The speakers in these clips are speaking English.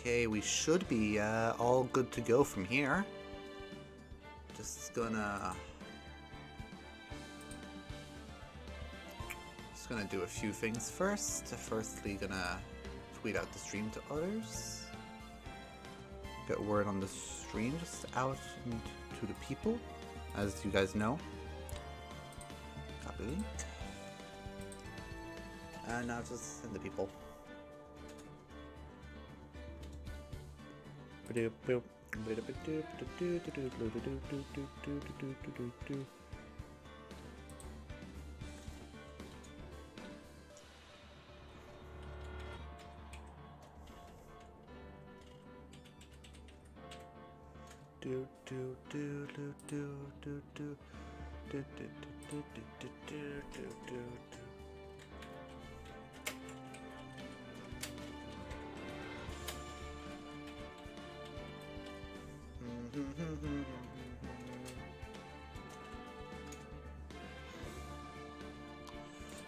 Okay, we should be all good to go from here. Just gonna do a few things first. Firstly, gonna tweet out the stream to others. Get word on the stream just out to the people, as you guys know. Copy link. And now just send the people.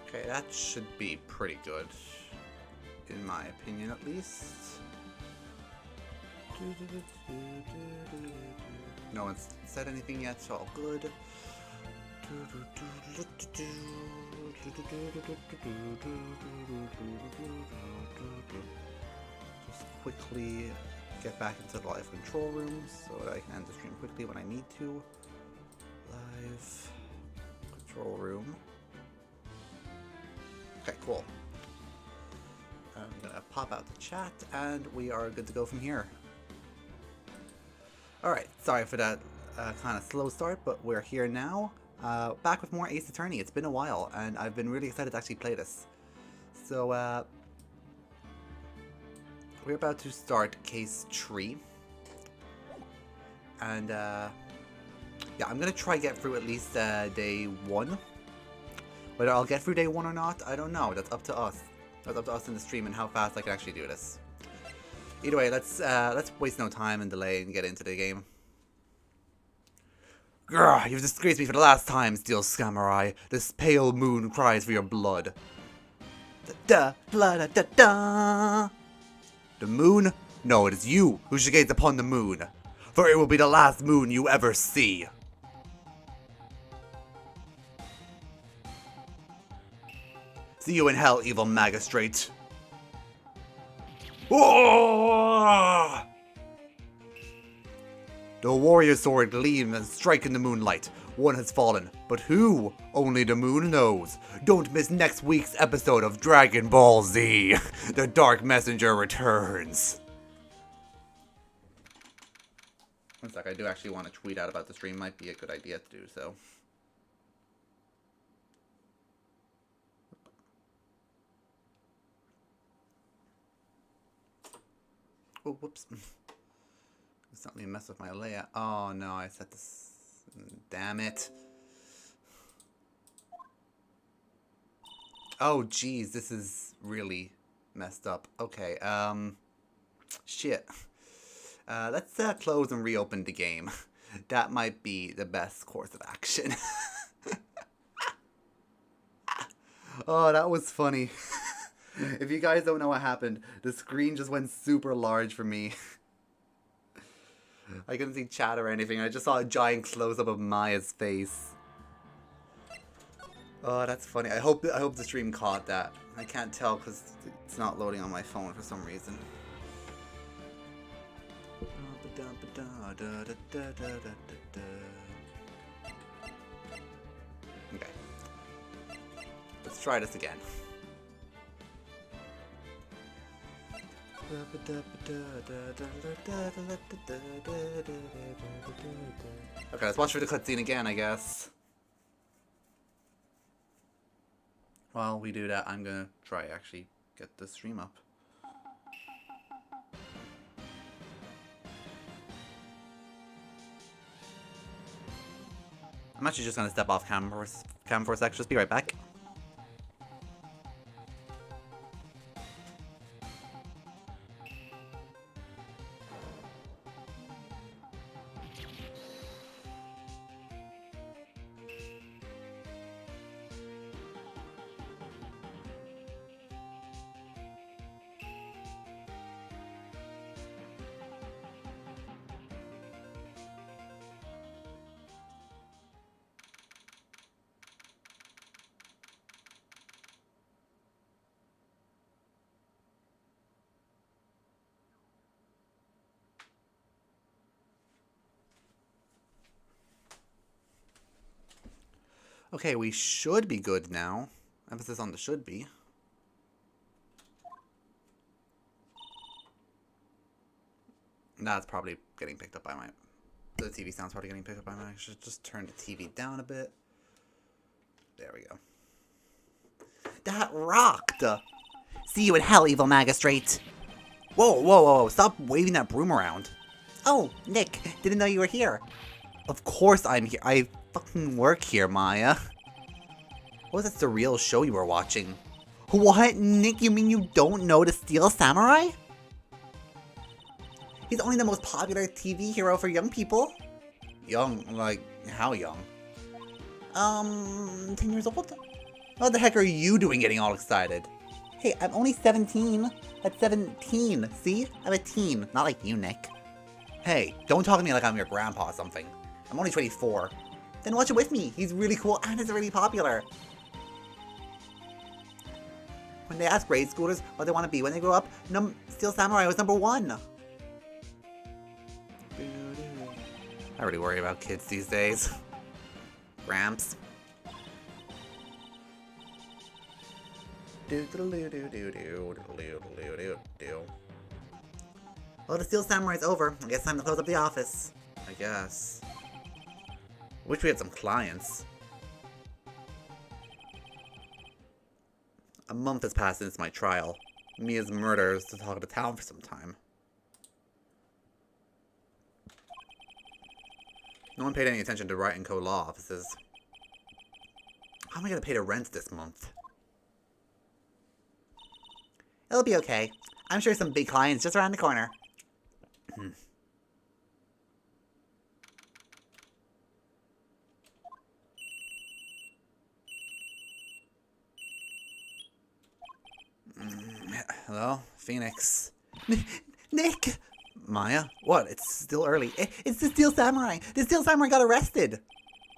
Okay, that should be pretty good, in my opinion at least. No one's said anything yet, so all good. Just quickly get back into the live control room so that I can end the stream quickly when I need to. Live control room. Okay, cool. I'm gonna pop out the chat and we are good to go from here. Alright, sorry for that kind of slow start, but we're here now. Back with more Ace Attorney. It's been a while and I've been really excited to actually play this. So, we're about to start case 3. And, yeah, I'm gonna try get through at least day 1. Whether I'll get through day 1 or not, I don't know. That's up to us. That's up to us in the stream and how fast I can actually do this. Either way, let's waste no time and delay and get into the game. Grr, you've disgraced me for the last time, Steel Samurai. This pale moon cries for your blood. Da da da da da. The moon? No, it is you who should gaze upon the moon, for it will be the last moon you ever see. See you in hell, evil magistrate. Oh! The warrior sword gleams and strikes in the moonlight. One has fallen, but who? Only the moon knows. Don't miss next week's episode of Dragon Ball Z. The Dark Messenger returns. One sec, I do actually want to tweet out about the stream. Might be a good idea to do so. Oh, whoops. Something messed with my layout. Oh no, I set this. Damn it. Oh geez, this is really messed up. Okay, shit. Let's close and reopen the game. That might be the best course of action. Oh, that was funny. If you guys don't know what happened, the screen just went super large for me. I couldn't see chat or anything. I just saw a giant close-up of Maya's face. Oh, that's funny. I hope the stream caught that. I can't tell because it's not loading on my phone for some reason. Okay. Let's try this again. Okay, let's watch for the cutscene again, I guess. While we do that, I'm gonna try actually get the stream up. I'm actually just gonna step off cam for a sec. Just be right back. Okay, we should be good now. Emphasis on the should be. That's probably getting picked up by my... The TV sound's probably getting picked up by my... I should just turn the TV down a bit. There we go. That rocked! See you in hell, evil magistrate! Whoa, whoa, whoa, stop waving that broom around. Oh, Nick, didn't know you were here. Of course I'm here. I fucking work here, Maya. What was that surreal show you were watching? What, Nick, you mean you don't know the Steel Samurai? He's only the most popular TV hero for young people. Young? Like, how young? 10 years old? What the heck are you doing getting all excited? Hey, I'm only 17. That's 17. See? I'm a teen. Not like you, Nick. Hey, don't talk to me like I'm your grandpa or something. I'm only 24. Then watch it with me. He's really cool and it's really popular. When they ask grade schoolers what they want to be when they grow up, Steel Samurai was #1. I really worry about kids these days. Gramps. Well, the Steel Samurai's over. I guess time to close up the office. I guess. Wish we had some clients. A month has passed since my trial. Mia's murder is to talk to town for some time. No one paid any attention to Wright & Co. law offices. How am I going to pay the rent this month? It'll be okay. I'm sure some big clients just around the corner. Hello? Phoenix. Nick! Maya? What? It's still early. It's the Steel Samurai! The Steel Samurai got arrested!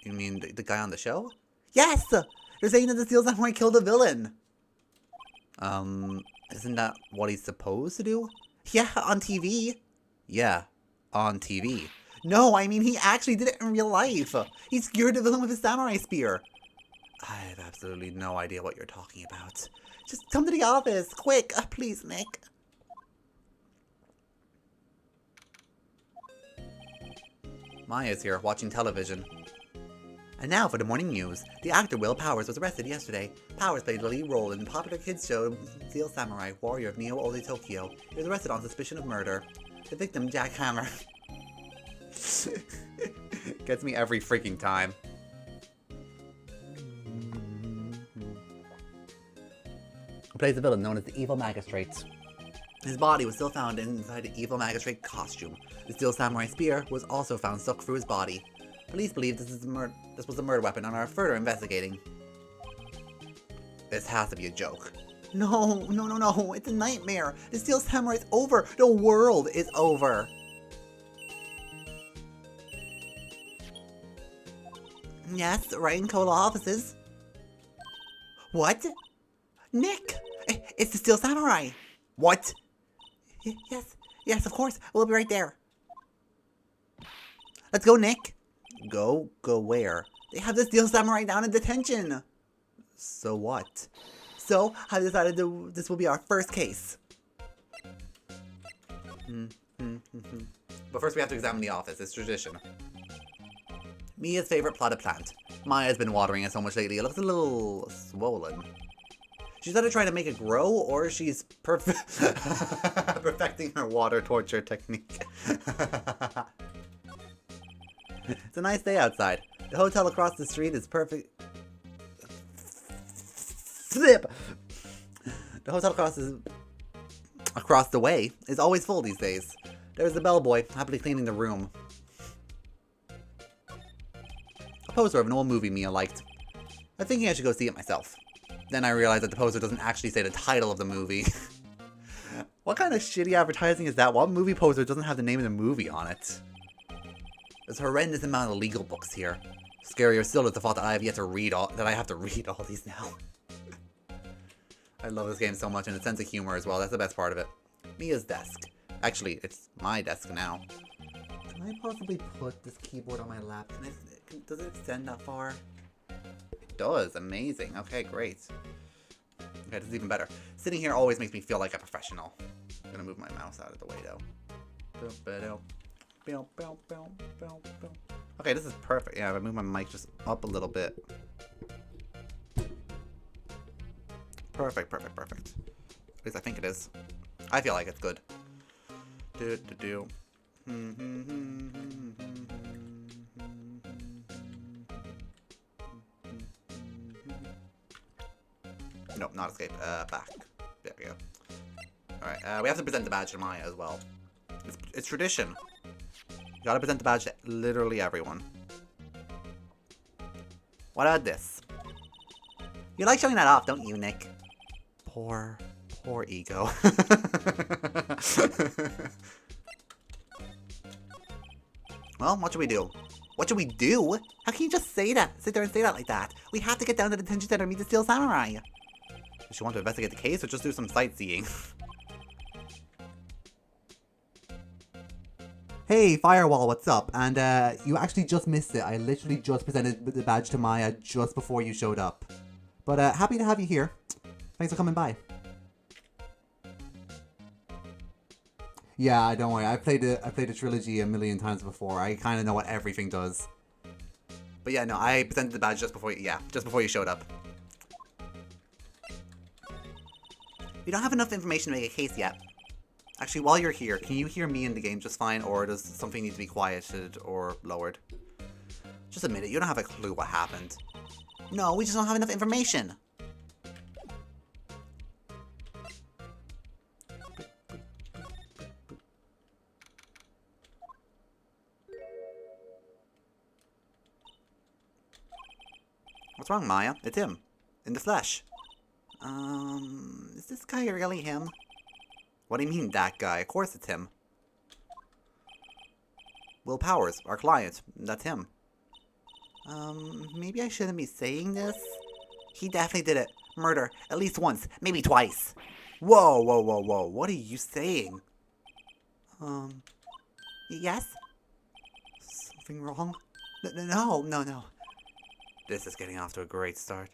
You mean the guy on the show? Yes! They're saying that the Steel Samurai killed a villain! Isn't that what he's supposed to do? Yeah, on TV. Yeah, on TV. No, I mean he actually did it in real life! He skewered the villain with a samurai spear! I have absolutely no idea what you're talking about. Just come to the office, quick! Please, Nick. Maya's here, watching television. And now for the morning news. The actor Will Powers was arrested yesterday. Powers played the lead role in the popular kids show Steel Samurai, Warrior of Neo-Ode Tokyo. He was arrested on suspicion of murder. The victim, Jack Hammer. Gets me every freaking time. He plays the villain known as the Evil Magistrate. His body was still found inside the Evil Magistrate costume. The Steel Samurai spear was also found stuck through his body. Police believe this was a murder weapon and are further investigating. This has to be a joke. No, no, no, no, it's a nightmare. The Steel Samurai is over. The world is over. Yes, Wright & Co. offices. What? Nick! It's the Steel Samurai! What? Yes, yes, of course. We'll be right there. Let's go, Nick. Go where? They have the Steel Samurai down in detention. So what? So, I decided this will be our first case. But first we have to examine the office. It's tradition. Mia's favorite potted plant. Maya's been watering it so much lately, it looks a little swollen. She's either trying to make it grow, or she's perfecting her water torture technique. It's a nice day outside. The hotel across the street is perfect. Flip! The hotel across the way is always full these days. There's the bellboy, happily cleaning the room. A poster of an old movie Mia liked. I'm thinking I should go see it myself. Then I realized that the poster doesn't actually say the title of the movie. What kind of shitty advertising is that? What movie poster doesn't have the name of the movie on it? There's a horrendous amount of legal books here. Scarier still is the thought that I have to read all these now. I love this game so much, and the sense of humor as well. That's the best part of it. Mia's desk. Actually, it's my desk now. Can I possibly put this keyboard on my lap? Does it extend that far? does. Amazing. Okay, great. Okay, this is even better. Sitting here always makes me feel like a professional. I'm gonna move my mouse out of the way, though. Okay, this is perfect. Yeah, if I move my mic just up a little bit. Perfect, perfect, perfect. At least I think it is. I feel like it's good. Nope, not escape. Back. There we go. Alright, we have to present the badge to Maya as well. It's tradition. You gotta present the badge to literally everyone. What about this? You like showing that off, don't you, Nick? Poor ego. Well, what should we do? What should we do? How can you just say that? Sit there and say that like that. We have to get down to the detention center and meet the Steel Samurai. Does she want to investigate the case or just do some sightseeing? Hey, Firewall, what's up? And, you actually just missed it. I literally just presented the badge to Maya just before you showed up. But, happy to have you here. Thanks for coming by. Yeah, don't worry. I played a trilogy a million times before. I kind of know what everything does. But yeah, no, I presented the badge just before you showed up. We don't have enough information to make a case yet. Actually, while you're here, can you hear me in the game just fine, or does something need to be quieted or lowered? Just admit it, you don't have a clue what happened. No, we just don't have enough information. What's wrong, Maya? It's him. In the flesh. Is this guy really him? What do you mean, that guy? Of course it's him. Will Powers, our client. That's him. Maybe I shouldn't be saying this? He definitely did it. Murder. At least once. Maybe twice. Whoa, whoa, whoa, whoa. What are you saying? Yes? Something wrong? No. This is getting off to a great start.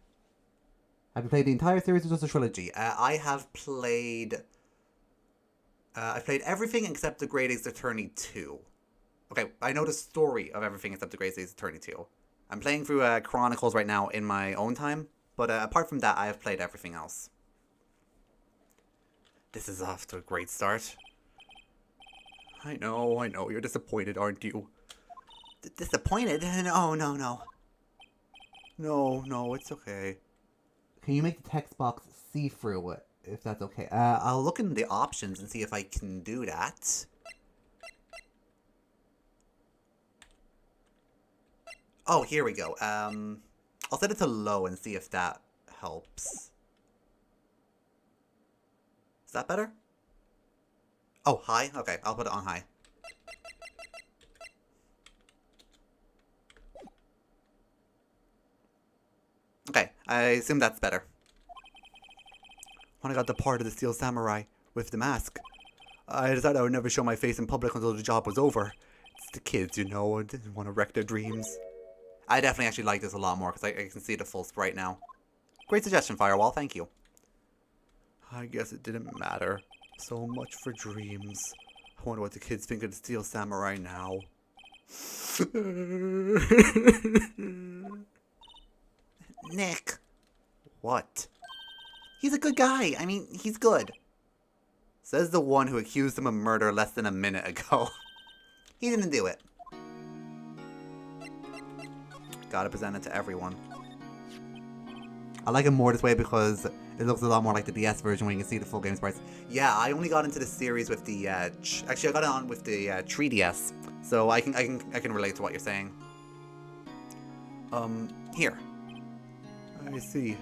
Have you played the entire series or just a trilogy? I have played... I've played everything except The Great Ace Attorney 2. Okay, I know the story of everything except The Great Ace Attorney 2. I'm playing through Chronicles right now in my own time, but apart from that, I have played everything else. This is off to a great start. I know, you're disappointed, aren't you? Disappointed? No. No, it's okay. Can you make the text box see-through it, if that's okay? I'll look in the options and see if I can do that. Oh, here we go. I'll set it to low and see if that helps. Is that better? Oh, high? Okay, I'll put it on high. Okay, I assume that's better. When I got the part of the Steel Samurai with the mask, I decided I would never show my face in public until the job was over. It's the kids, you know, I didn't want to wreck their dreams. I definitely actually like this a lot more because I can see the full sprite now. Great suggestion, Firewall, thank you. I guess it didn't matter. So much for dreams. I wonder what the kids think of the Steel Samurai now. Nick. What? He's a good guy. I mean, he's good. Says the one who accused him of murder less than a minute ago. He didn't do it. Gotta present it to everyone. I like it more this way because it looks a lot more like the DS version when you can see the full game sprites. Yeah, I only got into this series with the, actually I got it on with the 3DS. So I can relate to what you're saying. Here. I see.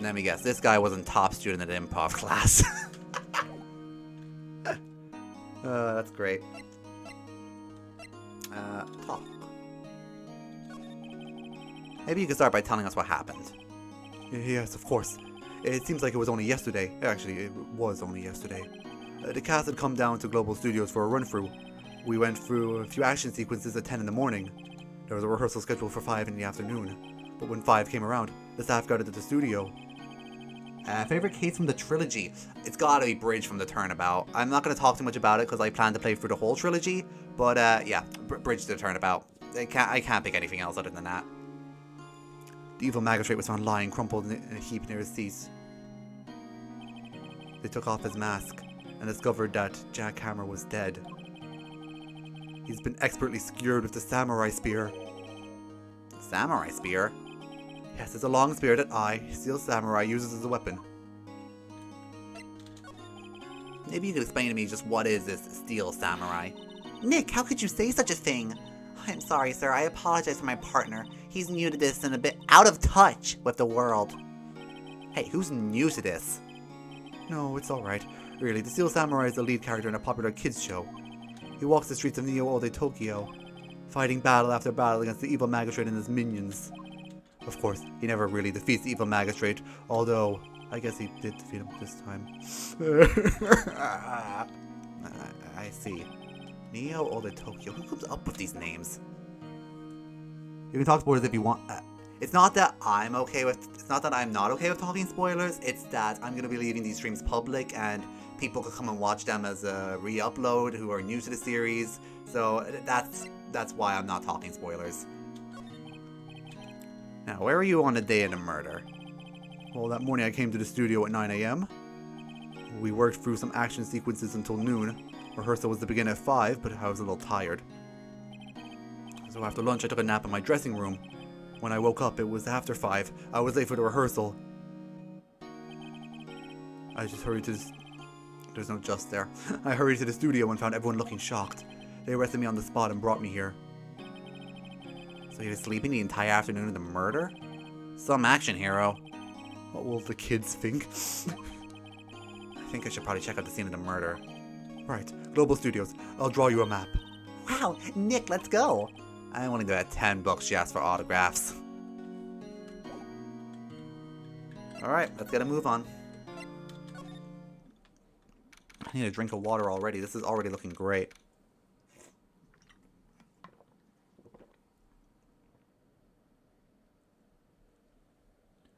Let me guess, this guy wasn't top student at improv class. That's great. Talk. Maybe you could start by telling us what happened. Yes, of course. It seems like it was only yesterday. Actually, it was only yesterday. The cast had come down to Global Studios for a run-through. We went through a few action sequences at 10 in the morning. There was a rehearsal scheduled for 5 in the afternoon. But when 5 came around, the staff guarded at the studio. Favorite case from the trilogy? It's gotta be Bridge from the Turnabout. I'm not gonna talk too much about it because I plan to play through the whole trilogy. But yeah, Bridge to the Turnabout. I can't pick anything else other than that. The evil magistrate was found lying crumpled in a heap near his seat. They took off his mask and discovered that Jack Hammer was dead. He's been expertly skewered with the samurai spear. Samurai spear? Yes, it's a long spear that I, Steel Samurai, uses as a weapon. Maybe you could explain to me just what is this Steel Samurai? Nick, how could you say such a thing? I'm sorry, sir. I apologize for my partner. He's new to this and a bit out of touch with the world. Hey, who's new to this? No, it's alright. Really, the Steel Samurai is the lead character in a popular kids show. He walks the streets of Neo-Ode Tokyo, fighting battle after battle against the evil magistrate and his minions. Of course, he never really defeats the evil magistrate, although I guess he did defeat him this time. I see. Neo-Ode Tokyo. Who comes up with these names? You can talk spoilers if you want. It's not that I'm not okay with talking spoilers. It's that I'm gonna be leaving these streams public, and people could come and watch them as a re-upload who are new to the series. So that's why I'm not talking spoilers. Now, where were you on the day of the murder? Well, that morning I came to the studio at 9 AM. We worked through some action sequences until noon. Rehearsal was to begin at 5, but I was a little tired. So after lunch I took a nap in my dressing room. When I woke up, it was after 5. I was late for the rehearsal. I just hurried to There's no just there. I hurried to the studio and found everyone looking shocked. They arrested me on the spot and brought me here. So he was sleeping the entire afternoon of the murder? Some action hero. What will the kids think? I think I should probably check out the scene of the murder. Right, Global Studios. I'll draw you a map. Wow, Nick, let's go. I only got $10 she asked for autographs. Alright, let's get a move on. I need a drink of water already. This is already looking great.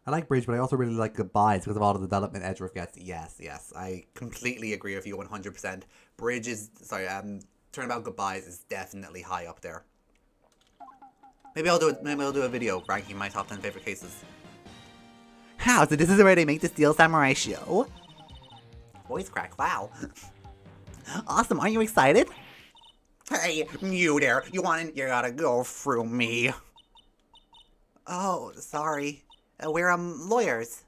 I like Bridge, but I also really like Goodbyes because of all the development Edgeworth gets. Yes. I completely agree with you 100%. Bridge is... Sorry, Turnabout Goodbyes is definitely high up there. Maybe I'll do a video ranking my top 10 favorite cases. How? So this is where they make the Steel Samurai show? Voice crack, wow. Awesome, aren't you excited? Hey, you there. You gotta go through me. Oh, sorry. We're, lawyers.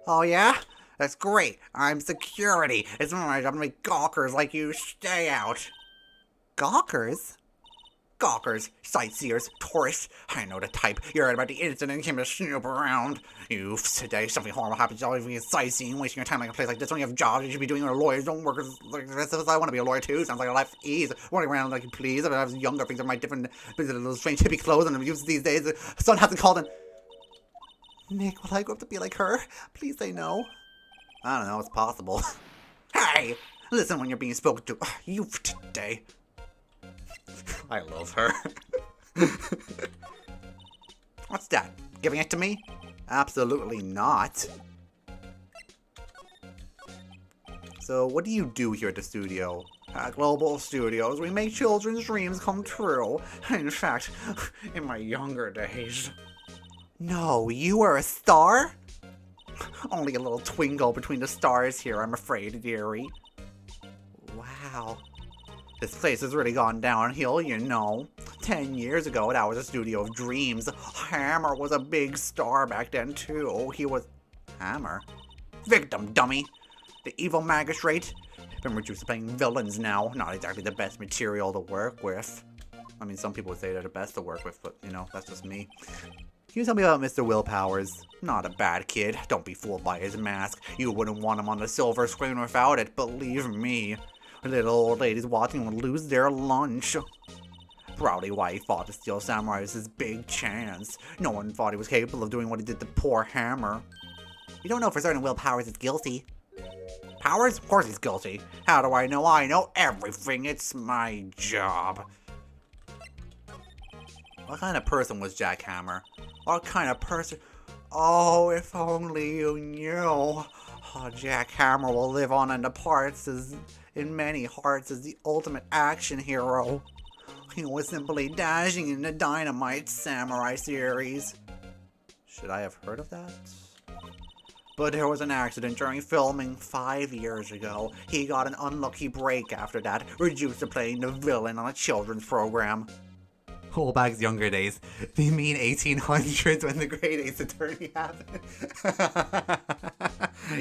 Oh, yeah? That's great. I'm security. It's my job to make gawkers like you stay out. Gawkers? Gawkers, sightseers, tourists. I know the type. You heard about the incident and came to snoop around. Today something horrible happens. All of you sightseeing, wasting your time like a place like this. When you have jobs, you should be doing your lawyers. Don't work like this. I want to be a lawyer too. Sounds like a life ease. Running around like you please. If I was younger, things are my different, little strange hippie clothes and used these days. The sun hasn't called in. Nick, will I grow up to be like her? Please say no. I don't know. It's possible. Hey, listen when you're being spoken to. You today. I love her. What's that? Giving it to me? Absolutely not. So, what do you do here at the studio? At Global Studios, we make children's dreams come true. In fact, in my younger days. No, you were a star? Only a little twinkle between the stars here, I'm afraid, dearie. Wow. This place has really gone downhill, you know. 10 years ago, that was a studio of dreams. Hammer was a big star back then, too. He was... Hammer? Victim, dummy. The evil magistrate. Been reduced to playing villains now. Not exactly the best material to work with. I mean, some people would say they're the best to work with, but, you know, that's just me. Can you tell me about Mr. Will Powers? Not a bad kid. Don't be fooled by his mask. You wouldn't want him on the silver screen without it, believe me. Little old ladies watching would lose their lunch. Probably why he fought the Steel Samurai was his big chance. No one thought he was capable of doing what he did to poor Hammer. You don't know for certain Will Powers is guilty. Powers? Of course he's guilty. How do I know? I know everything. It's my job. What kind of person was Jack Hammer? What kind of person? Oh, if only you knew. Oh, Jack Hammer will live on in many hearts as the ultimate action hero. He was simply dashing in the Dynamite Samurai series. Should I have heard of that? But there was an accident during filming 5 years ago. He got an unlucky break after that, reduced to playing the villain on a children's program. Holbach's younger days. Do you mean 1800s when the Great Ace Attorney happened?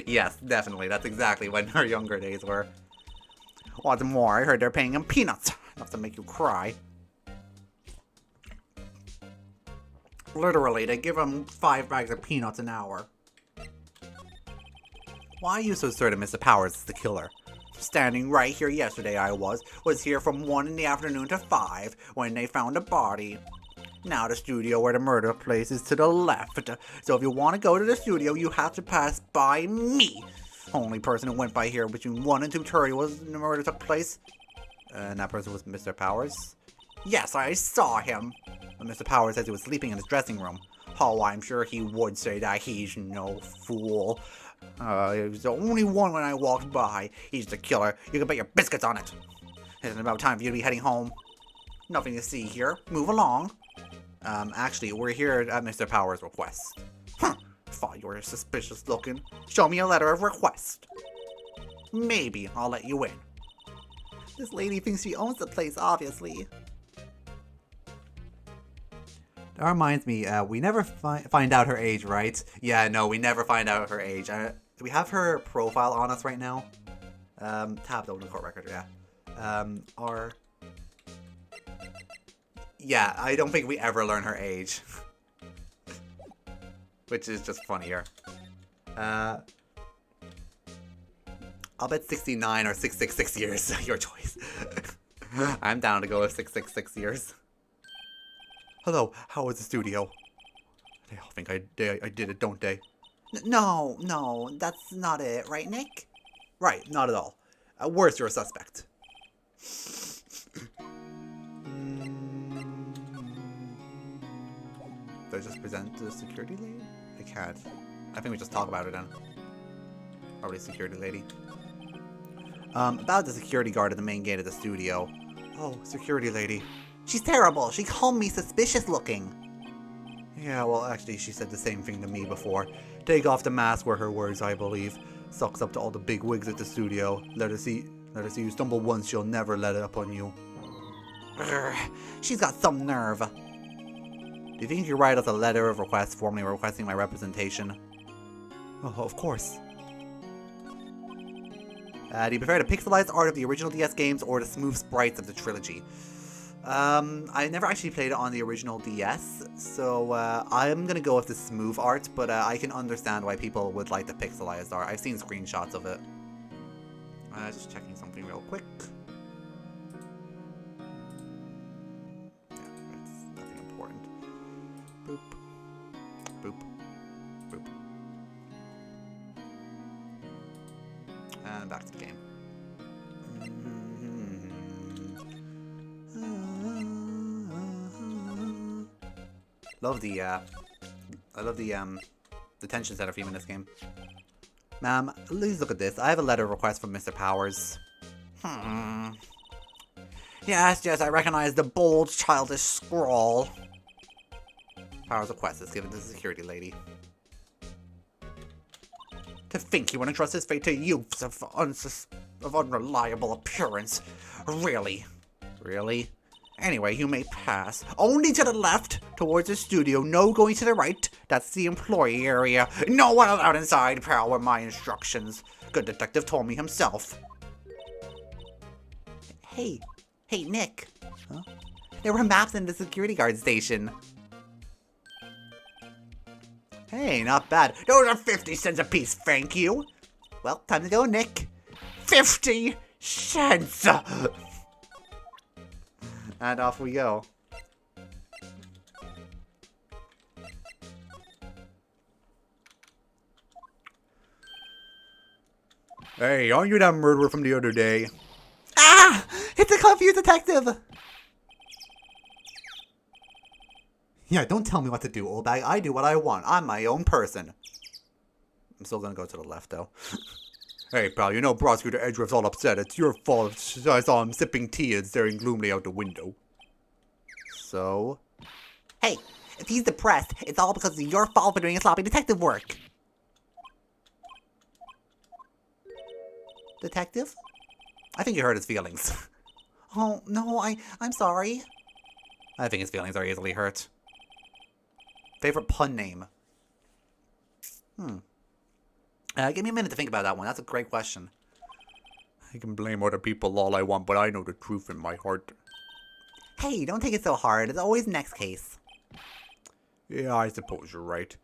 Yes, definitely. That's exactly when her younger days were. What's more, I heard they're paying him peanuts. Enough to make you cry. Literally, they give him 5 bags of peanuts an hour. Why are you so certain Mr. Powers is the killer? Standing right here yesterday I was here from 1 in the afternoon to 5 when they found a body. Now the studio where the murder took place is to the left, so if you want to go to the studio you have to pass by me. Only person who went by here between 1 and 2:30 was when the murder took place. And that person was Mr. Powers? Yes, I saw him. But Mr. Powers says he was sleeping in his dressing room. Oh, I'm sure he would say that. He's no fool. It was the only one when I walked by. He's the killer. You can bet your biscuits on it. Isn't it about time for you to be heading home? Nothing to see here. Move along. Actually, we're here at Mr. Powers' request. Thought you were suspicious looking. Show me a letter of request. Maybe I'll let you in. This lady thinks she owns the place, obviously. That reminds me, we never find out her age, right? Yeah, no, we never find out her age. Do we have her profile on us right now? Tab to open the court record, yeah. Yeah, I don't think we ever learn her age. Which is just funnier. I'll bet 69 or 666 years. Your choice. I'm down to go with 666 years. Hello, how was the studio? They all think I did it, don't they? No, that's not it, right, Nick? Right, not at all. Worse, you're a suspect. Do I just present the security lady? I can't. I think we just talk about it then. Probably security lady. About the security guard at the main gate of the studio. Oh, security lady. She's terrible. She called me suspicious looking. Yeah, well, actually, she said the same thing to me before. Take off the mask were her words, I believe. Sucks up to all the big wigs at the studio. Let her see you stumble once, she'll never let it up on you. Urgh, she's got some nerve. Do you think you could write us a letter of request formally requesting my representation? Oh, of course. Do you prefer the pixelized art of the original DS games or the smooth sprites of the trilogy? I never actually played it on the original DS, so I'm gonna go with the smooth art, but I can understand why people would like the pixelized art. I've seen screenshots of it. Just checking something real quick. Yeah, it's nothing important. Boop. Boop. Boop. And back to the game. I love the detention center theme in this game. Ma'am, please look at this. I have a letter of request from Mr. Powers. Yes, I recognize the bold, childish scrawl. Powers' request is given to the security lady. To think he would entrust his fate to youths of unreliable appearance. Really? Really? Anyway, you may pass. Only to the left, towards the studio. No going to the right. That's the employee area. No one allowed inside. Pal were my instructions. Good detective told me himself. Hey, Nick. Huh? There were maps in the security guard station. Hey, not bad. Those are 50 cents a piece, thank you. Well, time to go, Nick. 50 cents! And off we go. Hey, aren't you that murderer from the other day? Ah! It's a confused detective! Yeah, don't tell me what to do, old bag. I do what I want. I'm my own person. I'm still gonna go to the left, though. Hey, pal, you know Prosecutor Edgeworth's all upset. It's your fault. I saw him sipping tea and staring gloomily out the window. So? Hey, if he's depressed, it's all because of your fault for doing sloppy detective work. Detective? I think you hurt his feelings. Oh, no, I'm sorry. I think his feelings are easily hurt. Favorite pun name? Give me a minute to think about that one. That's a great question. I can blame other people all I want, but I know the truth in my heart. Hey, don't take it so hard. It's always next case. Yeah, I suppose you're right.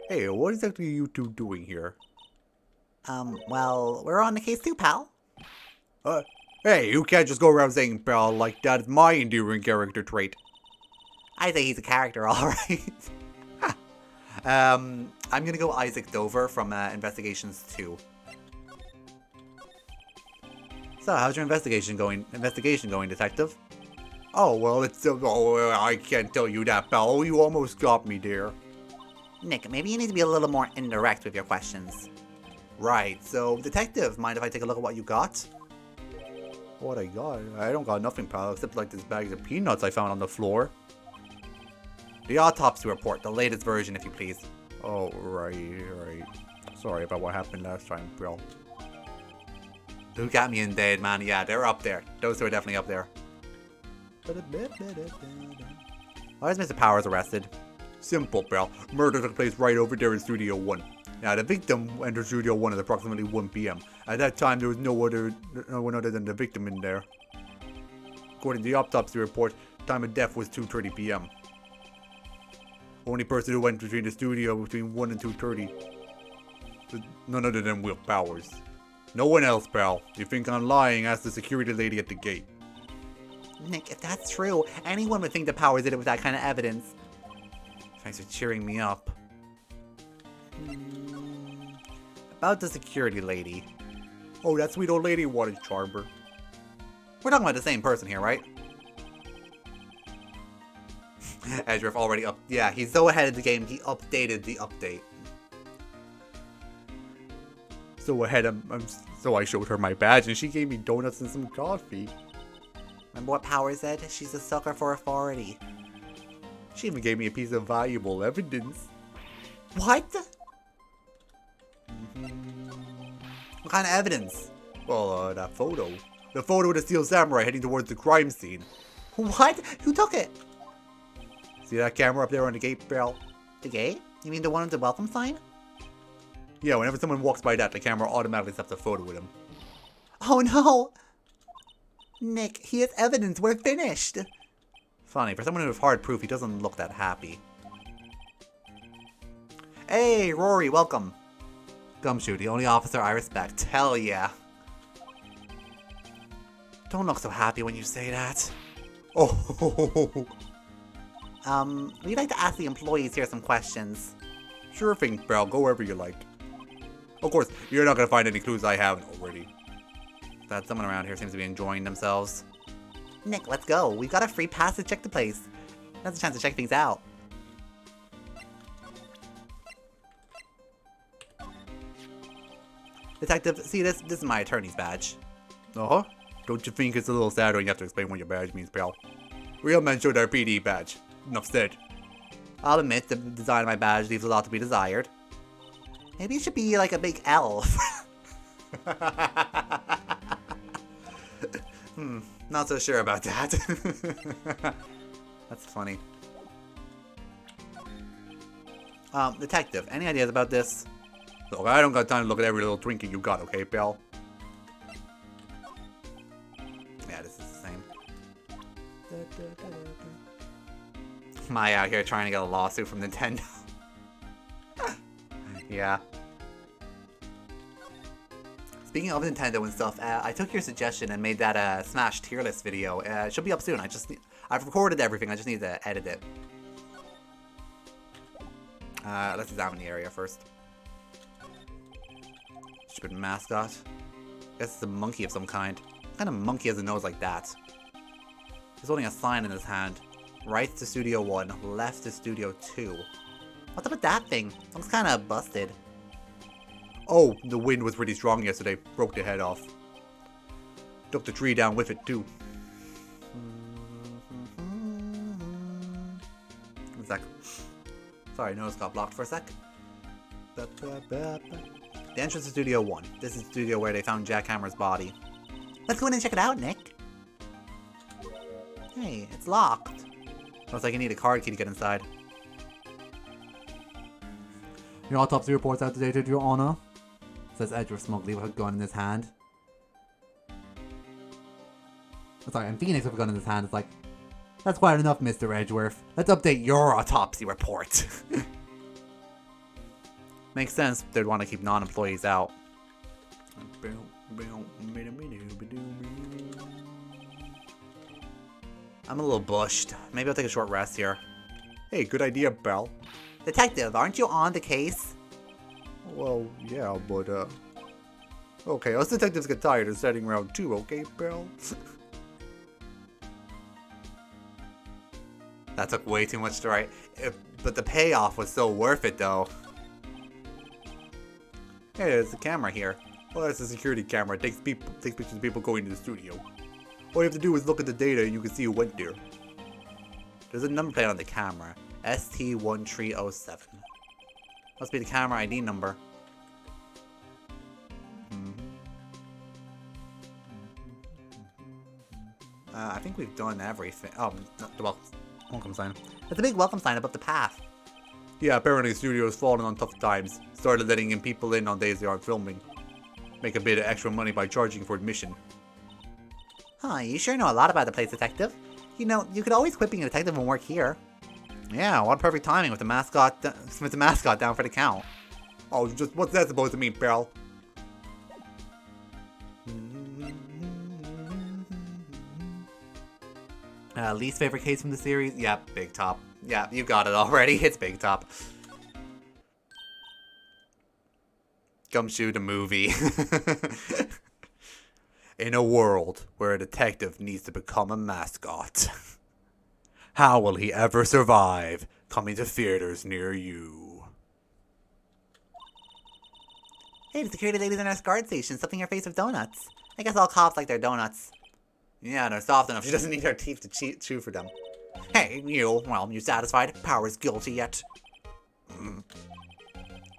Hey, what exactly are you two doing here? Well, we're on the case too, pal. Hey, you can't just go around saying pal like that. It's my endearing character trait. I say he's a character, alright. I'm gonna go Isaac Dover from Investigations 2. So, how's your investigation going, detective? Oh, well, I can't tell you that, pal. You almost got me there. Nick, maybe you need to be a little more indirect with your questions. Right, so, detective, mind if I take a look at what you got? What I got? I don't got nothing, pal, except like this bag of peanuts I found on the floor. The autopsy report, the latest version, if you please. Oh, right. Sorry about what happened last time, bro. Who got me in dead, man? Yeah, they're up there. Those two are definitely up there. Why is Mr. Powers arrested? Simple, bro. Murder took place right over there in Studio 1. Now, the victim entered Studio 1 at approximately 1 p.m. At that time, there was no one other than the victim in there. According to the autopsy report, time of death was 2:30 p.m. Only person who went between the studio between 1 and 2:30 was none other than Will Powers. No one else, pal. You think I'm lying? Ask the security lady at the gate. Nick, if that's true, anyone would think the Powers did it with that kind of evidence. Thanks for cheering me up. About the security lady. Oh, that sweet old lady wanted Charmer. We're talking about the same person here, right? Edgeworth already up. Yeah, he's so ahead of the game, he updated the update. So ahead, so I showed her my badge and she gave me donuts and some coffee. Remember what Power said? She's a sucker for authority. She even gave me a piece of valuable evidence. What? What kind of evidence? Well, that photo. The photo of the Steel Samurai heading towards the crime scene. What? Who took it? See that camera up there on the gate, bell? The gate? You mean the one with the welcome sign? Yeah, whenever someone walks by that, the camera automatically snaps a photo with him. Oh no! Nick, he has evidence. We're finished. Funny, for someone who has hard proof, he doesn't look that happy. Hey, Rory, welcome. Gumshoe, the only officer I respect. Hell yeah. Don't look so happy when you say that. Oh. We'd like to ask the employees here some questions. Sure thing, pal. Go wherever you like. Of course, you're not gonna find any clues I haven't already. That someone around here seems to be enjoying themselves. Nick, let's go. We've got a free pass to check the place. That's a chance to check things out. Detective, see this? This is my attorney's badge. Uh-huh. Don't you think it's a little sad when you have to explain what your badge means, pal? Real men show their PD badge. Enough said. I'll admit the design of my badge leaves a lot to be desired. Maybe it should be like a big L. Not so sure about that. That's funny. Detective, any ideas about this? Look, I don't got time to look at every little trinket you got, okay, pal? Yeah, this is the same. Am I out here trying to get a lawsuit from Nintendo? Yeah. Speaking of Nintendo and stuff, I took your suggestion and made that Smash tier list video. It should be up soon. I've recorded everything. I just need to edit it. Let's examine the area first. Stupid mascot. Guess it's a monkey of some kind. What kind of monkey has a nose like that? He's holding a sign in his hand. Right to Studio 1, left to Studio 2. What's up with that thing? Looks kinda busted. Oh, the wind was pretty strong yesterday. Broke the head off. Took the tree down with it, too. One sec. Sorry, nose got blocked for a sec. The entrance to Studio 1. This is the studio where they found Jackhammer's body. Let's go in and check it out, Nick. Hey, it's locked. Looks like you need a card key to get inside. Your autopsy report's outdated, Your Honor, says Edgeworth smugly with a gun in his hand. Sorry, and Phoenix with a gun in his hand is like, that's quite enough, Mr. Edgeworth. Let's update your autopsy report. Makes sense. They'd want to keep non-employees out. I'm a little bushed. Maybe I'll take a short rest here. Hey, good idea, Belle. Detective, aren't you on the case? Well, yeah, but, okay, us detectives get tired of setting round 2, okay, Belle? That took way too much to write. But the payoff was so worth it, though. Hey, there's a camera here. Well, that's a security camera. It takes pictures of people going to the studio. All you have to do is look at the data and you can see who went there. There's a number plate on the camera. ST1307. Must be the camera ID number. I think we've done everything. Oh, the welcome sign. There's a big welcome sign above the path. Yeah, apparently the studio's fallen on tough times. Started letting people in on days they aren't filming. Make a bit of extra money by charging for admission. Huh, you sure know a lot about the place, Detective. You know, you could always quit being a detective and work here. Yeah, what perfect timing with the mascot down for the count. Oh, just what's that supposed to mean, pal? Least favorite case from the series? Yep, Big Top. Yeah, you got it already. It's Big Top. Gumshoe the movie. In a world where a detective needs to become a mascot, how will he ever survive coming to theaters near you? Hey, the security lady's in our guard station, stuffing her face with donuts. I guess all cops like their donuts. Yeah, they're soft enough. She doesn't need her teeth to chew for them. Hey, you. Well, you satisfied? Power's guilty yet?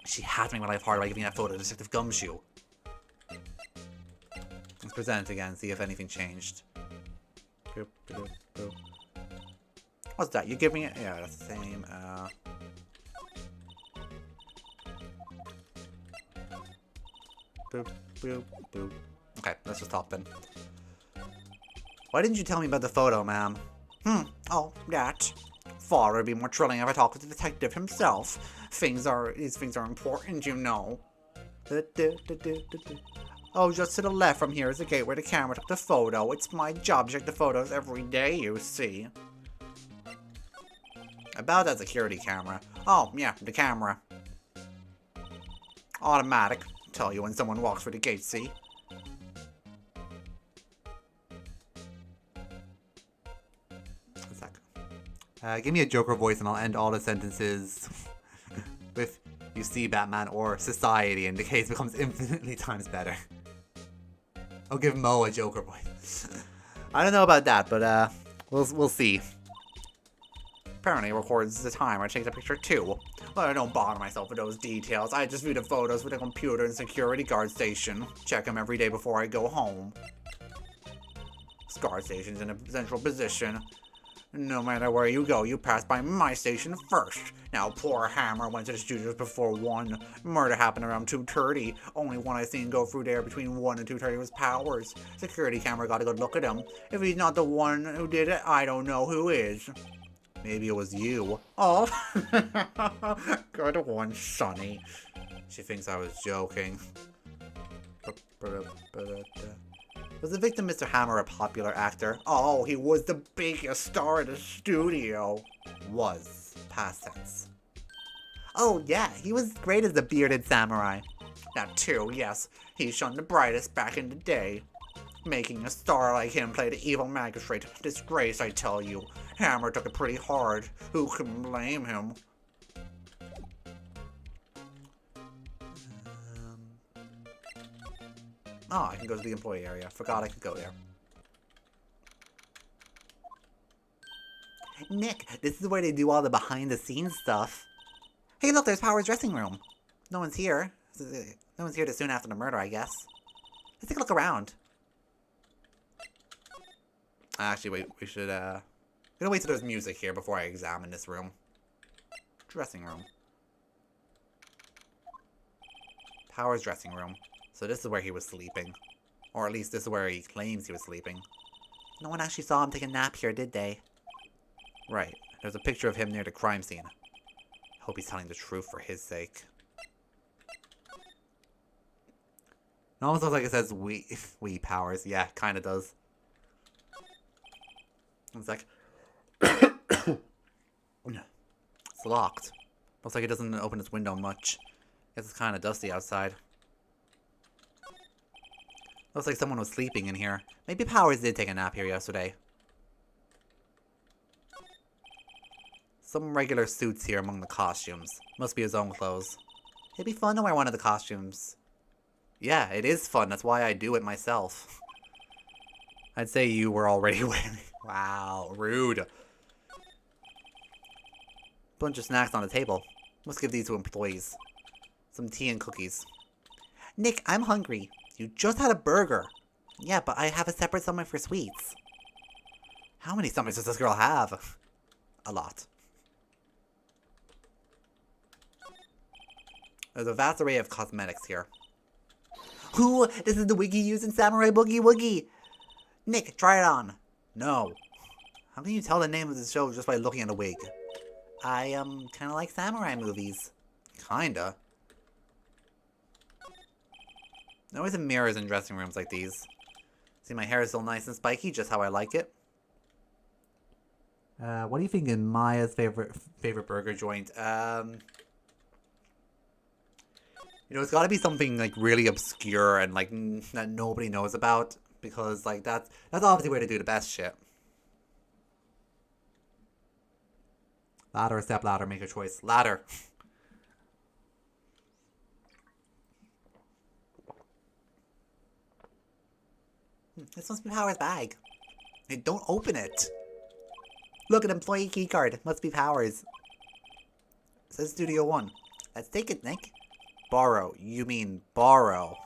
She had to make my life hard by giving that photo to Detective Gumshoe. Let's present it again, see if anything changed. What's that? You giving it? Yeah, that's the same. Boop, boop, boop. Okay, let's just stop then. Why didn't you tell me about the photo, ma'am? Oh, that. Far would be more thrilling if I talked with the detective himself. These things are important, you know. Oh, just to the left from here is the gate where the camera took the photo. It's my job to check the photos every day, you see. About that security camera. Oh, yeah, the camera. Automatic. Tell you when someone walks through the gate, see? Give me a Joker voice and I'll end all the sentences with you see Batman or society, and the case becomes infinitely times better. I'll give Mo a Joker voice. I don't know about that, but we'll see. Apparently it records the time I take the picture too. Well, I don't bother myself with those details. I just view the photos with a computer and security guard station. Check them every day before I go home. This guard station's in a central position. No matter where you go, you pass by my station first. Now, poor Hammer went to the studios before 1. Murder happened around 2:30. Only one I seen go through there between 1 and 2:30 was Powers. Security camera got a good look at him. If he's not the one who did it, I don't know who is. Maybe it was you. Oh, good one, Sonny. She thinks I was joking. Was the victim Mr. Hammer a popular actor? Oh, he was the biggest star in the studio. Was. Past tense. Oh, yeah, he was great as the bearded samurai. That too, yes. He shone the brightest back in the day. Making a star like him play the evil magistrate. Disgrace, I tell you. Hammer took it pretty hard. Who can blame him? Oh, I can go to the employee area. Forgot I could go there. Nick, this is where they do all the behind-the-scenes stuff. Hey, look, there's Power's dressing room. No one's here. No one's here too soon after the murder, I guess. Let's take a look around. Actually, wait, we should, I'm gonna wait till there's music here before I examine this room. Dressing room. Power's dressing room. So this is where he was sleeping. Or at least this is where he claims he was sleeping. No one actually saw him take a nap here, did they? Right. There's a picture of him near the crime scene. I hope he's telling the truth for his sake. It almost looks like it says we Powers. Yeah, kinda does. It's like... it's locked. Looks like it doesn't open its window much. Guess it's kinda dusty outside. Looks like someone was sleeping in here. Maybe Powers did take a nap here yesterday. Some regular suits here among the costumes. Must be his own clothes. It'd be fun to wear one of the costumes. Yeah, it is fun. That's why I do it myself. I'd say you were already wearing... Wow, rude. Bunch of snacks on the table. Must give these to employees. Some tea and cookies. Nick, I'm hungry. You just had a burger. Yeah, but I have a separate stomach for sweets. How many stomachs does this girl have? A lot. There's a vast array of cosmetics here. Ooh, this is the wig you use in Samurai Boogie Woogie. Nick, try it on. No. How can you tell the name of the show just by looking at a wig? I, kind of like samurai movies. Kinda. There are always mirrors in dressing rooms like these. See, my hair is still nice and spiky, just how I like it. What do you think in Maya's favorite burger joint? You know, it's gotta be something, like, really obscure and, like, that nobody knows about. Because, like, that's obviously where to do the best shit. Ladder or step ladder, make a choice. Ladder. This must be Power's bag. Hey, don't open it. Look at employee keycard. Must be Power's. It says Studio 1. Let's take it, Nick. Borrow. You mean borrow.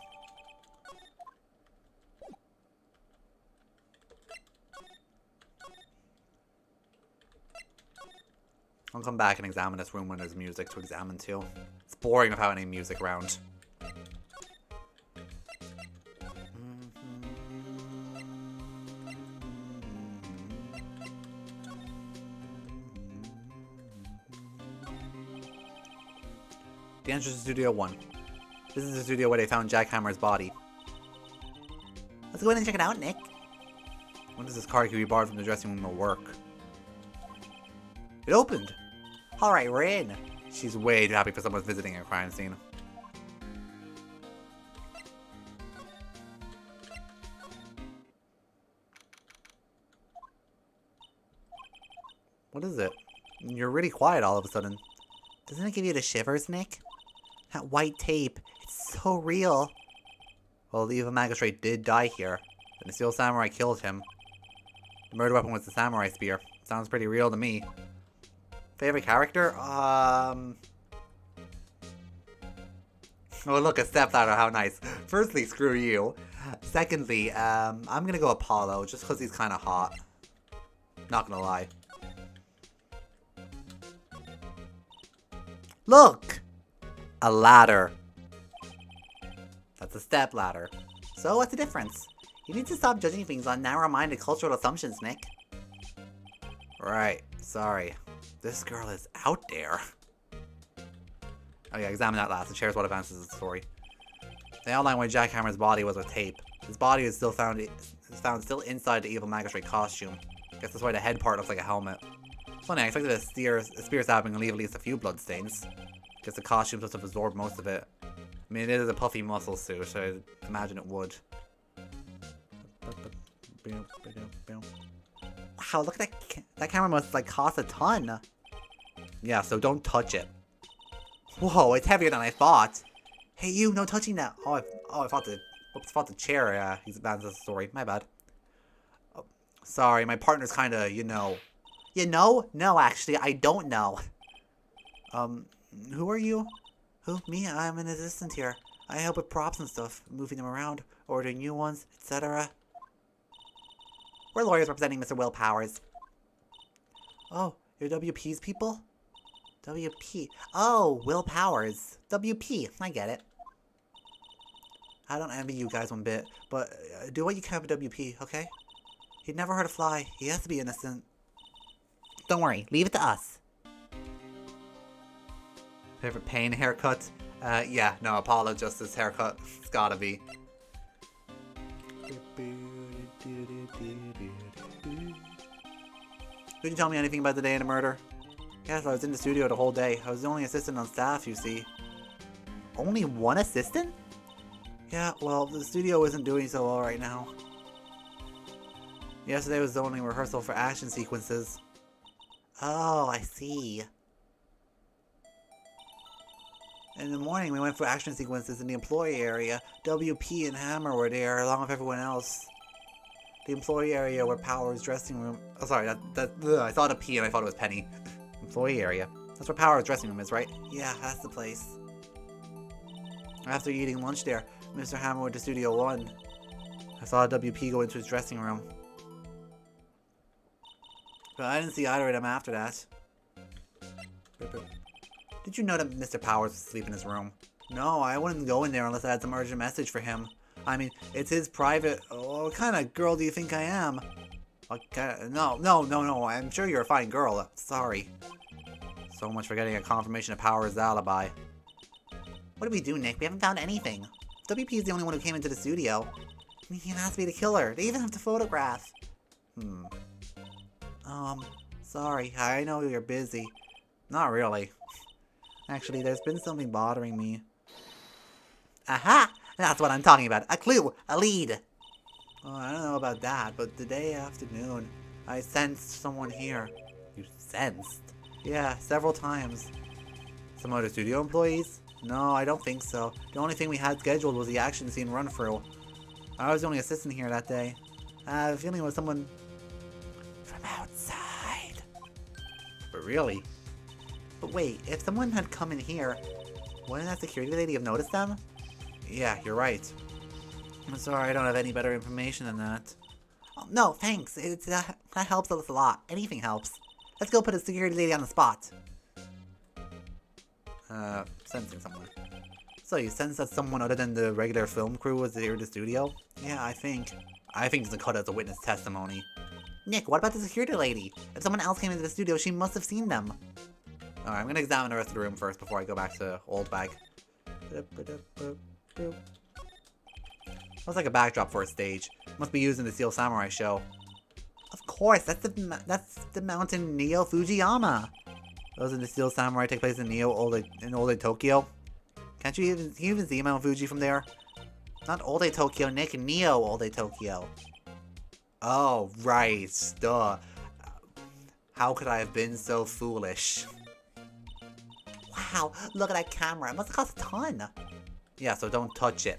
I'll come back and examine this room when there's music to examine too. It's boring without any music around. The entrance to Studio 1. This is the studio where they found Jack Hammer's body. Let's go in and check it out, Nick. When does this card can be borrowed from the dressing room will work? It opened! Alright, we're in! She's way too happy for someone visiting a crime scene. What is it? You're really quiet all of a sudden. Doesn't it give you the shivers, Nick? That white tape, it's so real. Well, the evil magistrate did die here, and the steel samurai killed him. The murder weapon was the samurai spear. Sounds pretty real to me. Favorite character? Oh look, a stepladder, how nice. Firstly, screw you. Secondly, I'm gonna go Apollo, just because he's kind of hot. Not gonna lie. Look! A ladder. That's a step ladder. So what's the difference? You need to stop judging things on narrow-minded cultural assumptions, Nick. Right, sorry. This girl is out there. Oh yeah, examine that last. It shares what advances the story. They outline why Jack Hammer's body was with tape. His body is still found still inside the evil magistrate costume. Guess that's why the head part looks like a helmet. Funny, I expected a spear stabbing and leave at least a few bloodstains. Guess the costume must have absorbed most of it. I mean, it is a puffy muscle suit, so I imagine it would. Wow, look at that camera must like cost a ton. Yeah, so don't touch it. Whoa, it's heavier than I thought. Hey, you, no touching that. I thought the chair. He's a bad story. My bad. Oh, sorry, my partner's kind of, you know. You know? No, actually, I don't know. Who are you? Who? Me? I'm an assistant here. I help with props and stuff, moving them around, ordering new ones, etc. We're lawyers representing Mr. Will Powers. Oh, you're WP's people? WP. Oh, Will Powers. WP. I get it. I don't envy you guys one bit, but do what you can with WP, okay? He'd never hurt a fly. He has to be innocent. Don't worry. Leave it to us. Favorite pain haircut? Yeah, no, Apollo Justice haircut. It's gotta be. Could you tell me anything about the day of the murder? Yes, I was in the studio the whole day. I was the only assistant on staff, you see. Only one assistant? Yeah, well, the studio isn't doing so well right now. Yesterday was the only rehearsal for action sequences. Oh, I see. In the morning, we went for action sequences in the employee area. WP and Hammer were there, along with everyone else. The employee area where Power's dressing room... Oh, sorry, I thought a P and I thought it was Penny. Employee area. That's where Power's dressing room is, right? Yeah, that's the place. After eating lunch there, Mr. Hammer went to Studio 1. I saw WP go into his dressing room. But I didn't see either of them after that. Did you know that Mr. Powers was asleep in his room? No, I wouldn't go in there unless I had some urgent message for him. I mean, it's his private... Oh, what kind of girl do you think I am? No, I'm sure you're a fine girl. Sorry. So much for getting a confirmation of Powers' alibi. What do we do, Nick? We haven't found anything. WP is the only one who came into the studio. He asked me to kill her. They even have to photograph. Sorry. I know you're busy. Not really. Actually, there's been something bothering me. Aha! That's what I'm talking about. A clue! A lead! Oh, I don't know about that, but today afternoon, I sensed someone here. You sensed? Yeah, several times. Some other studio employees? No, I don't think so. The only thing we had scheduled was the action scene run-through. I was the only assistant here that day. I have a feeling it was someone from outside. But really? But wait, if someone had come in here, wouldn't that security lady have noticed them? Yeah, you're right. I'm sorry, I don't have any better information than that. Oh, no, thanks. That helps us a lot. Anything helps. Let's go put a security lady on the spot. Sensing someone. So you sense that someone other than the regular film crew was here in the studio? Yeah, I think. I think it's a cut as a witness testimony. Nick, what about the security lady? If someone else came into the studio, she must have seen them. Alright, I'm gonna examine the rest of the room first before I go back to Old Bag. Looks like a backdrop for a stage. Must be used in the Steel Samurai show. Of course, that's the mountain Neo Fujiyama. Those in the Steel Samurai take place in Old Tokyo. Can you even see Mount Fuji from there? Not Old Tokyo, Nick, Neo Old Tokyo. Oh, right, duh. How could I have been so foolish? Wow, look at that camera. It must have cost a ton. Yeah, so don't touch it.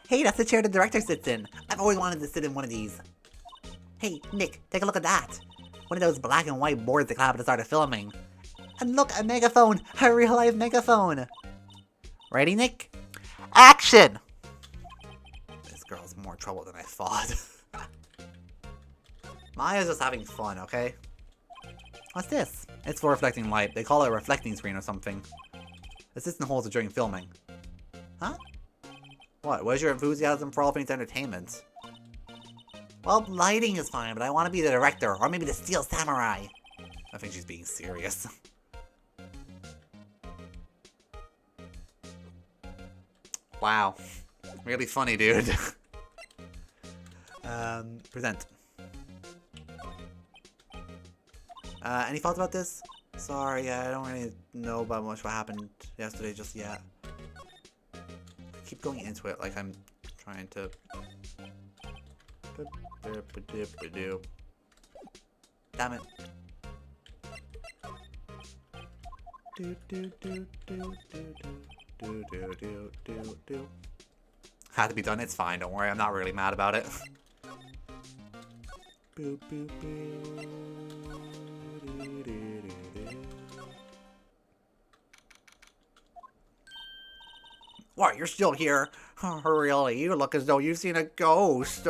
Hey, that's the chair the director sits in. I've always wanted to sit in one of these. Hey, Nick, take a look at that. One of those black and white boards that clap at the start of filming. And look, a megaphone! A real-life megaphone! Ready, Nick? Action! This girl's more trouble than I thought. Maya's just having fun, okay? What's this? It's for reflecting light. They call it a reflecting screen or something. Assistant holds it during filming. Huh? What? Where's your enthusiasm for all things entertainment? Well, lighting is fine, but I want to be the director, or maybe the Steel Samurai. I think she's being serious. Wow. Really funny, dude. Present. Any thoughts about this? Sorry, I don't really know about much what happened yesterday just yet. I keep going into it like I'm trying to... Damn it. Had to be done, it's fine, don't worry, I'm not really mad about it. What, you're still here? Oh, really? You look as though you've seen a ghost.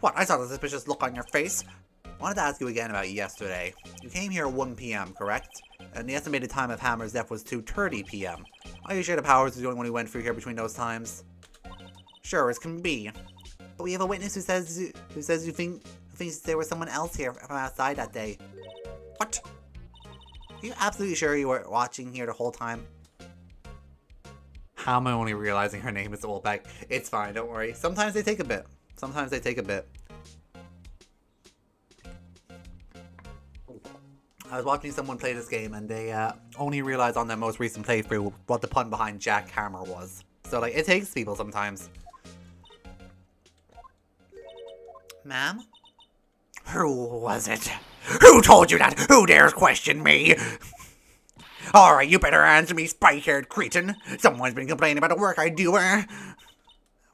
What? I saw the suspicious look on your face. Wanted to ask you again about yesterday. You came here at 1 p.m., correct? And the estimated time of Hammer's death was 2:30 p.m. Are you sure the Powers was the only one who went through here between those times? Sure as can be. But we have a witness who says you thinks there was someone else here from outside that day. What? Are you absolutely sure you were watching here the whole time? How am I only realizing her name is Olbeck? It's fine, don't worry. Sometimes they take a bit. Sometimes they take a bit. I was watching someone play this game and they only realized on their most recent playthrough what the pun behind jackhammer was. So like, it takes people sometimes. Ma'am? Who was it? Who told you that? Who dares question me? Alright, you better answer me, spike-haired cretin. Someone's been complaining about the work I do.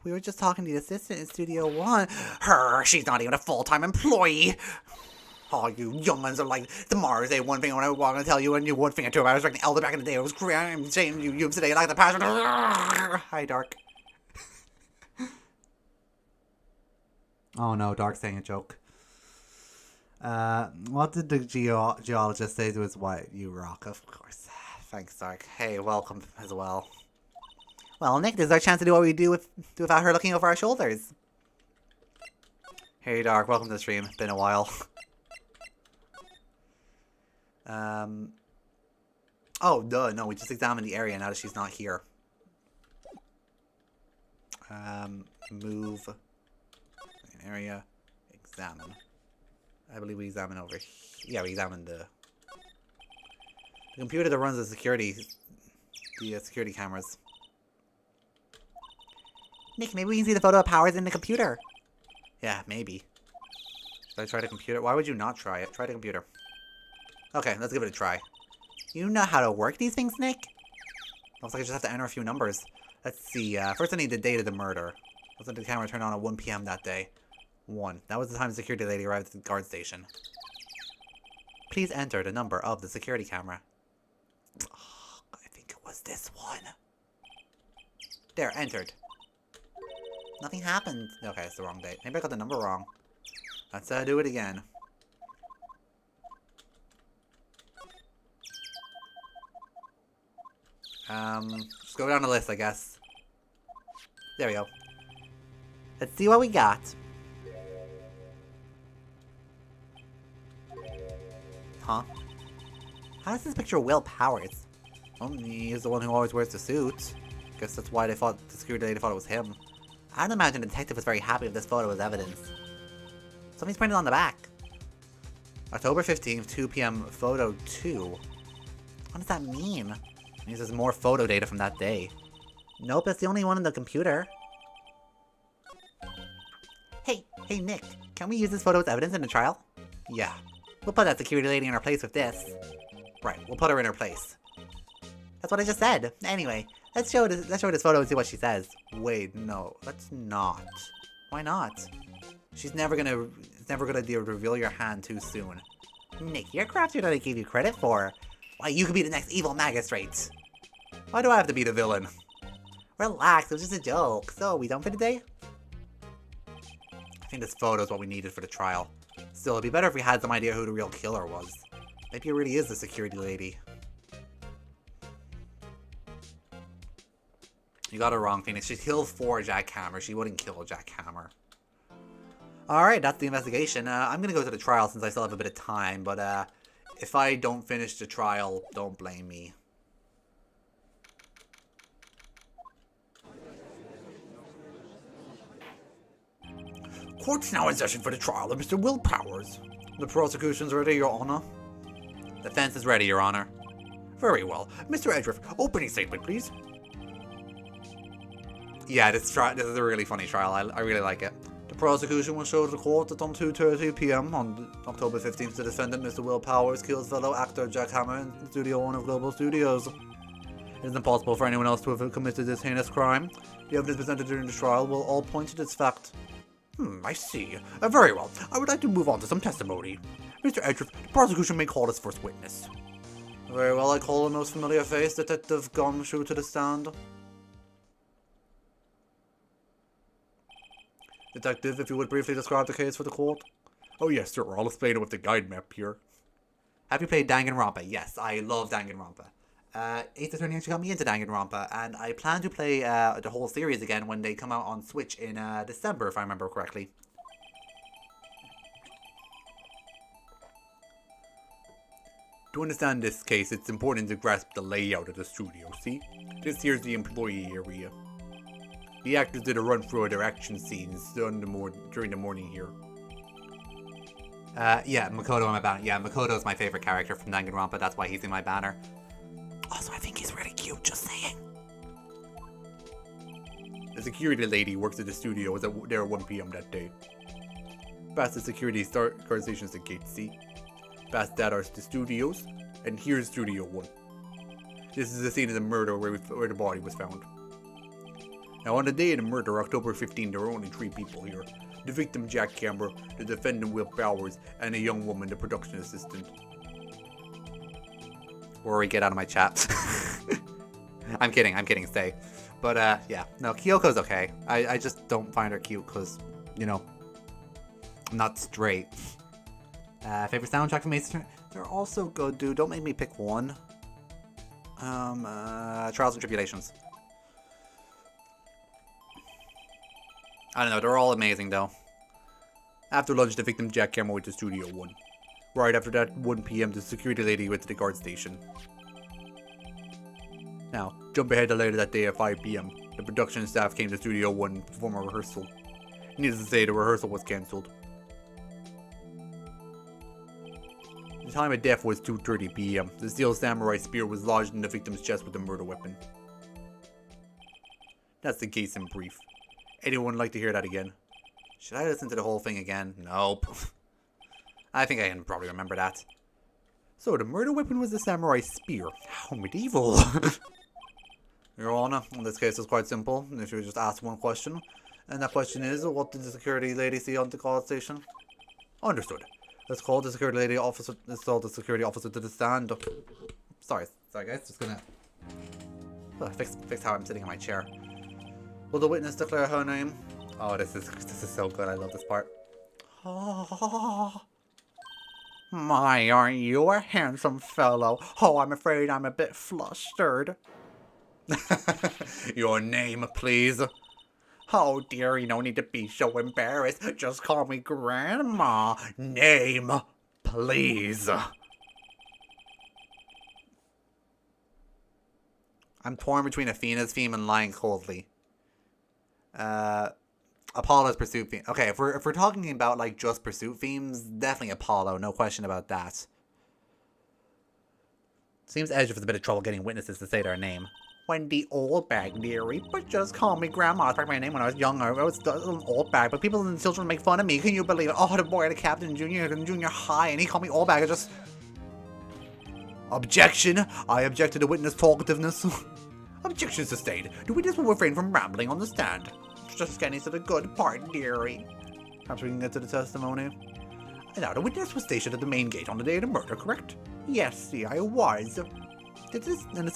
We were just talking to the assistant in Studio 1. She's not even a full-time employee. Oh, you young'uns are like, tomorrow's day one thing when I want to tell you and you one thing or two about. I was like an elder back in the day. It was great. I'm saying you today like the passion. Hi, Dark. Oh no, Dark's saying a joke. What did the geologist say to his wife? You rock, of course. Thanks, Dark. Hey, welcome as well. Well, Nick, this is our chance to do what we do without her looking over our shoulders. Hey, Dark, welcome to the stream. Been a while. Oh, duh, no, we just examined the area now that she's not here. Move. An area. Examine. I believe we examined over here. Yeah, we examined the computer that runs the security cameras. Nick, maybe we can see the photo of Powers in the computer. Yeah, maybe. Should I try the computer? Why would you not try it? Try the computer. Okay, let's give it a try. You know how to work these things, Nick? Looks like I just have to enter a few numbers. Let's see, first I need the date of the murder. Looks like the camera turned on at 1 p.m. that day. 1. That was the time the security lady arrived at the guard station. Please enter the number of the security camera. Oh, I think it was this one. There, entered. Nothing happened. Okay, it's the wrong date. Maybe I got the number wrong. Let's do it again. Just go down the list, I guess. There we go. Let's see what we got. Huh? How does this picture Will Powers? Well, he's the one who always wears the suit. Guess that's why they thought the security lady thought it was him. I'd imagine the detective was very happy with this photo as evidence. Something's printed on the back. October 15th, 2 p.m. photo 2. What does that mean? It means there's more photo data from that day. Nope, that's the only one in the computer. Hey, Nick, can we use this photo as evidence in the trial? Yeah. We'll put that security lady in her place with this. Right, we'll put her in her place. That's what I just said. Anyway, let's show this photo and see what she says. Wait, no, let's not. Why not? It's never gonna reveal your hand too soon. Nick, you're craftier than I gave you credit for. Why, you could be the next evil magistrate. Why do I have to be the villain? Relax, it was just a joke. So, we done for today? I think this photo is what we needed for the trial. Still, it'd be better if we had some idea who the real killer was. Maybe it really is the security lady. You got it wrong, Phoenix. She killed 4 jackhammers. She wouldn't kill a jackhammer. Alright, that's the investigation. I'm gonna go to the trial since I still have a bit of time, but if I don't finish the trial, don't blame me. Court's now in session for the trial of Mr. Will Powers. The prosecution's ready, Your Honor. Defense is ready, Your Honor. Very well. Mr. Edgeworth, opening statement, please. Yeah, this is a really funny trial. I really like it. The prosecution will show the court that on 2:30 p.m. on October 15th, the defendant, Mr. Will Powers, kills fellow actor Jack Hammer in Studio 1 of Global Studios. It is impossible for anyone else to have committed this heinous crime. The evidence presented during the trial will all point to this fact. I see. Very well. I would like to move on to some testimony. Mr. Edgeworth, the prosecution may call its first witness. Very well, I call a most familiar face, Detective Gumshoe, to the stand. Detective, if you would briefly describe the case for the court. Oh yes, sir, I'll explain it with the guide map here. Have you played Danganronpa? Yes, I love Danganronpa. Ace Attorney actually got me into Danganronpa, and I plan to play the whole series again when they come out on Switch in December, if I remember correctly. To understand this case, it's important to grasp the layout of the studio, see? This here's the employee area. The actors did a run-through of their action scenes during the morning here. Yeah, Makoto on my banner. Yeah, Makoto's my favorite character from Danganronpa, that's why he's in my banner. Also, I think he's really cute, just saying. The security lady works at the studio, was there at 1 p.m. that day. Past the security guard station's the gate, see? Past that are the studios, and here's Studio 1. This is the scene of the murder where the body was found. Now, on the day of the murder, October 15, there were only 3 people here. The victim, Jack Camber, the defendant, Will Powers, and a young woman, the production assistant. Rory, get out of my chat. I'm kidding, stay. But, yeah. No, Kyoko's okay. I just don't find her cute because, you know, I'm not straight. Favorite soundtrack from Ace Attorney? They're also good, dude. Don't make me pick one. Trials and Tribulations. I don't know, they're all amazing though. After lunch, the victim Jack Camber went to Studio 1. Right after that, 1 p.m, the security lady went to the guard station. Now, jump ahead to later that day at 5 p.m. The production staff came to Studio 1 to perform a rehearsal. Needless to say, the rehearsal was cancelled. The time of death was 2:30 p.m. The steel samurai spear was lodged in the victim's chest with the murder weapon. That's the case in brief. Anyone like to hear that again? Should I listen to the whole thing again? Nope. I think I can probably remember that. So, the murder weapon was the samurai spear. How medieval. Your Honor, in this case it's quite simple. If you just ask one question. And that question is, what did the security lady see on the call station? Understood. Let's call the security lady officer. Let's call the security officer to the stand. Sorry guys, just gonna fix how I'm sitting in my chair. Will the witness declare her name? Oh, this is so good. I love this part. Oh, my, aren't you a handsome fellow? Oh, I'm afraid I'm a bit flustered. Your name, please. Oh, dearie, no need to be so embarrassed. Just call me Grandma. Name, please. I'm torn between Athena's theme and Lying Coldly. Apollo's pursuit theme. Okay, if we're talking about like just pursuit themes, definitely Apollo, no question about that. Seems Edgeworth has a bit of trouble getting witnesses to say their name. Wendy Oldbag, dearie, but just call me Grandma. That's my name when I was younger. I was an Oldbag, but people and children make fun of me. Can you believe it? Oh, the boy at a captain junior in junior high, and he called me Oldbag. I just... Objection! I object to the witness talkativeness. Objection sustained. The witness will refrain from rambling on the stand. Just getting to the good part, dearie. Perhaps we can get to the testimony. Now, the witness was stationed at the main gate on the day of the murder, correct? Yes, see, I was. To get to the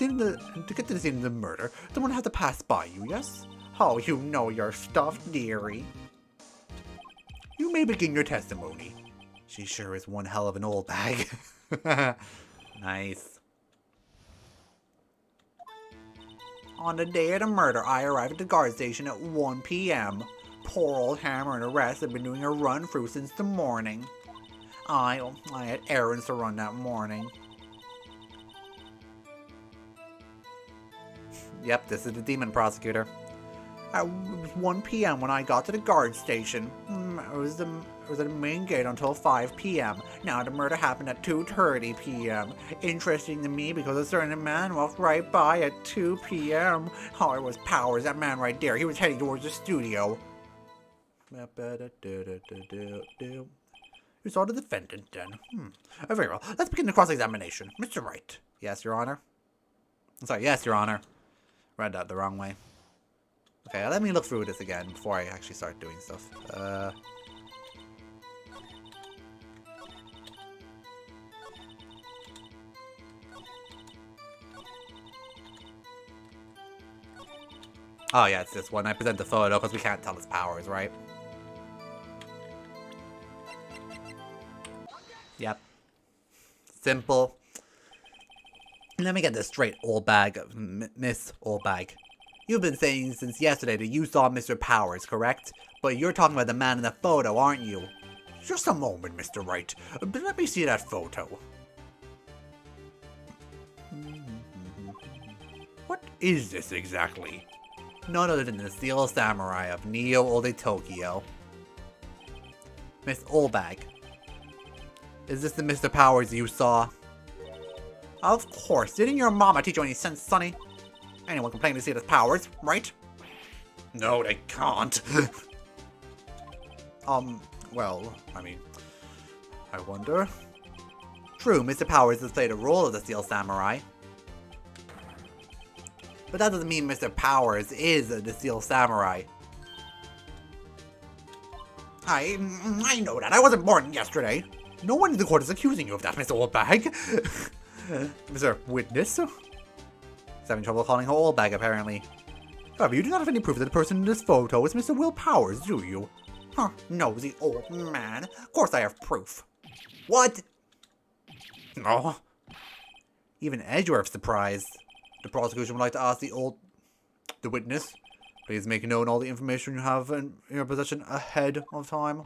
scene of the murder, someone had to pass by you, yes? Oh, you know your stuff, dearie. You may begin your testimony. She sure is one hell of an old bag. Nice. On the day of the murder, I arrived at the guard station at 1 p.m. Poor old Hammer and the rest have been doing a run-through since the morning. I had errands to run that morning. Yep, this is the demon prosecutor. It was 1 p.m. when I got to the guard station. It was at the main gate until 5 p.m. Now the murder happened at 2:30 p.m. Interesting to me because a certain man walked right by at 2 p.m. Oh, it was Powers, that man right there. He was heading towards the studio. You saw the defendant then. Very well. Let's begin the cross-examination. Mr. Wright. Yes, Your Honor. I'm sorry, yes, Your Honor. Read that the wrong way. Okay, let me look through this again before I actually start doing stuff. Oh yeah, it's this one. I present the photo because we can't tell his powers, right? Yep. Simple. Let me get this straight, old bag. Miss Old Bag. You've been saying since yesterday that you saw Mr. Powers, correct? But you're talking about the man in the photo, aren't you? Just a moment, Mr. Wright. Let me see that photo. What is this exactly? None other than the Steel Samurai of Neo Ode Tokyo. Miss Olbag. Is this the Mr. Powers you saw? Of course. Didn't your mama teach you any sense, Sonny? Anyone can plain to see it as Powers, right? No, they can't. Well, I mean, I wonder. True, Mr. Powers has played a role as the Steel Samurai. But that doesn't mean Mr. Powers is the Steel Samurai. I know that. I wasn't born yesterday. No one in the court is accusing you of that, Mr. Oldbag. Mr. Witness? He's having trouble calling her Oldbag, apparently. However, you do not have any proof that the person in this photo is Mr. Will Powers, do you? Huh, nosy old man. Of course I have proof. What? Oh. Even Edgeworth's surprised. The prosecution would like to ask the witness, please make known all the information you have in your possession ahead of time.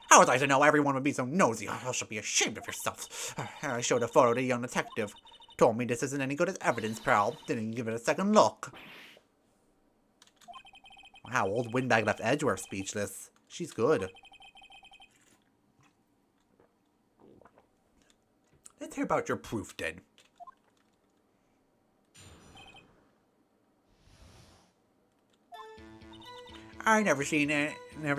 How was I to know everyone would be so nosy? You should be ashamed of yourself. I showed a photo to the young detective. Told me this isn't any good as evidence, pal. Didn't give it a second look. Wow, old Windbag left Edgeworth speechless. She's good. Let's hear about your proof, then. I never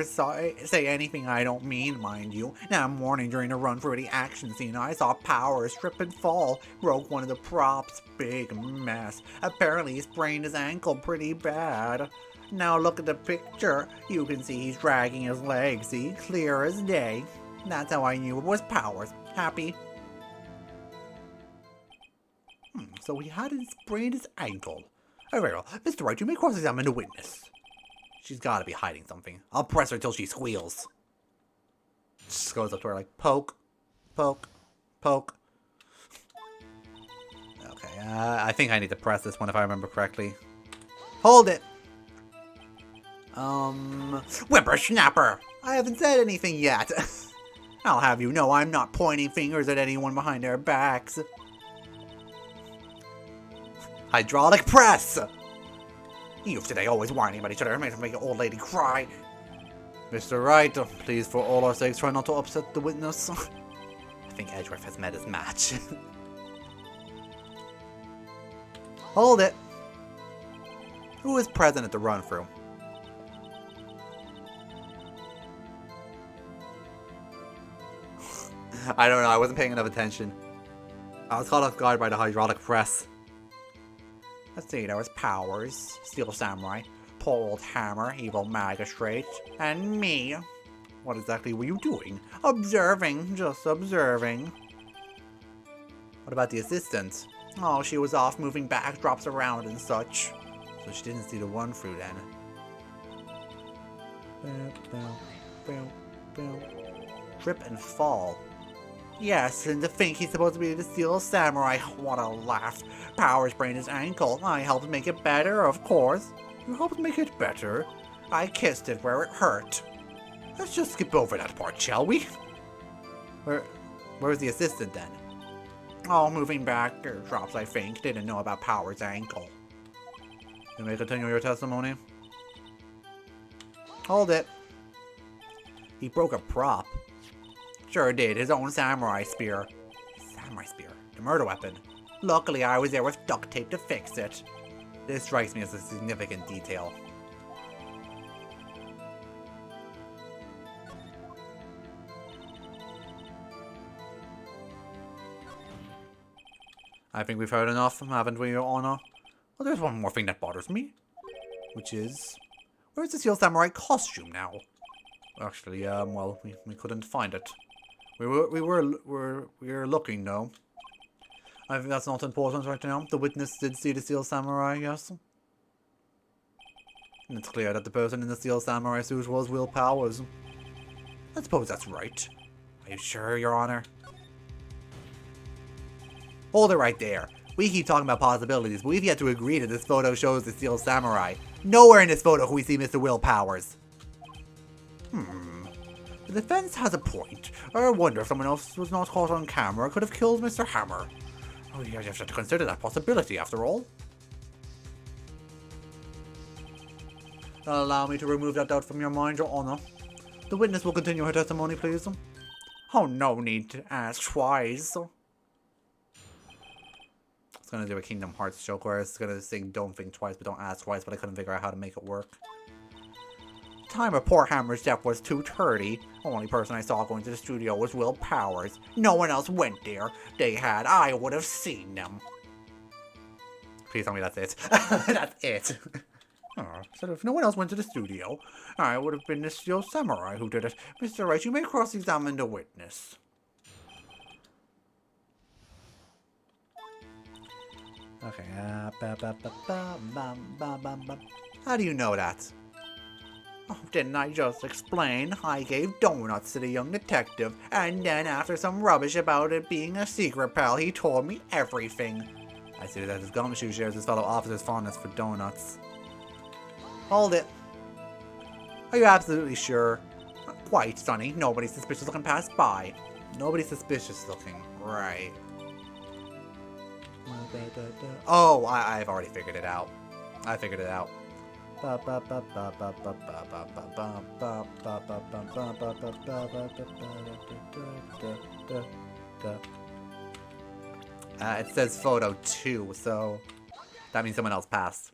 saw it say anything I don't mean, mind you. Now morning during the run through the action scene, I saw Powers trip and fall, broke one of the props, big mess. Apparently he sprained his ankle pretty bad. Now look at the picture, you can see he's dragging his leg, see, clear as day. That's how I knew it was Powers. Happy? So he hadn't sprained his ankle. Oh, very well. Mr. Wright, you may cross-examine the witness. She's gotta be hiding something. I'll press her till she squeals. Just goes up to her like, poke, poke, poke. Okay, I think I need to press this one if I remember correctly. Hold it! Whippersnapper! I haven't said anything yet. I'll have you know I'm not pointing fingers at anyone behind their backs. Hydraulic press! Youth today always whining about each other. It makes an old lady cry. Mr. Wright, please for all our sakes try not to upset the witness. I think Edgeworth has met his match. Hold it. Who is present at the run-through? I don't know, I wasn't paying enough attention. I was caught off guard by the hydraulic press. Let's see, there was Powers, Steel Samurai, poor old Hammer, evil magistrate, and me. What exactly were you doing? Observing, just observing. What about the assistant? Oh, she was off moving backdrops around and such. So she didn't see the run-through then. Trip and fall. Yes, and to think he's supposed to be the Steel Samurai. What a laugh. Powers sprained his ankle. I helped make it better, of course. You helped make it better? I kissed it where it hurt. Let's just skip over that part, shall we? Where's the assistant then? Oh, moving back, drops I think. Didn't know about Powers' ankle. You may continue your testimony. Hold it. He broke a prop. Sure did, his own samurai spear. Samurai spear? The murder weapon. Luckily, I was there with duct tape to fix it. This strikes me as a significant detail. I think we've heard enough, haven't we, Your Honor? Well, there's one more thing that bothers me. Which is... where's the Steel Samurai costume now? Actually, well, we couldn't find it. We were looking, though. I think that's not important right now. The witness did see the Steel Samurai, yes? And it's clear that the person in the Steel Samurai suit was Will Powers. I suppose that's right. Are you sure, Your Honor? Hold it right there. We keep talking about possibilities, but we've yet to agree that this photo shows the Steel Samurai. Nowhere in this photo can we see Mr. Will Powers. The defense has a point. I wonder if someone else who was not caught on camera could have killed Mr. Hammer. Oh, you have to consider that possibility, after all. Allow me to remove that doubt from your mind, Your Honor. The witness will continue her testimony, please. Oh, no need to ask twice. It's gonna do a Kingdom Hearts joke where it's gonna sing don't think twice but don't ask twice, but I couldn't figure out how to make it work. Time of poor Hammer's death was 2:30. Only person I saw going to the studio was Will Powers. No one else went there. They had, I would have seen them. Please tell me that's it. That's it. Oh, so if no one else went to the studio, I would have been the Steel Samurai who did it. Mr. Wright, you may cross-examine the witness. Okay, how do you know that? Oh, didn't I just explain? I gave donuts to the young detective, and then after some rubbish about it being a secret, pal, he told me everything. I see that his gumshoe shares his fellow officer's fondness for donuts. Hold it. Are you absolutely sure? Quite, Sonny. Nobody suspicious looking passed by. Nobody suspicious looking. Right. Oh, I've already figured it out. I figured it out. It says photo 2, so that means someone else passed.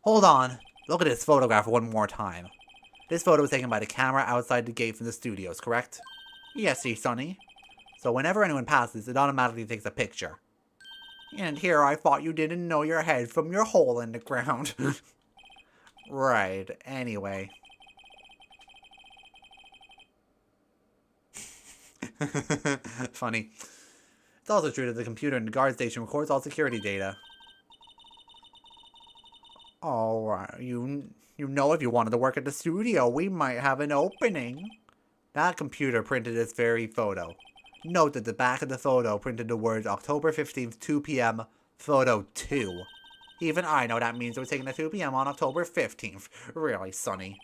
Hold on. Look at this photograph one more time. This photo was taken by the camera outside the gate from the studios, correct? Yes, Sonny. So whenever anyone passes, it automatically takes a picture. And here I thought you didn't know your head from your hole in the ground. Right, anyway. Funny. It's also true that the computer in the guard station records all security data. Oh, you know if you wanted to work at the studio, we might have an opening. That computer printed this very photo. Note that the back of the photo printed the words October 15th, 2 p.m., photo 2. Even I know that means it was taken at 2 p.m. on October 15th. Really, Sonny.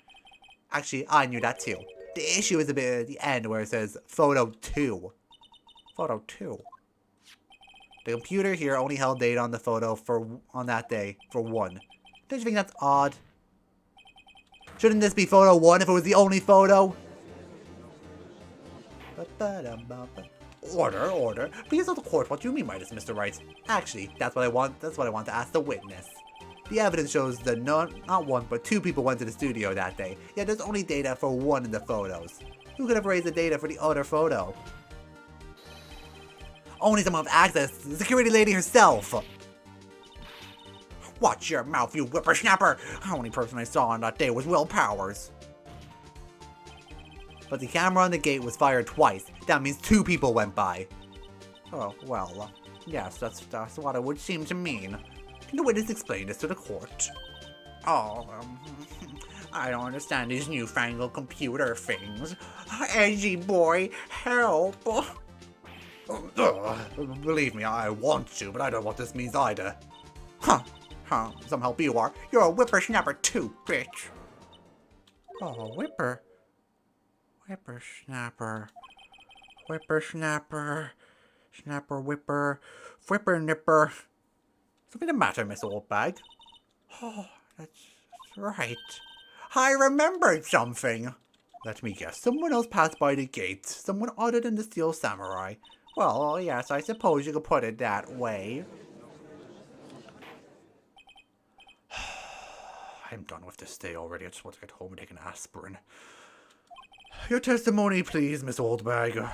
Actually, I knew that too. The issue is a bit at the end where it says photo 2. Photo 2. The computer here only held data on the photo on that day for 1. Don't you think that's odd? Shouldn't this be photo 1 if it was the only photo? Order. Please tell the court what you mean by this, Mr. Wright. Actually, that's what I want to ask the witness. The evidence shows that not one, but 2 people went to the studio that day. Yet there's only data for 1 in the photos. Who could have raised the data for the other photo? Only someone with access to the security lady herself. Watch your mouth, you whippersnapper! The only person I saw on that day was Will Powers. But the camera on the gate was fired twice. That means 2 people went by. Oh, well, yes, that's what it would seem to mean. Can the witness explain this to the court? Oh, I don't understand these newfangled computer things. Edgy boy, help! Believe me, I want to, but I don't know what this means either. Huh, some help you are. You're a whippersnapper too, bitch. Oh, whippersnapper. Snapper whipper. Whipper nipper. Something the matter, Miss Oldbag? Oh, that's right. I remembered something. Let me guess. Someone else passed by the gate. Someone other than the Steel Samurai. Well, yes, I suppose you could put it that way. I'm done with this day already. I just want to get home and take an aspirin. Your testimony, please, Miss Oldbag.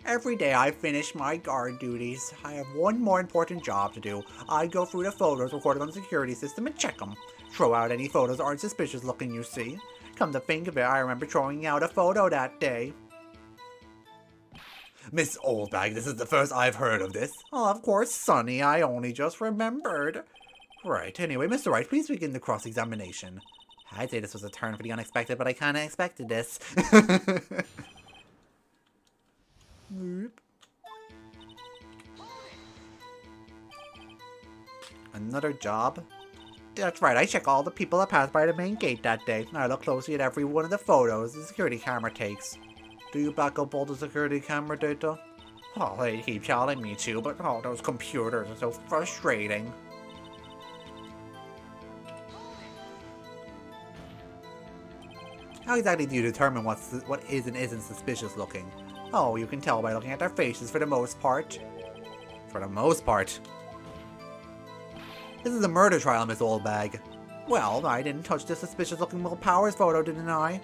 Every day I finish my guard duties. I have one more important job to do. I go through the photos recorded on the security system and check them. Throw out any photos that aren't suspicious looking, you see. Come to think of it, I remember throwing out a photo that day. Miss Oldbag, this is the first I've heard of this. Oh, of course, Sonny, I only just remembered. Right, anyway, Mr. Wright, please begin the cross-examination. I'd say this was a turn for the unexpected, but I kinda expected this. Another job? That's right, I check all the people that pass by the main gate that day. I look closely at every one of the photos the security camera takes. Do you back up all the security camera data? Oh, they keep telling me to, but oh, those computers are so frustrating. How exactly do you determine what is and isn't suspicious looking? Oh, you can tell by looking at their faces for the most part. For the most part? This is a murder trial, Miss Oldbag. Well, I didn't touch the suspicious-looking Will Powers photo, didn't I?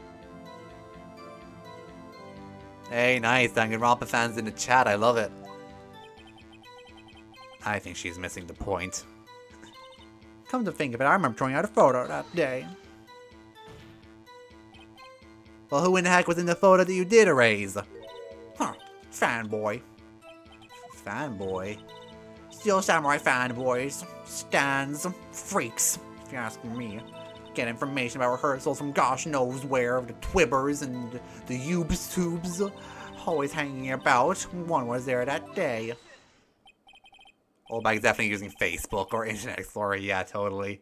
Hey, nice. Danganronpa fans in the chat. I love it. I think she's missing the point. Come to think of it, I remember throwing out a photo that day. Well, who in the heck was in the photo that you did erase? Huh. Fanboy. Fanboy? Steel Samurai fanboys. Stans. Freaks, if you ask me. Get information about rehearsals from gosh knows where. The Twibbers and the Ubes tubes. Always hanging about. One was there that day. Oldbag's definitely using Facebook or Internet Explorer. Yeah, totally.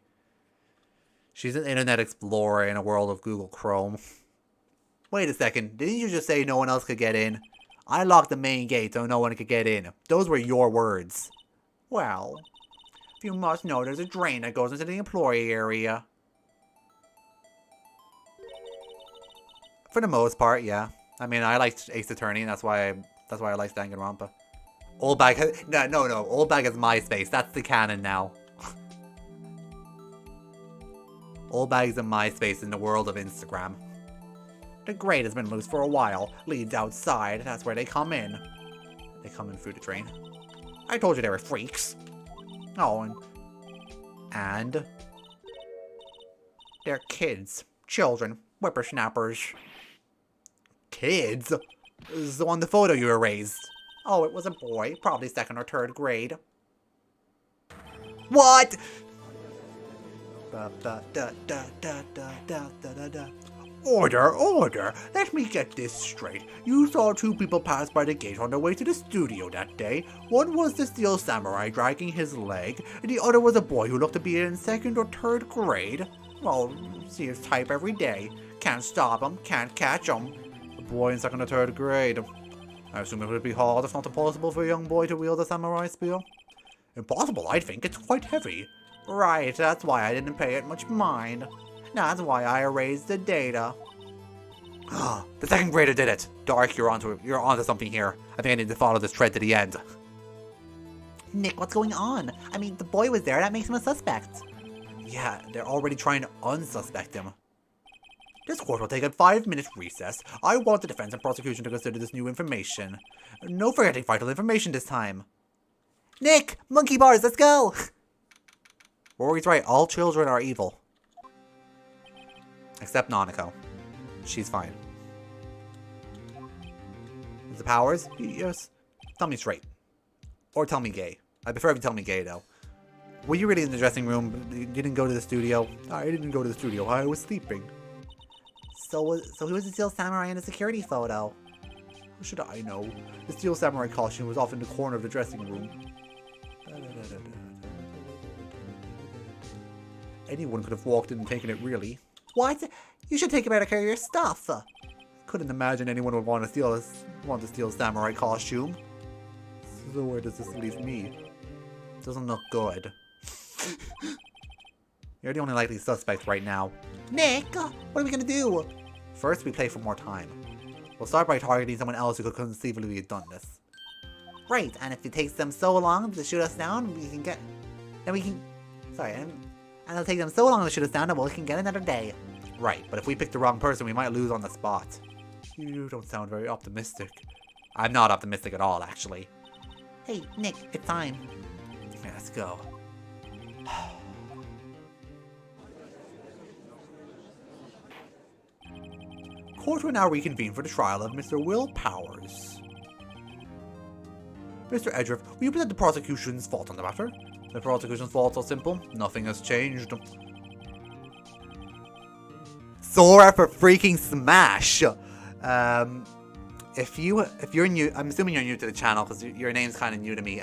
She's an Internet Explorer in a world of Google Chrome. Wait a second, didn't you just say no one else could get in? I locked the main gate so no one could get in. Those were your words. Well, you must know there's a drain that goes into the employee area. For the most part, yeah. I mean, I liked Ace Attorney, and that's why I liked Danganronpa. Oldbag, no, Oldbag is MySpace. That's the canon now. Oldbag's in MySpace in the world of Instagram. The grate has been loose for a while. Leads outside. That's where they come in. They come in through the drain. I told you they were freaks. Oh, and they're kids. Children. Whippersnappers. Kids? So on the photo you erased. Oh, it was a boy. Probably 2nd or 3rd grade. What? Order! Let me get this straight. You saw 2 people pass by the gate on their way to the studio that day. One was the Steel Samurai dragging his leg, and the other was a boy who looked to be in 2nd or 3rd grade. Well, see his type every day. Can't stop him, can't catch him. A boy in 2nd or 3rd grade. I assume it would be hard, if not impossible, for a young boy to wield a samurai spear. Impossible, I think. It's quite heavy. Right, that's why I didn't pay it much mind. That's why I erased the data. Ah, the 2nd grader did it. Dark, you're onto something here. I think I need to follow this thread to the end. Nick, what's going on? I mean, the boy was there. That makes him a suspect. Yeah, they're already trying to unsuspect him. This court will take a 5-minute recess. I want the defense and prosecution to consider this new information. No forgetting vital information this time. Nick! Monkey bars, let's go! Rory's right, all children are evil. Except Nanako. She's fine. The powers? Yes. Tell me straight. Or tell me gay. I prefer if you tell me gay, though. Were you really in the dressing room? You didn't go to the studio? I didn't go to the studio. I was sleeping. So who was the Steel Samurai in the security photo? How should I know? The Steel Samurai costume was off in the corner of the dressing room. Anyone could have walked in and taken it, really. What? You should take better care of your stuff. Couldn't imagine anyone would want to steal a samurai costume. So where does this leave me? Doesn't look good. You're the only likely suspect right now. Nick, what are we gonna do? First, we play for more time. We'll start by targeting someone else who could conceivably have done this. Right, and if it takes them so long to shoot us down, we can get... Then we can... Sorry, and it'll take them so long to shoot us down that we can get another day. Right, but if we pick the wrong person, we might lose on the spot. You don't sound very optimistic. I'm not optimistic at all, actually. Hey, Nick, it's time. Yeah, let's go. Court will now reconvene for the trial of Mr. Will Powers. Mr. Edgeworth, will you present the prosecution's fault on the matter? The prosecution's faults are simple. Nothing has changed. Sora for freaking Smash! If you're new, I'm assuming you're new to the channel because your name's kind of new to me.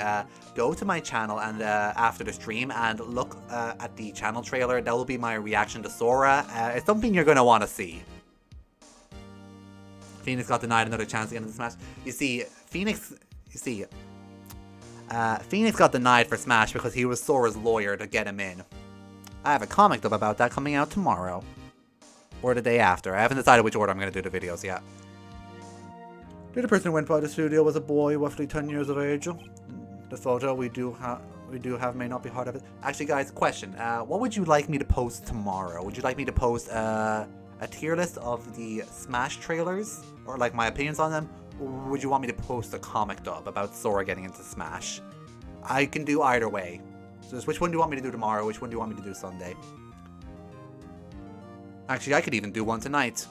Go to my channel and after the stream and look at the channel trailer. That will be my reaction to Sora. It's something you're going to want to see. Phoenix got denied another chance to get into Smash. You see, Phoenix got denied for Smash because he was Sora's lawyer to get him in. I have a comic up about that coming out tomorrow. Or the day after. I haven't decided which order I'm going to do the videos yet. The other person who went by the studio was a boy, roughly 10 years of age. The photo we do have may not be hard of it. Actually, guys, question. What would you like me to post tomorrow? Would you like me to post a tier list of the Smash trailers? Or like my opinions on them? Or would you want me to post a comic dub about Sora getting into Smash? I can do either way. So just which one do you want me to do tomorrow? Which one do you want me to do Sunday? Actually, I could even do one tonight.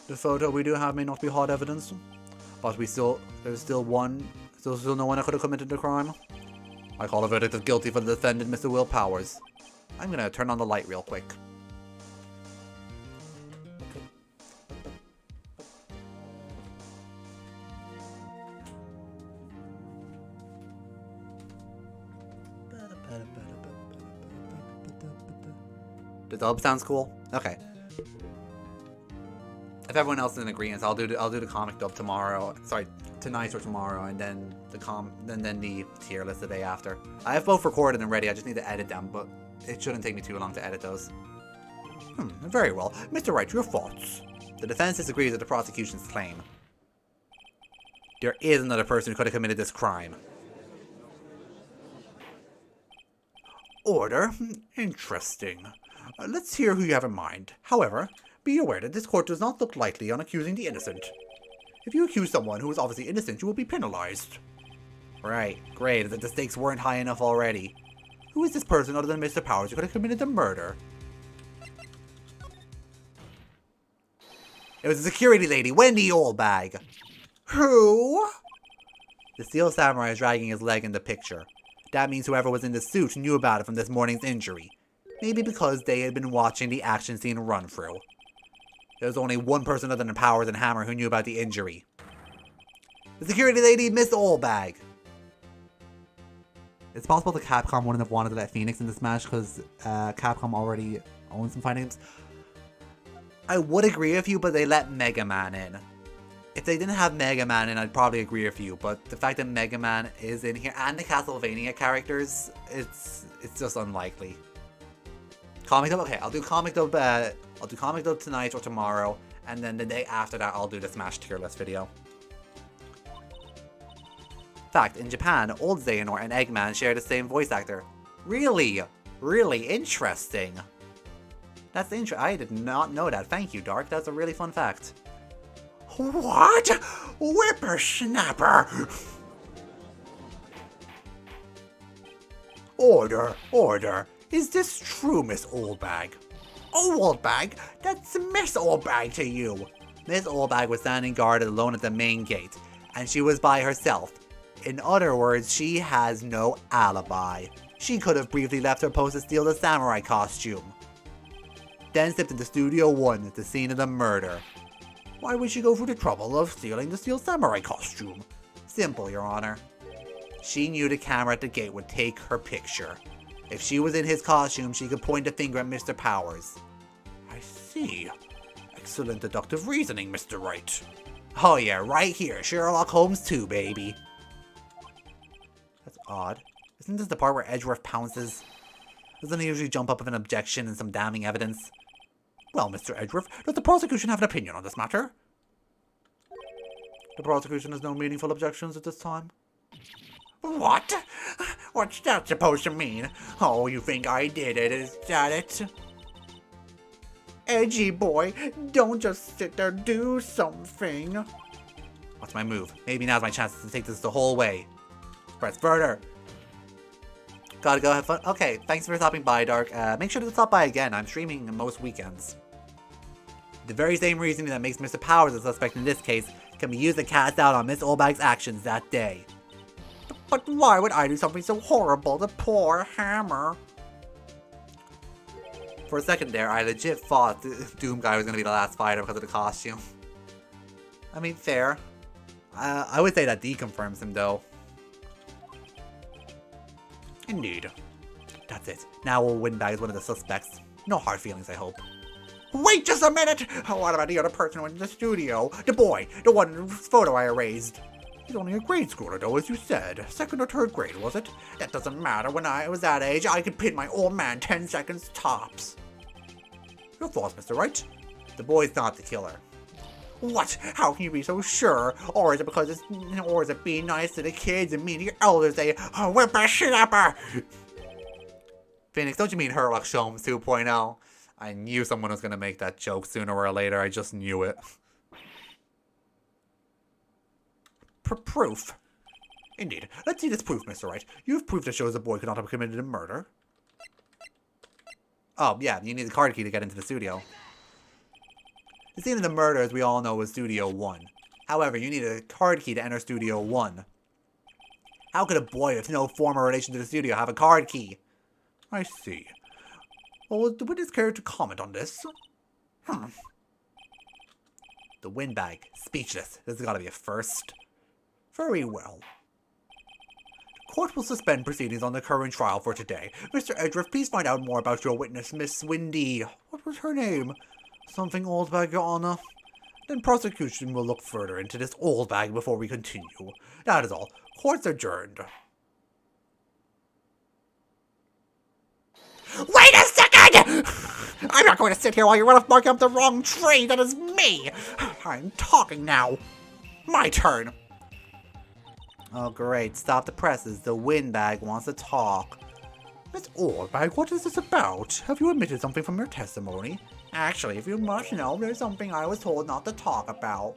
The photo we do have may not be hard evidence, but there's still no one that could have committed the crime. I call a verdict of guilty for the defendant, Mr. Will Powers. I'm gonna turn on the light real quick. The dub sounds cool. Okay. If everyone else is in agreement, I'll do the comic dub tomorrow. Sorry, tonight or tomorrow, and then the tier list the day after. I have both recorded and ready. I just need to edit them, but it shouldn't take me too long to edit those. Very well, Mr. Wright, your thoughts. The defense disagrees with the prosecution's claim. There is another person who could have committed this crime. Order? Interesting. Let's hear who you have in mind. However, be aware that this court does not look lightly on accusing the innocent. If you accuse someone who is obviously innocent, you will be penalized. Right, great, that the stakes weren't high enough already. Who is this person other than Mr. Powers who could have committed the murder? It was a security lady, Wendy Oldbag. Who? The Steel Samurai is dragging his leg in the picture. That means whoever was in the suit knew about it from this morning's injury. Maybe because they had been watching the action scene run through. There was only one person other than Powers and Hammer who knew about the injury. The security lady, Miss Oldbag. It's possible that Capcom wouldn't have wanted to let Phoenix into Smash because Capcom already owns some fighting games. I would agree with you, but they let Mega Man in. If they didn't have Mega Man in, I'd probably agree with you. But the fact that Mega Man is in here and the Castlevania characters, it's just unlikely. Comic dub? Okay, I'll do comic dub tonight or tomorrow, and then the day after that I'll do the Smash tier list video. Fact, in Japan, old Xehanort and Eggman share the same voice actor. Really? Really interesting. That's interesting. I did not know that. Thank you, Dark. That's a really fun fact. What? Whippersnapper! Order. Is this true, Miss Oldbag? Oh, Oldbag, that's Miss Oldbag to you. Miss Oldbag was standing guard alone at the main gate, and she was by herself. In other words, she has no alibi. She could have briefly left her post to steal the samurai costume. Then slipped into Studio 1 at the scene of the murder. Why would she go through the trouble of stealing the steel samurai costume? Simple, Your Honor. She knew the camera at the gate would take her picture. If she was in his costume, she could point a finger at Mr. Powers. I see. Excellent deductive reasoning, Mr. Wright. Oh yeah, right here. Sherlock Holmes 2, baby. That's odd. Isn't this the part where Edgeworth pounces? Doesn't he usually jump up with an objection and some damning evidence? Well, Mr. Edgeworth, does the prosecution have an opinion on this matter? The prosecution has no meaningful objections at this time. What? What's that supposed to mean? Oh, you think I did it, is that it? Edgy boy, don't just sit there, do something. What's my move? Maybe now's my chance to take this the whole way. Press further. Gotta go have fun. Okay, thanks for stopping by, Dark. Make sure to stop by again. I'm streaming most weekends. The very same reasoning that makes Mr. Powers a suspect in this case can be used to cast out on Miss Oldbag's actions that day. But why would I do something so horrible to poor Hammer? For a second there, I legit thought the Doom guy was going to be the last fighter because of the costume. I mean, fair. I would say that deconfirms him, though. Indeed. That's it. Now Windbag is one of the suspects. No hard feelings, I hope. Wait just a minute! What about the other person who was in the studio? The boy, the one whose photo I erased. He's only a grade schooler though, as you said. Second or third grade, was it? That doesn't matter. When I was that age, I could pin my old man 10 seconds tops. Your thoughts, Mr. Wright? The boy's not the killer. What? How can you be so sure? Or is it because it's... Or is it being nice to the kids and mean to your elders they... whippersnapper! Phoenix, don't you mean Herlock Sholmes 2.0? I knew someone was going to make that joke sooner or later. I just knew it. Proof. Indeed. Let's see this proof, Mr. Wright. You've proof that shows the boy could not have committed a murder. Oh, yeah. You need the card key to get into the studio. The scene of the murder, as we all know, was Studio 1. However, you need a card key to enter Studio 1. How could a boy with no former relation to the studio have a card key? I see. Well, would the witness care to comment on this? The Windbag. Speechless. This has got to be a first. Very well. The court will suspend proceedings on the current trial for today. Mr. Edgeworth, please find out more about your witness, Miss Windy. What was her name? Something Oldbag, Your Honor. Then prosecution will look further into this Oldbag before we continue. That is all. Court's adjourned. Wait a second! I'm not going to sit here while you run off barking up the wrong tree. That is me. I'm talking now. My turn. Oh, great. Stop the presses. The Windbag wants to talk. Miss Oldbag, what is this about? Have you omitted something from your testimony? Actually, if you must know, there's something I was told not to talk about.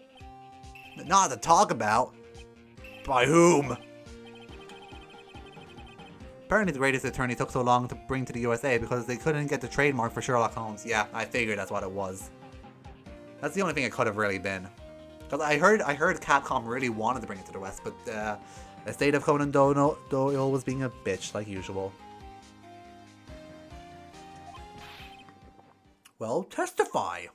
Not to talk about? By whom? Apparently the greatest attorney took so long to bring to the USA because they couldn't get the trademark for Sherlock Holmes. Yeah, I figured that's what it was. That's the only thing it could have really been. Because I heard Capcom really wanted to bring it to the West, but the estate of Conan Doyle was being a bitch, like usual. Well, testify.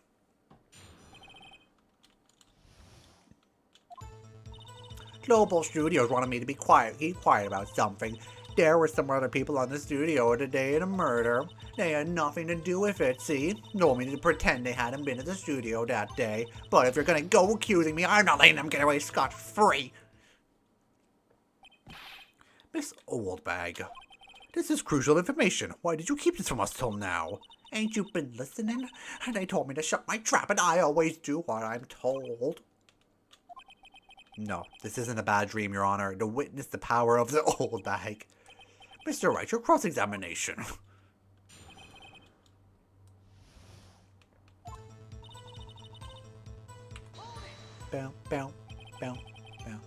Global Studios wanted me to keep quiet about something. There were some other people on the studio the day of the murder. They had nothing to do with it, see? Told me to pretend they hadn't been at the studio that day. But if you're gonna go accusing me, I'm not letting them get away scot-free. Miss Oldbag, this is crucial information. Why did you keep this from us till now? Ain't you been listening? They told me to shut my trap, and I always do what I'm told. No, this isn't a bad dream, Your Honor. To witness the power of the Oldbag. Mr. Wright, your cross-examination. Bow, bow, bow, bow.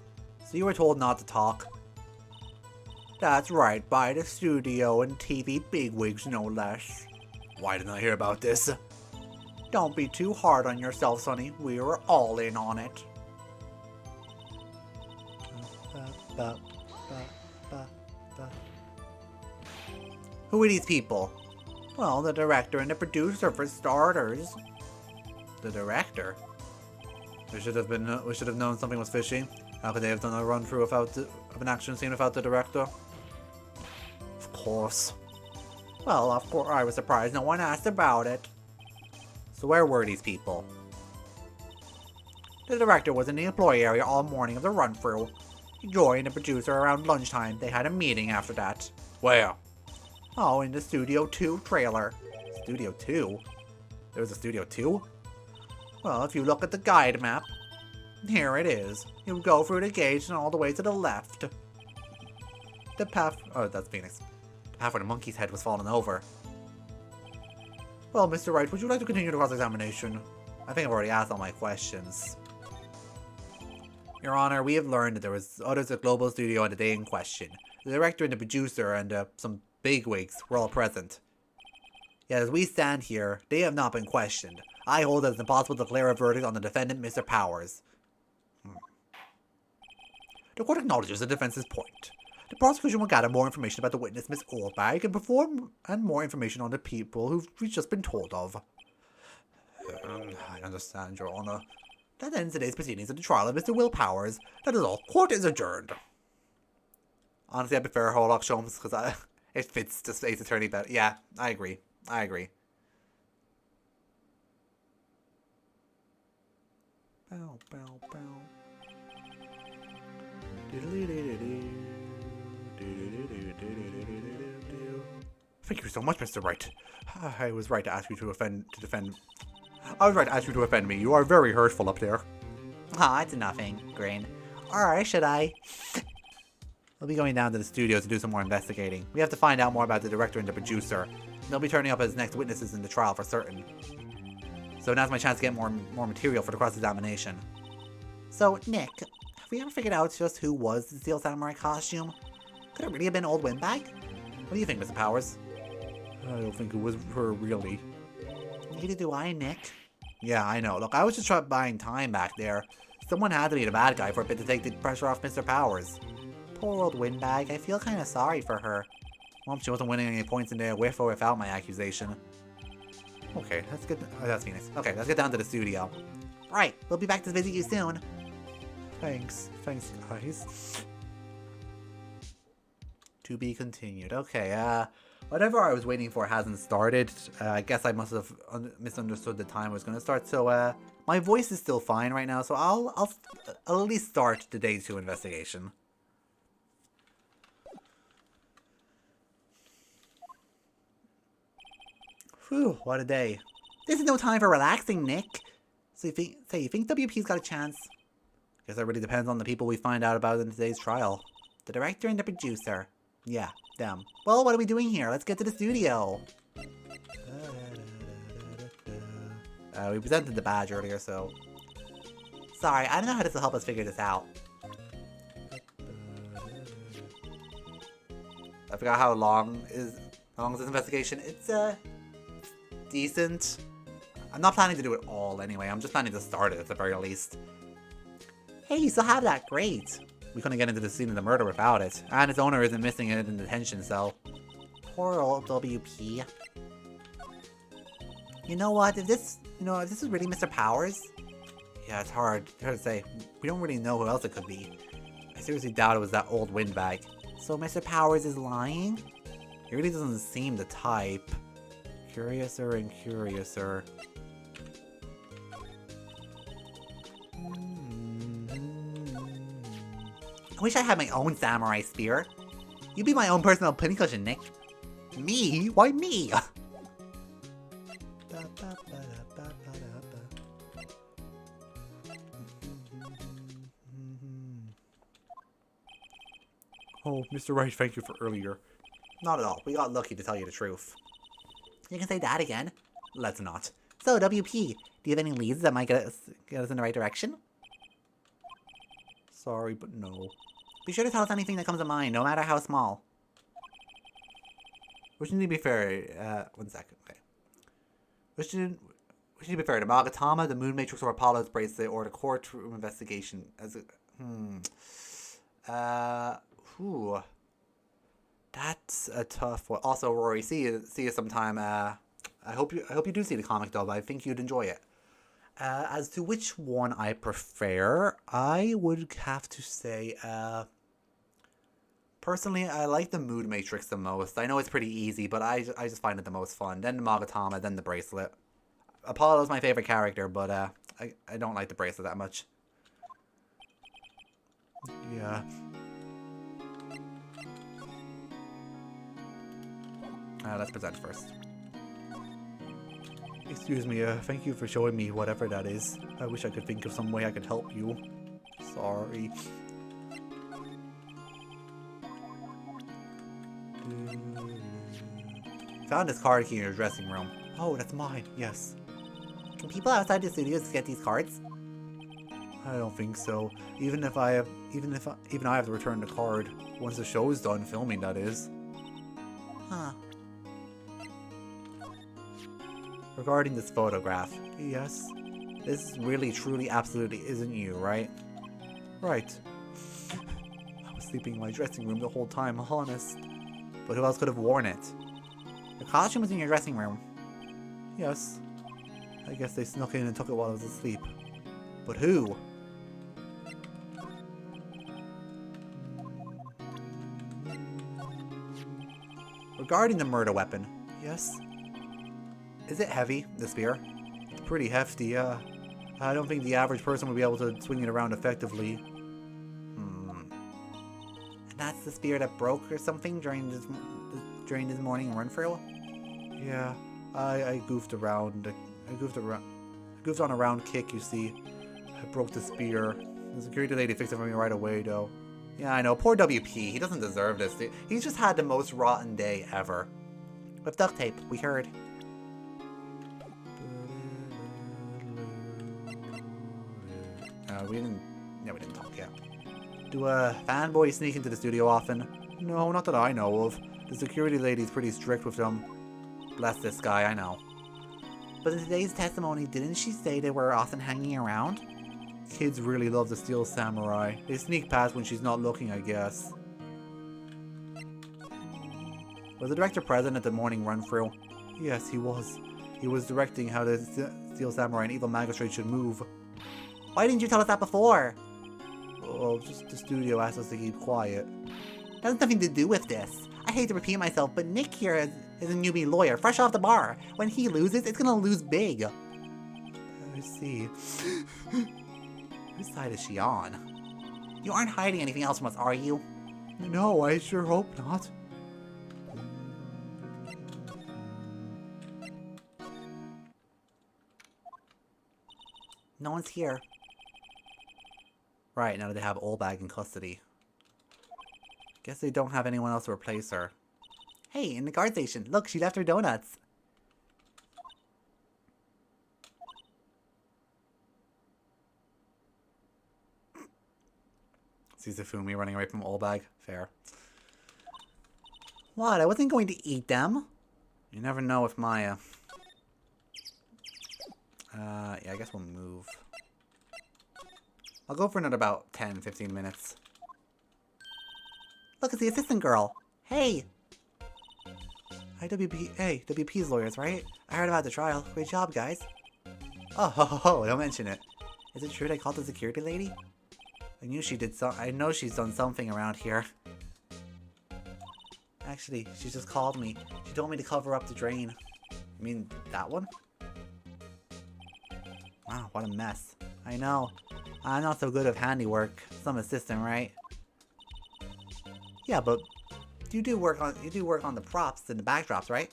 So you were told not to talk? That's right, by the studio and TV bigwigs, no less. Why didn't I hear about this? Don't be too hard on yourself, Sonny. We were all in on it. Who are these people? Well, the director and the producer, for starters. The director? We should have known something was fishy. How could they have done a run-through of an action scene without the director? Of course. Well, of course, I was surprised no one asked about it. So where were these people? The director was in the employee area all morning of the run-through. He joined the producer around lunchtime. They had a meeting after that. Where? Oh, in the Studio 2 trailer. Studio 2? There was a Studio 2? Well, if you look at the guide map, here it is. You go through the gate and all the way to the left. The path... Oh, that's Phoenix. The path where the monkey's head was falling over. Well, Mr. Wright, would you like to continue the cross-examination? I think I've already asked all my questions. Your Honor, we have learned that there was others at Global Studio on the day in question. The director and the producer and some bigwigs were all present. Yet as we stand here, they have not been questioned. I hold that it's impossible to declare a verdict on the defendant, Mr. Powers. The court acknowledges the defense's point. The prosecution will gather more information about the witness, Miss Oldbag, and more information on the people who we've just been told of. I understand, Your Honor. That ends today's proceedings of the trial of Mr. Will Powers. That is all. Court is adjourned. Honestly, I prefer Horlock Sholmes because it fits the State's Attorney better. Yeah, I agree. I agree. Bow, bow, bow. Thank you so much, Mr. Wright. I was right to ask you to defend. I was right to ask you to offend me. You are very hurtful up there. Ah, it's nothing, Grin. Alright, should I? We'll be going down to the studio to do some more investigating. We have to find out more about the director and the producer. They'll be turning up as next witnesses in the trial for certain. So now's my chance to get more material for the cross-examination. So, Nick, have we ever figured out just who was the Steel Samurai costume? Could it really have been Old Windbag? What do you think, Mr. Powers? I don't think it was her, really. Neither do I, Nick. Yeah, I know. Look, I was just buying time back there. Someone had to be the bad guy for a bit to take the pressure off Mr. Powers. Poor Old Windbag. I feel kind of sorry for her. Well, she wasn't winning any points in there with or without my accusation. Okay, let's get... Oh, that's Phoenix. Okay, let's get down to the studio. Right, we'll be back to visit you soon. Thanks. Thanks, guys. To be continued. Okay, whatever I was waiting for hasn't started. I guess I must have misunderstood the time it was going to start. So, my voice is still fine right now, so I'll at least start the Day 2 investigation. Whew, what a day. This is no time for relaxing, Nick. So you think WP's got a chance? Guess that really depends on the people we find out about in today's trial. The director and the producer. Yeah, them. Well, what are we doing here? Let's get to the studio. We presented the badge earlier, so... Sorry, I don't know how this will help us figure this out. I forgot how long is this investigation. It's, decent. I'm not planning to do it all anyway. I'm just planning to start it at the very least. Hey, you still have that. Great. We couldn't get into the scene of the murder without it. And its owner isn't missing it in detention cell. Poor old WP. You know what? If this is really Mr. Powers? Yeah, it's hard to say. We don't really know who else it could be. I seriously doubt it was that old windbag. So Mr. Powers is lying? He really doesn't seem the type. Curiouser and curiouser. I wish I had my own samurai spear. You'd be my own personal pincushion, Nick. Me? Why me? Oh, Mr. Wright, thank you for earlier. Not at all. We got lucky, to tell you the truth. You can say that again. Let's not. So, WP, do you have any leads that might get us in the right direction? Sorry, but no. Be sure to tell us anything that comes to mind, no matter how small. We should be fair. One second. Okay. We should be fair. The Magatama, the Moon Matrix, or Apollo's bracelet, or the courtroom investigation. As that's a tough one. Also, Rory, see you sometime. I hope you do see the comic though. But I think you'd enjoy it. As to which one I prefer, I would have to say, personally, I like the Mood Matrix the most. I know it's pretty easy, but I just find it the most fun. Then the Magatama, then the bracelet. Apollo's my favorite character, but I don't like the bracelet that much. Yeah. Let's present first. Excuse me, thank you for showing me whatever that is. I wish I could think of some way I could help you. Sorry. Found this card key in your dressing room. Oh, that's mine, yes. Can people outside the studios get these cards? I don't think so. Even I have to return the card once the show is done filming, that is. Huh. Regarding this photograph, yes. This really, truly, absolutely isn't you, right? Right. I was sleeping in my dressing room the whole time, honest. But who else could have worn it? The costume was in your dressing room. Yes. I guess they snuck in and took it while I was asleep. But who? Regarding the murder weapon, yes? Is it heavy, the spear? It's pretty hefty, yeah. I don't think the average person would be able to swing it around effectively. And that's the spear that broke or something during this morning run through? Yeah, I goofed around. I goofed on a round kick, you see. I broke the spear. The security lady fixed it for me right away, though. Yeah, I know. Poor WP. He doesn't deserve this. He's just had the most rotten day ever. With duct tape, we heard. We didn't talk yet. Do fanboys sneak into the studio often? No, not that I know of. The security lady's pretty strict with them. Bless this guy, I know. But in today's testimony, didn't she say they were often hanging around? Kids really love the Steel Samurai. They sneak past when she's not looking, I guess. Was the director present at the morning run-through? Yes, he was. He was directing how the Steel Samurai and Evil Magistrate should move. Why didn't you tell us that before? Oh, just the studio asked us to keep quiet. That has nothing to do with this. I hate to repeat myself, but Nick here is a newbie lawyer, fresh off the bar. When he loses, it's gonna lose big. I see. Whose side is she on? You aren't hiding anything else from us, are you? No, I sure hope not. No one's here. Right, now that they have Olbag in custody. Guess they don't have anyone else to replace her. Hey, in the guard station. Look, she left her donuts. Suzufumi running away from Olbag. Fair. What? I wasn't going to eat them. You never know with Maya. Yeah, I guess we'll move. I'll go for another about 10-15 minutes. Look, it's the assistant girl. Hey! Hi, WP. Hey, WP's lawyers, right? I heard about the trial. Great job, guys. Oh, ho, ho, ho, don't mention it. Is it true they called the security lady? I knew she did I know she's done something around here. Actually, she just called me. She told me to cover up the drain. You mean that one? Wow, what a mess. I know. I'm not so good at handiwork. Some assistant, right? Yeah, but you do work on the props and the backdrops, right?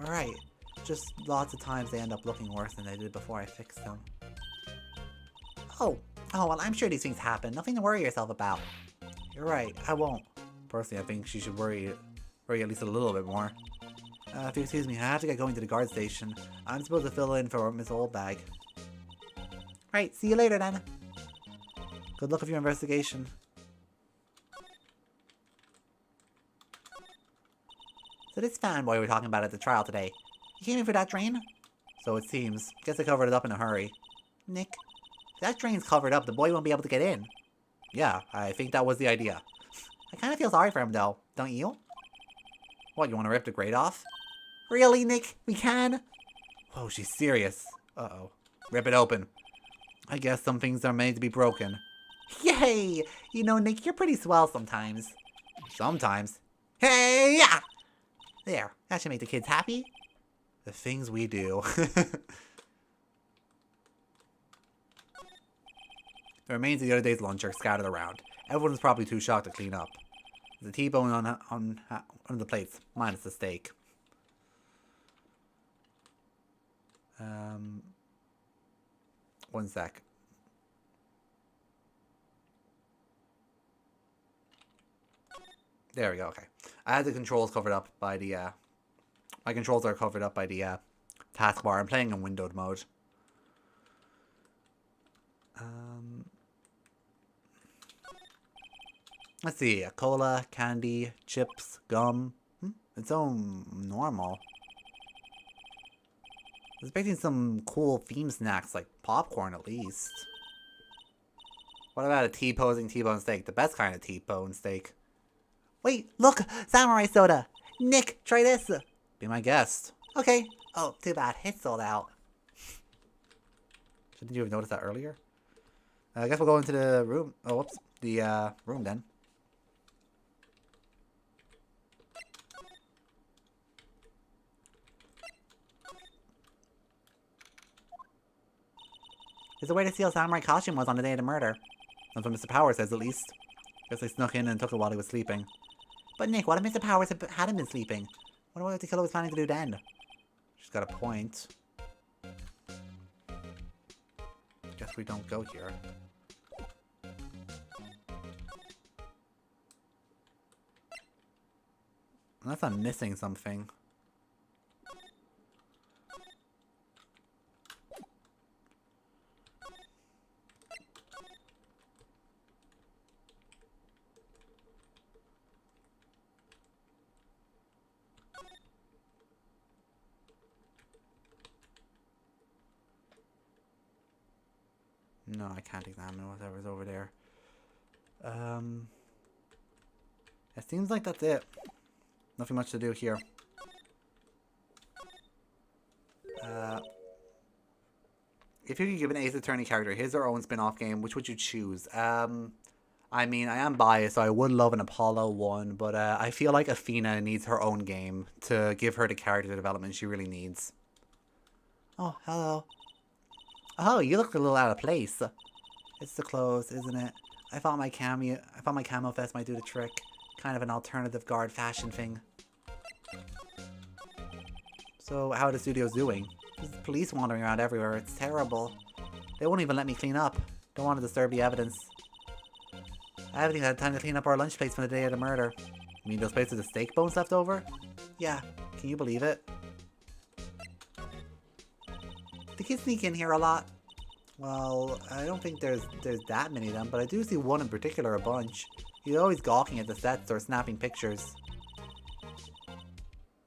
Alright. Just lots of times they end up looking worse than they did before I fixed them. Oh, well, I'm sure these things happen. Nothing to worry yourself about. You're right, I won't. Personally, I think she should worry at least a little bit more. If you excuse me, I have to get going to the guard station. I'm supposed to fill in for Miss Oldbag. Right, see you later then. Good luck with your investigation. So this fanboy we're talking about at the trial today, he came in for that drain? So it seems. Guess they covered it up in a hurry. Nick, if that drain's covered up, the boy won't be able to get in. Yeah, I think that was the idea. I kind of feel sorry for him though, don't you? What, you want to rip the grate off? Really, Nick? We can? Whoa, she's serious. Uh-oh. Rip it open. I guess some things are made to be broken. Yay! You know, Nick, you're pretty swell sometimes. Sometimes? Hey! Yeah! There, that should make the kids happy. The things we do. The remains of the other day's lunch are scattered around. Everyone's probably too shocked to clean up. There's a T-bone on the plates, minus the steak. One sec. There we go, okay. I had the controls covered up by the, my controls are covered up by the, taskbar. I'm playing in windowed mode. Let's see, cola, candy, chips, gum. It's all normal. I was expecting some cool theme snacks like popcorn at least. What about a T-bone steak? The best kind of T-bone steak. Wait, look! Samurai soda! Nick, try this! Be my guest. Okay. Oh, too bad. It's sold out. Shouldn't you have noticed that earlier? I guess we'll go into the room. Oh, whoops. The room then. There's a way to see how Samurai costume was on the day of the murder. That's what Mr. Powers says, at least. Guess they snuck in and took it while he was sleeping. But Nick, what if Mr. Powers hadn't been sleeping? What about what the killer was planning to do then? She's got a point. Guess we don't go here. Unless I'm missing something. No, I can't examine whatever's over there. It seems like that's it. Nothing much to do here. If you could give an Ace Attorney character his or own spin-off game, which would you choose? I mean, I am biased, so I would love an Apollo one, but I feel like Athena needs her own game to give her the character development she really needs. Oh, hello. Oh, you look a little out of place. It's the clothes, isn't it? I thought my camo vest might do the trick. Kind of an alternative guard fashion thing. So, how are the studios doing? There's police wandering around everywhere. It's terrible. They won't even let me clean up. Don't want to disturb the evidence. I haven't even had time to clean up our lunch plates from the day of the murder. You mean those plates with the steak bones left over? Yeah. Can you believe it? Do kids sneak in here a lot? Well, I don't think there's that many of them, but I do see one in particular a bunch. He's always gawking at the sets or snapping pictures.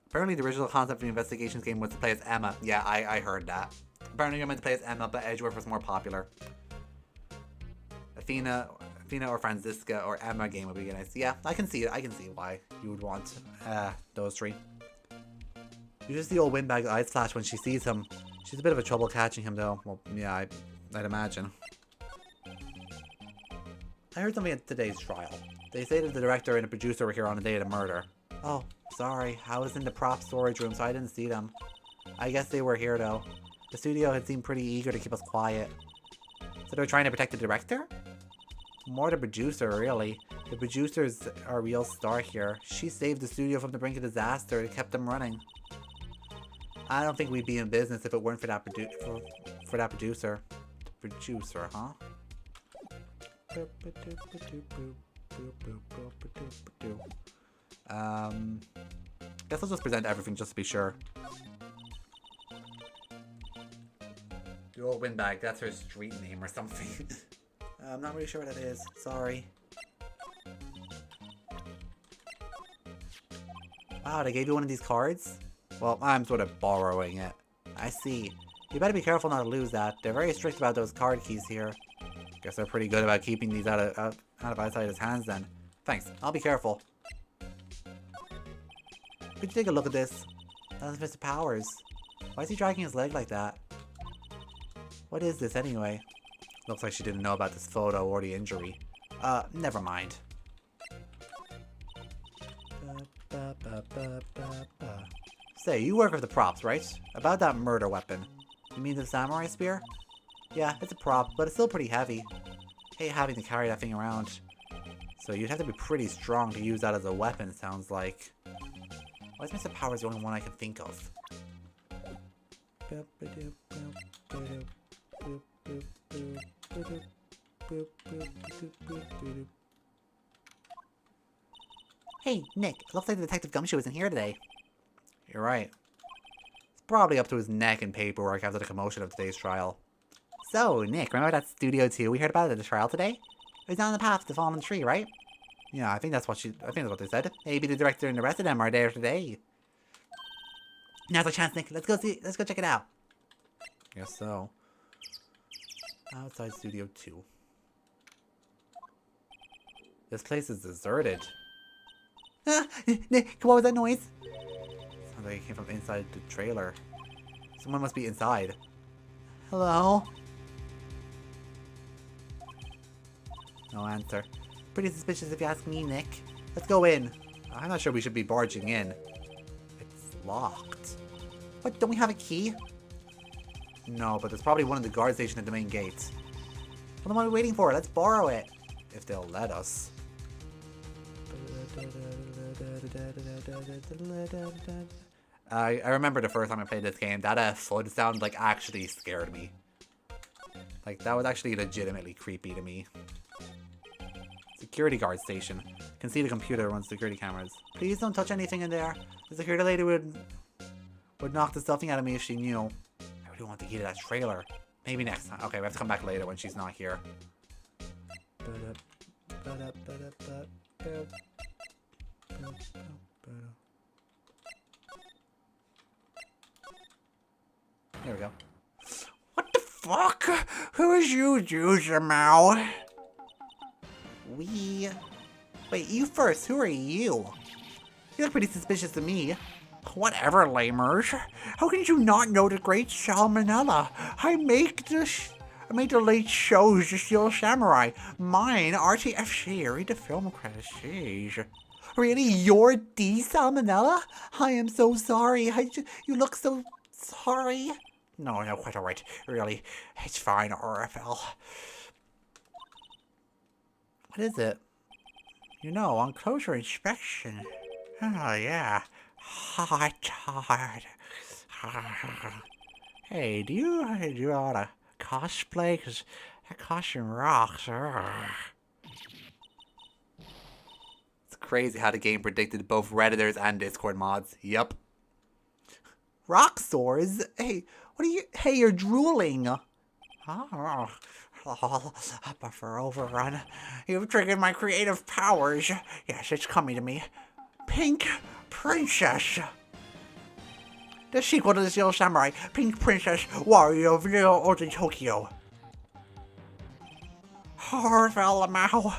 Apparently the original concept of the investigations game was to play as Emma. Yeah, I heard that. Apparently you're meant to play as Emma, but Edgeworth was more popular. Athena or Franziska or Emma game would be nice. Yeah, I can see it. I can see why you would want those three. You just see old Windbag's eyes flash when she sees him. She's a bit of a trouble catching him though. Well, yeah, I'd imagine. I heard something at today's trial. They say that the director and the producer were here on the day of the murder. Oh, sorry. I was in the prop storage room, so I didn't see them. I guess they were here though. The studio had seemed pretty eager to keep us quiet. So they're trying to protect the director? More the producer, really. The producer's our real star here. She saved the studio from the brink of disaster and kept them running. I don't think we'd be in business if it weren't for that producer. The producer, huh? Guess I'll just present everything just to be sure. The old Windbag, that's her street name or something. I'm not really sure what that is. Sorry. Wow, they gave you one of these cards? Well, I'm sort of borrowing it. I see. You better be careful not to lose that. They're very strict about those card keys here. Guess they're pretty good about keeping these out of Outsider's hands then. Thanks. I'll be careful. Could you take a look at this? That's Mr. Powers. Why is he dragging his leg like that? What is this anyway? Looks like she didn't know about this photo or the injury. Never mind. Say, you work with the props, right? About that murder weapon. You mean the samurai spear? Yeah, it's a prop, but it's still pretty heavy. Hate having to carry that thing around. So you'd have to be pretty strong to use that as a weapon, sounds like. Why is Mr. Powers the only one I can think of? Hey, Nick, it looks like Detective Gumshoe isn't here today. You're right. He's probably up to his neck in paperwork after the commotion of today's trial. So, Nick, remember that Studio 2 we heard about at the trial today? It was down the path to the fallen tree, right? Yeah, I think that's what they said. Maybe the director and the rest of them are there today. Now's our chance, Nick. Let's go check it out. Guess so. Outside Studio 2. This place is deserted. Ah, Nick, what was that noise? Sounds like it came from inside the trailer. Someone must be inside. Hello? No answer. Pretty suspicious if you ask me, Nick. Let's go in. I'm not sure we should be barging in. It's locked. What, don't we have a key? No, but there's probably one in the guard station at the main gate. What am I waiting for? Let's borrow it. If they'll let us. I remember the first time I played this game, that FUD sound like actually scared me. Like that was actually legitimately creepy to me. Security guard station. Can see the computer runs security cameras. Please don't touch anything in there. The security lady would knock the stuffing out of me if she knew. I really want the key to that trailer. Maybe next time. Okay, we have to come back later when she's not here. There we go. What the fuck? Who is you, Juicer Wait, you first. Who are you? You look pretty suspicious to me. Whatever, lamers. How can you not know the great Salmonella? I make the late shows, The Steel Samurai. Mine, RTF series, the film credits says. Really? You're the Salmonella? I am so sorry. You look so sorry. No, quite alright. Really. It's fine, RFL. What is it? You know, on closer inspection. Oh, yeah. Hard. Hey, do you want to cosplay? Because that costume rocks. It's crazy how the game predicted both Redditors and Discord mods. Yup. Rock sores? Hey, what are you? Hey, you're drooling. Oh, a buffer overrun. You've triggered my creative powers. Yes, it's coming to me. Pink Princess. The sequel to the Steel Samurai, Pink Princess, Warrior of Old Tokyo. Harfell Mao.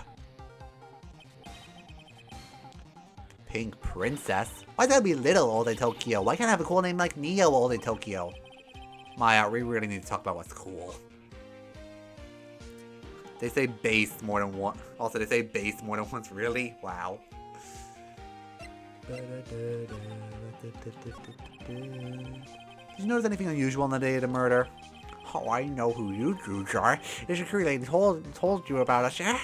Pink Princess? Why gotta be Little Old Tokyo? Why can't I have a cool name like Neo Old Tokyo? Maya, we really need to talk about what's cool. They say base more than one. Also, they say base more than once. Really? Wow. Did you notice anything unusual on the day of the murder? Oh, I know who you dudes are. The security lady told you about us, yeah?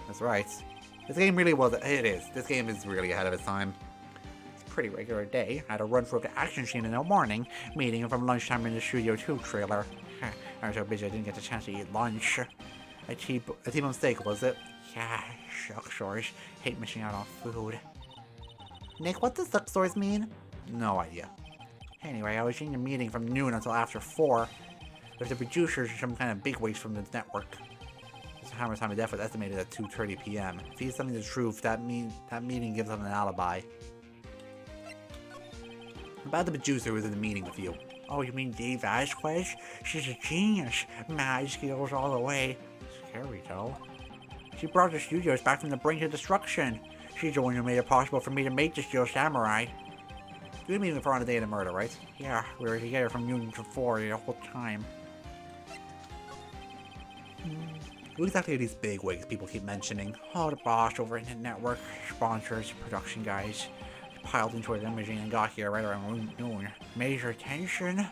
That's right. This game really was. It is. This game is really ahead of its time. It's a pretty regular day. I had a run through the action scene in the morning, meeting from lunchtime in the Studio 2 trailer. I was so busy I didn't get the chance to eat lunch. A T-bone steak, was it? Yeah, shucks, hate missing out on food. Nick, what does suck-sores mean? No idea. Anyway, I was in a meeting from noon until after 4. There's the producers and some kind of bigwigs from the network. Mr. Hammer's time of death was estimated at 2:30 p.m. If he's telling the truth, that meeting gives him an alibi. About the producer who was in the meeting with you. Oh, you mean Dave Vasquez? She's a genius. Mad skills all the way. Scary though. She brought the studios back from the brink of destruction. She's the one who made it possible for me to make the Steel Samurai. You didn't mean for on the day of the murder, right? Yeah, we were together from noon to 4 the whole time. Who exactly are these bigwigs people keep mentioning? Oh, the boss over in the network, sponsors, production guys. Piled into a limousine and got here right around noon. Major attention?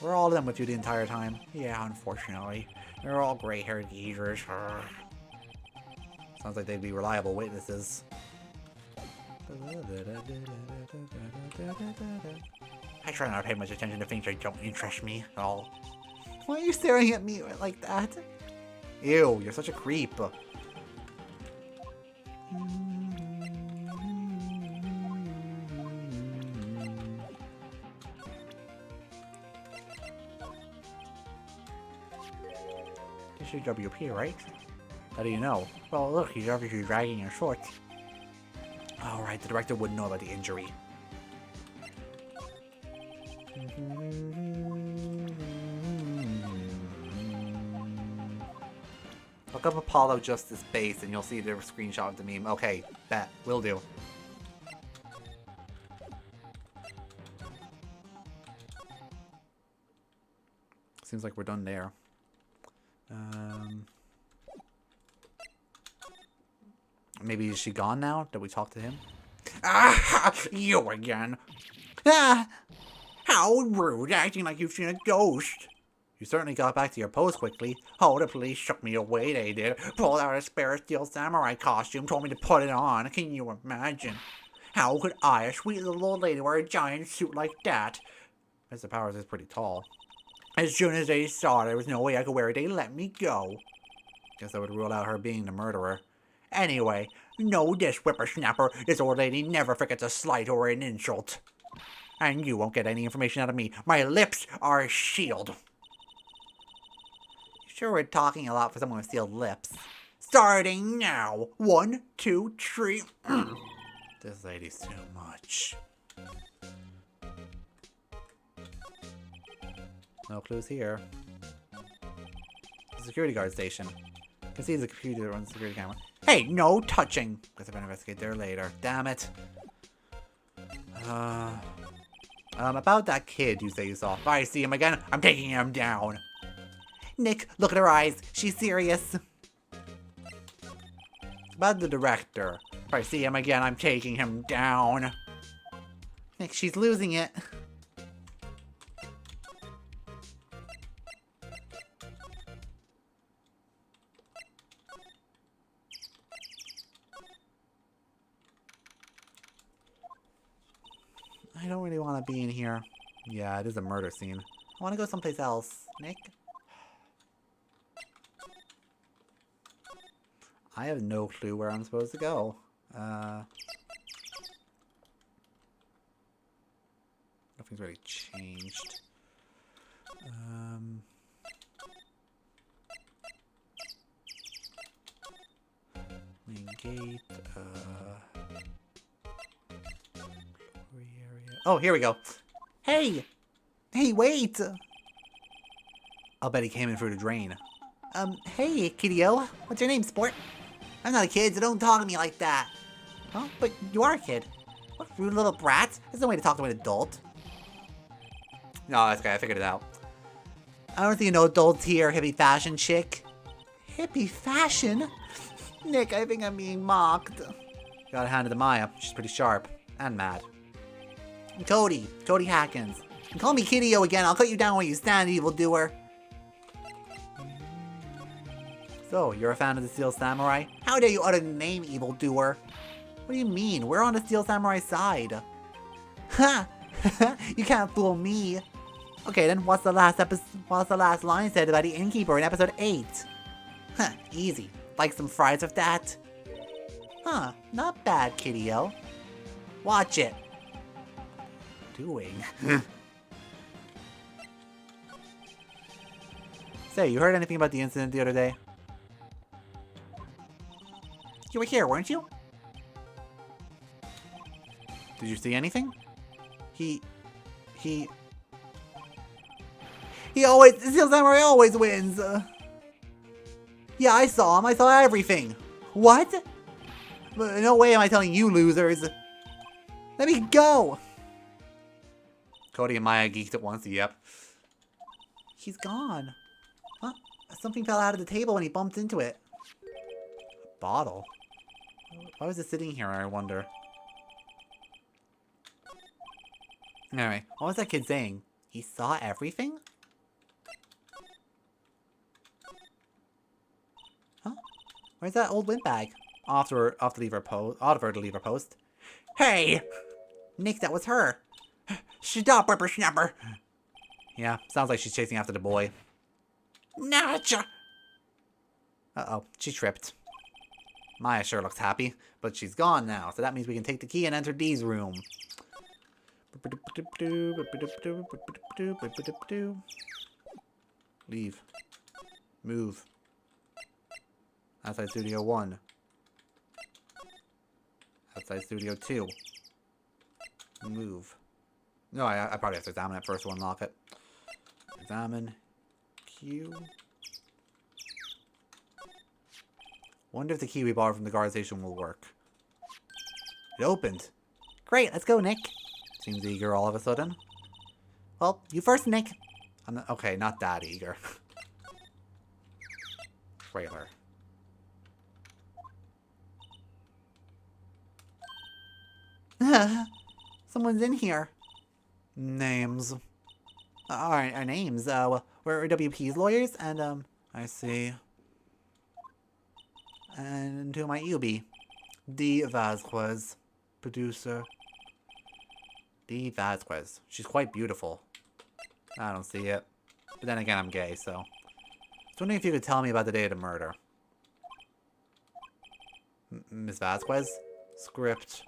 Were all of them with you the entire time? Yeah, unfortunately. They're all gray-haired geezers. Sounds like they'd be reliable witnesses. I try not to pay much attention to things that don't interest me at all. Why are you staring at me like that? Ew, you're such a creep. This is WP, right? How do you know? Well, look, he's obviously dragging your shorts. Alright, the director wouldn't know about the injury. Look up Apollo Justice Base and you'll see the screenshot of the meme. Okay, that will do. Seems like we're done there. Maybe is she gone now? Did we talk to him? Ah, you again. Ah, how rude, acting like you've seen a ghost. You certainly got back to your post quickly. Oh, the police shook me away, they did. Pulled out a spare steel samurai costume, told me to put it on. Can you imagine? How could I, a sweet little old lady, wear a giant suit like that? Mr. Powers is pretty tall. As soon as they saw there was no way I could wear it, they let me go. Guess that would rule out her being the murderer. Anyway, know this, whippersnapper. This old lady never forgets a slight or an insult. And you won't get any information out of me. My lips are sealed. Sure, we're talking a lot for someone with sealed lips. Starting now. 1, 2, 3. This lady's too much. No clues here. The security guard station. You can see the computer on the security camera. Hey, no touching! Guess I better investigate there later. Damn it. About that kid you say you saw. If I see him again, I'm taking him down. Nick, look at her eyes. She's serious. About the director. If I see him again, I'm taking him down. Nick, she's losing it. I don't really want to be in here. Yeah, it is a murder scene. I want to go someplace else. Nick? I have no clue where I'm supposed to go. Nothing's really changed. Main gate, oh, here we go. Hey! Hey, wait! I'll bet he came in through the drain. Hey, kiddo. What's your name, sport? I'm not a kid, so don't talk to me like that. Oh, but you are a kid. What rude little brat? There's no way to talk to an adult. No, that's okay, I figured it out. I don't see no adults here, hippie fashion chick. Hippie fashion? Nick, I think I'm being mocked. Gotta hand it to Maya. She's pretty sharp. And mad. And Cody Hackins. And call me Kiddo again, I'll cut you down where you stand, evildoer. So, you're a fan of the Steel Samurai? How dare you utter the name, evildoer? What do you mean? We're on the Steel Samurai side. Ha! You can't fool me. Okay, then what's the last line said about the innkeeper in episode 8? Huh, easy. Like some fries with that? Huh, not bad, kiddo. Watch it. Doing? Say, you heard anything about the incident the other day? You were here, weren't you? Did you see anything? He always, the Steel Samurai always wins. Yeah, I saw him. I saw everything. What? No way am I telling you losers. Let me go. Cody and Maya geeked at once. Yep. He's gone. Huh? Something fell out of the table when he bumped into it. A bottle? Why was it sitting here, I wonder? Anyway, what was that kid saying? He saw everything? Huh? Where's that old windbag? I'll have to leave her post. Hey! Nick, that was her. Stop, whippersnapper! Yeah, sounds like she's chasing after the boy. Nacha! Uh-oh, she tripped. Maya sure looks happy, but she's gone now, so that means we can take the key and enter Dee's room. Leave. Move. Outside Studio 1. Outside Studio 2. Move. No, I probably have to examine it first to unlock it. Examine. Q. Wonder if the key we borrowed from the guard station will work. It opened. Great, let's go, Nick. Seems eager all of a sudden. Well, you first, Nick. I'm not, okay, not that eager. Trailer. Someone's in here. Names. Our names. Well, we're WP's lawyers, and, I see. And who might you be? Dee Vasquez. Producer. Dee Vasquez. She's quite beautiful. I don't see it. But then again, I'm gay, so. I was wondering if you could tell me about the day of the murder. Miss Vasquez? Script.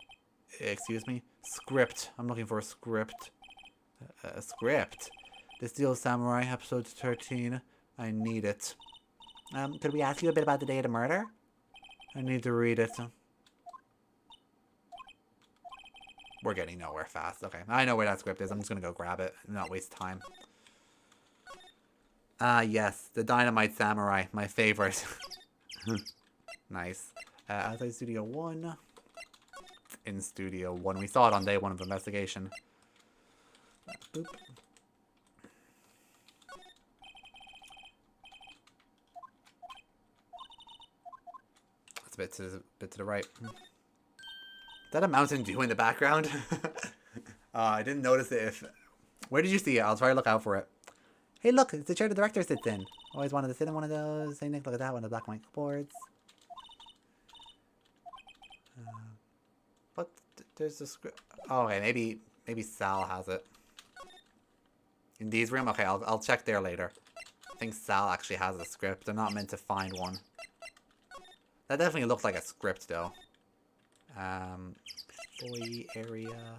Excuse me? Script. I'm looking for a script. A script? The Steel Samurai, episode 13. I need it. Could we ask you a bit about the day of the murder? I need to read it. We're getting nowhere fast. Okay, I know where that script is. I'm just gonna go grab it and not waste time. Yes. The Dynamite Samurai. My favorite. Nice. Outside Studio 1. In Studio 1. We saw it on day 1 of investigation. Boop. It's a bit to the right. Is that a Mountain Dew in the background? I didn't notice it. Where did you see it? I'll try to look out for it. Hey, look, it's the chair the director sits in. Always wanted to sit in one of those. Hey, Nick, look at that one, the black and white boards. But there's a script. Oh, okay, maybe Sal has it. In Dee's room? Okay, I'll check there later. I think Sal actually has a script. They're not meant to find one. That definitely looks like a script, though. Employee area.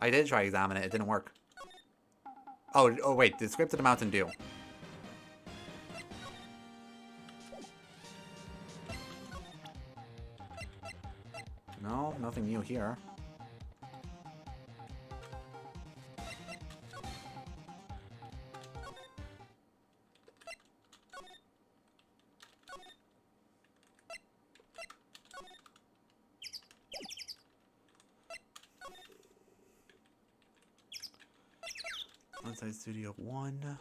I did try to examine it. It didn't work. Oh, wait. The script of the Mountain Dew. No, nothing new here. Inside Studio 1.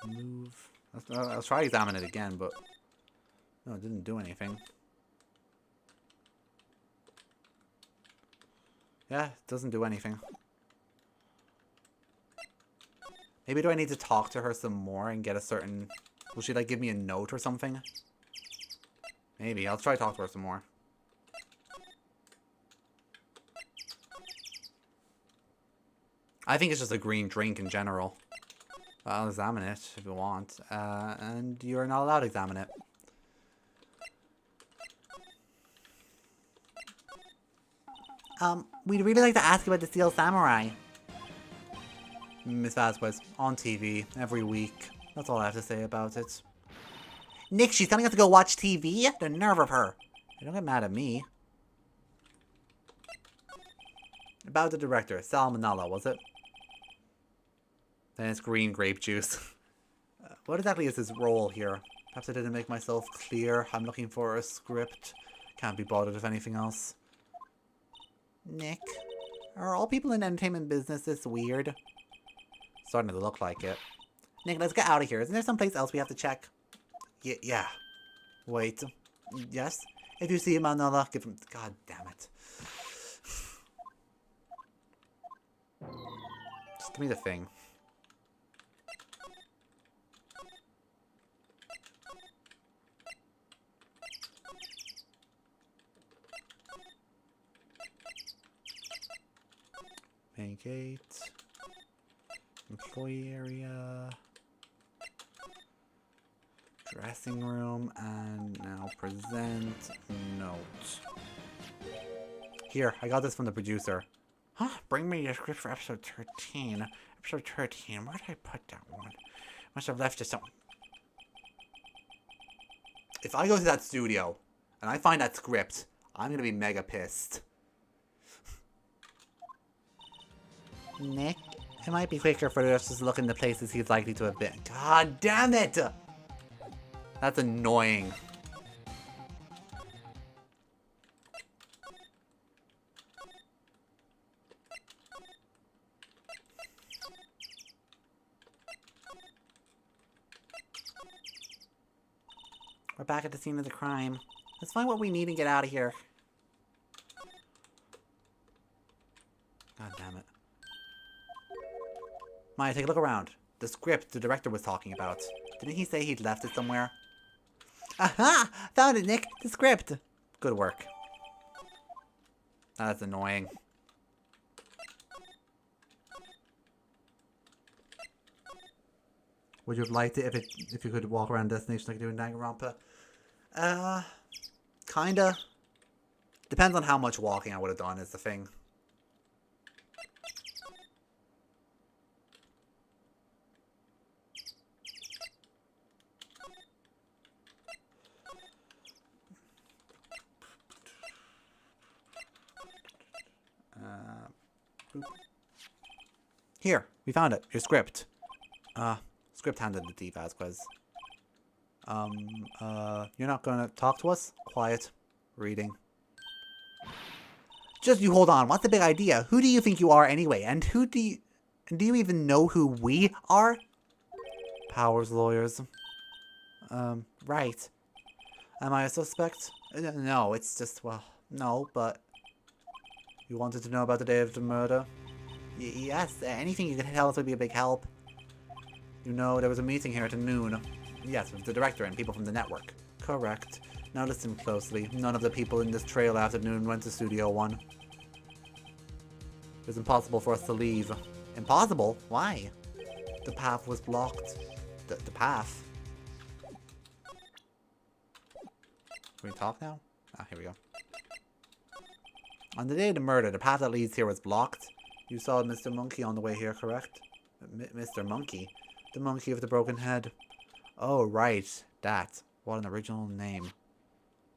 Move. I'll try to examine it again, but no, it didn't do anything. Yeah, it doesn't do anything. Maybe do I need to talk to her some more and get a certain... Will she, like, give me a note or something? Maybe. I'll try to talk to her some more. I think it's just a green drink in general. I'll examine it if you want. And you're not allowed to examine it. We'd really like to ask you about the Steel Samurai. Miss Vasquez, on TV, every week. That's all I have to say about it. Nick, she's telling us to go watch TV? The nerve of her. Don't get mad at me. About the director, Salmonella, was it? Then it's green grape juice. What exactly is his role here? Perhaps I didn't make myself clear. I'm looking for a script. Can't be bothered with anything else. Nick, are all people in entertainment business this weird? Starting to look like it. Nick, let's get out of here. Isn't there someplace else we have to check? Yeah. Wait. Yes? If you see him, Manala, give him... God damn it. Just give me the thing. Main gate. Employee area. Dressing room. And now present note. Here, I got this from the producer. Huh? Bring me your script for episode 13. Episode 13. Where did I put that one? Must have left it somewhere. If I go to that studio and I find that script, I'm gonna be mega pissed. Nick, it might be quicker for us to look in the places he's likely to have been. God damn it! That's annoying. We're back at the scene of the crime. Let's find what we need and get out of here. God damn it. Maya, take a look around. The script the director was talking about. Didn't he say he'd left it somewhere? Aha! Found it, Nick! The script! Good work. That's annoying. Would you have liked it if you could walk around destination like you do in Danganronpa? Kinda. Depends on how much walking I would have done is the thing. Here, we found it. Your script. Script handed to D Vasquez. You're not gonna talk to us? Quiet. Reading. Just you hold on. What's the big idea? Who do you think you are anyway? And do you even know who we are? Powers lawyers. Right. Am I a suspect? No, it's just, well, no, but... You wanted to know about the day of the murder? Yes, anything you can tell us would be a big help. You know, there was a meeting here at noon. Yes, with the director and people from the network. Correct. Now listen closely. None of the people in this trail afternoon went to Studio 1. It was impossible for us to leave. Impossible? Why? The path was blocked. The path? Can we talk now? Ah, here we go. On the day of the murder, the path that leads here was blocked. You saw Mr. Monkey on the way here, correct? Mr. Monkey? The monkey with the broken head. Oh, right. That. What an original name.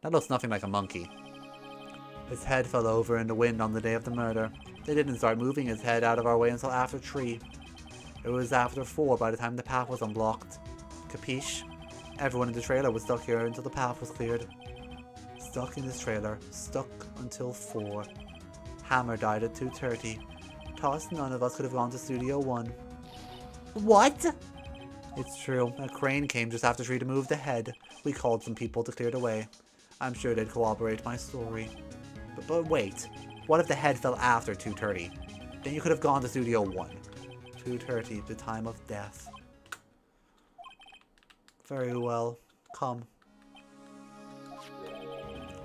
That looks nothing like a monkey. His head fell over in the wind on the day of the murder. They didn't start moving his head out of our way until after 3. It was after 4 by the time the path was unblocked. Capiche? Everyone in the trailer was stuck here until the path was cleared. Stuck in this trailer. Stuck until 4. Hammer died at 2:30. Thus, none of us could have gone to Studio 1. What? It's true. A crane came just after 3 to move the head. We called some people to clear the way. I'm sure they'd corroborate my story. But wait. What if the head fell after 2:30? Then you could have gone to Studio 1. 2:30, the time of death. Very well. Come.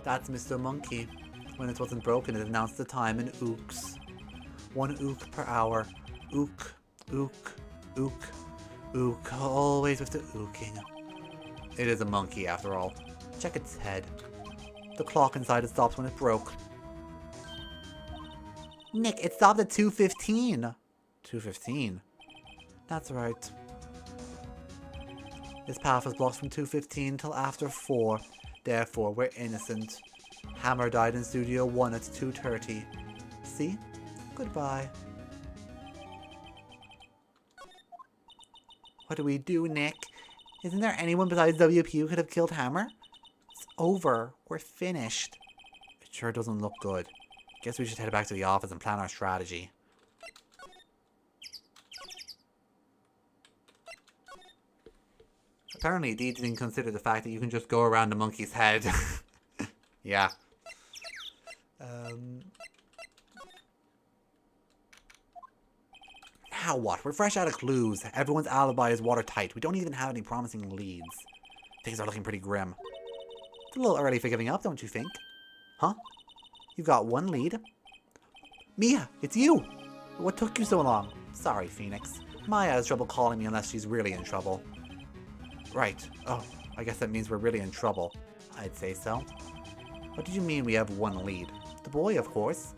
That's Mr. Monkey. When it wasn't broken, it announced the time in ooks. 1 ook per hour. Ook, ook, ook, ook. Always with the ooking. It is a monkey, after all. Check its head. The clock inside it stops when it broke. Nick, it stopped at 2:15. 2:15? That's right. This path was blocked from 2:15 till after 4. Therefore, we're innocent. Hammer died in Studio 1 at 2:30. See? Goodbye. What do we do, Nick? Isn't there anyone besides WP who could have killed Hammer? It's over. We're finished. It sure doesn't look good. Guess we should head back to the office and plan our strategy. Apparently, Dee didn't consider the fact that you can just go around the monkey's head. Yeah. Now what? We're fresh out of clues. Everyone's alibi is watertight. We don't even have any promising leads. Things are looking pretty grim. It's a little early for giving up, don't you think? Huh? You've got 1 lead? Mia, it's you! What took you so long? Sorry, Phoenix. Maya has trouble calling me unless she's really in trouble. Right. Oh, I guess that means we're really in trouble. I'd say so. What did you mean we have one lead? The boy, of course.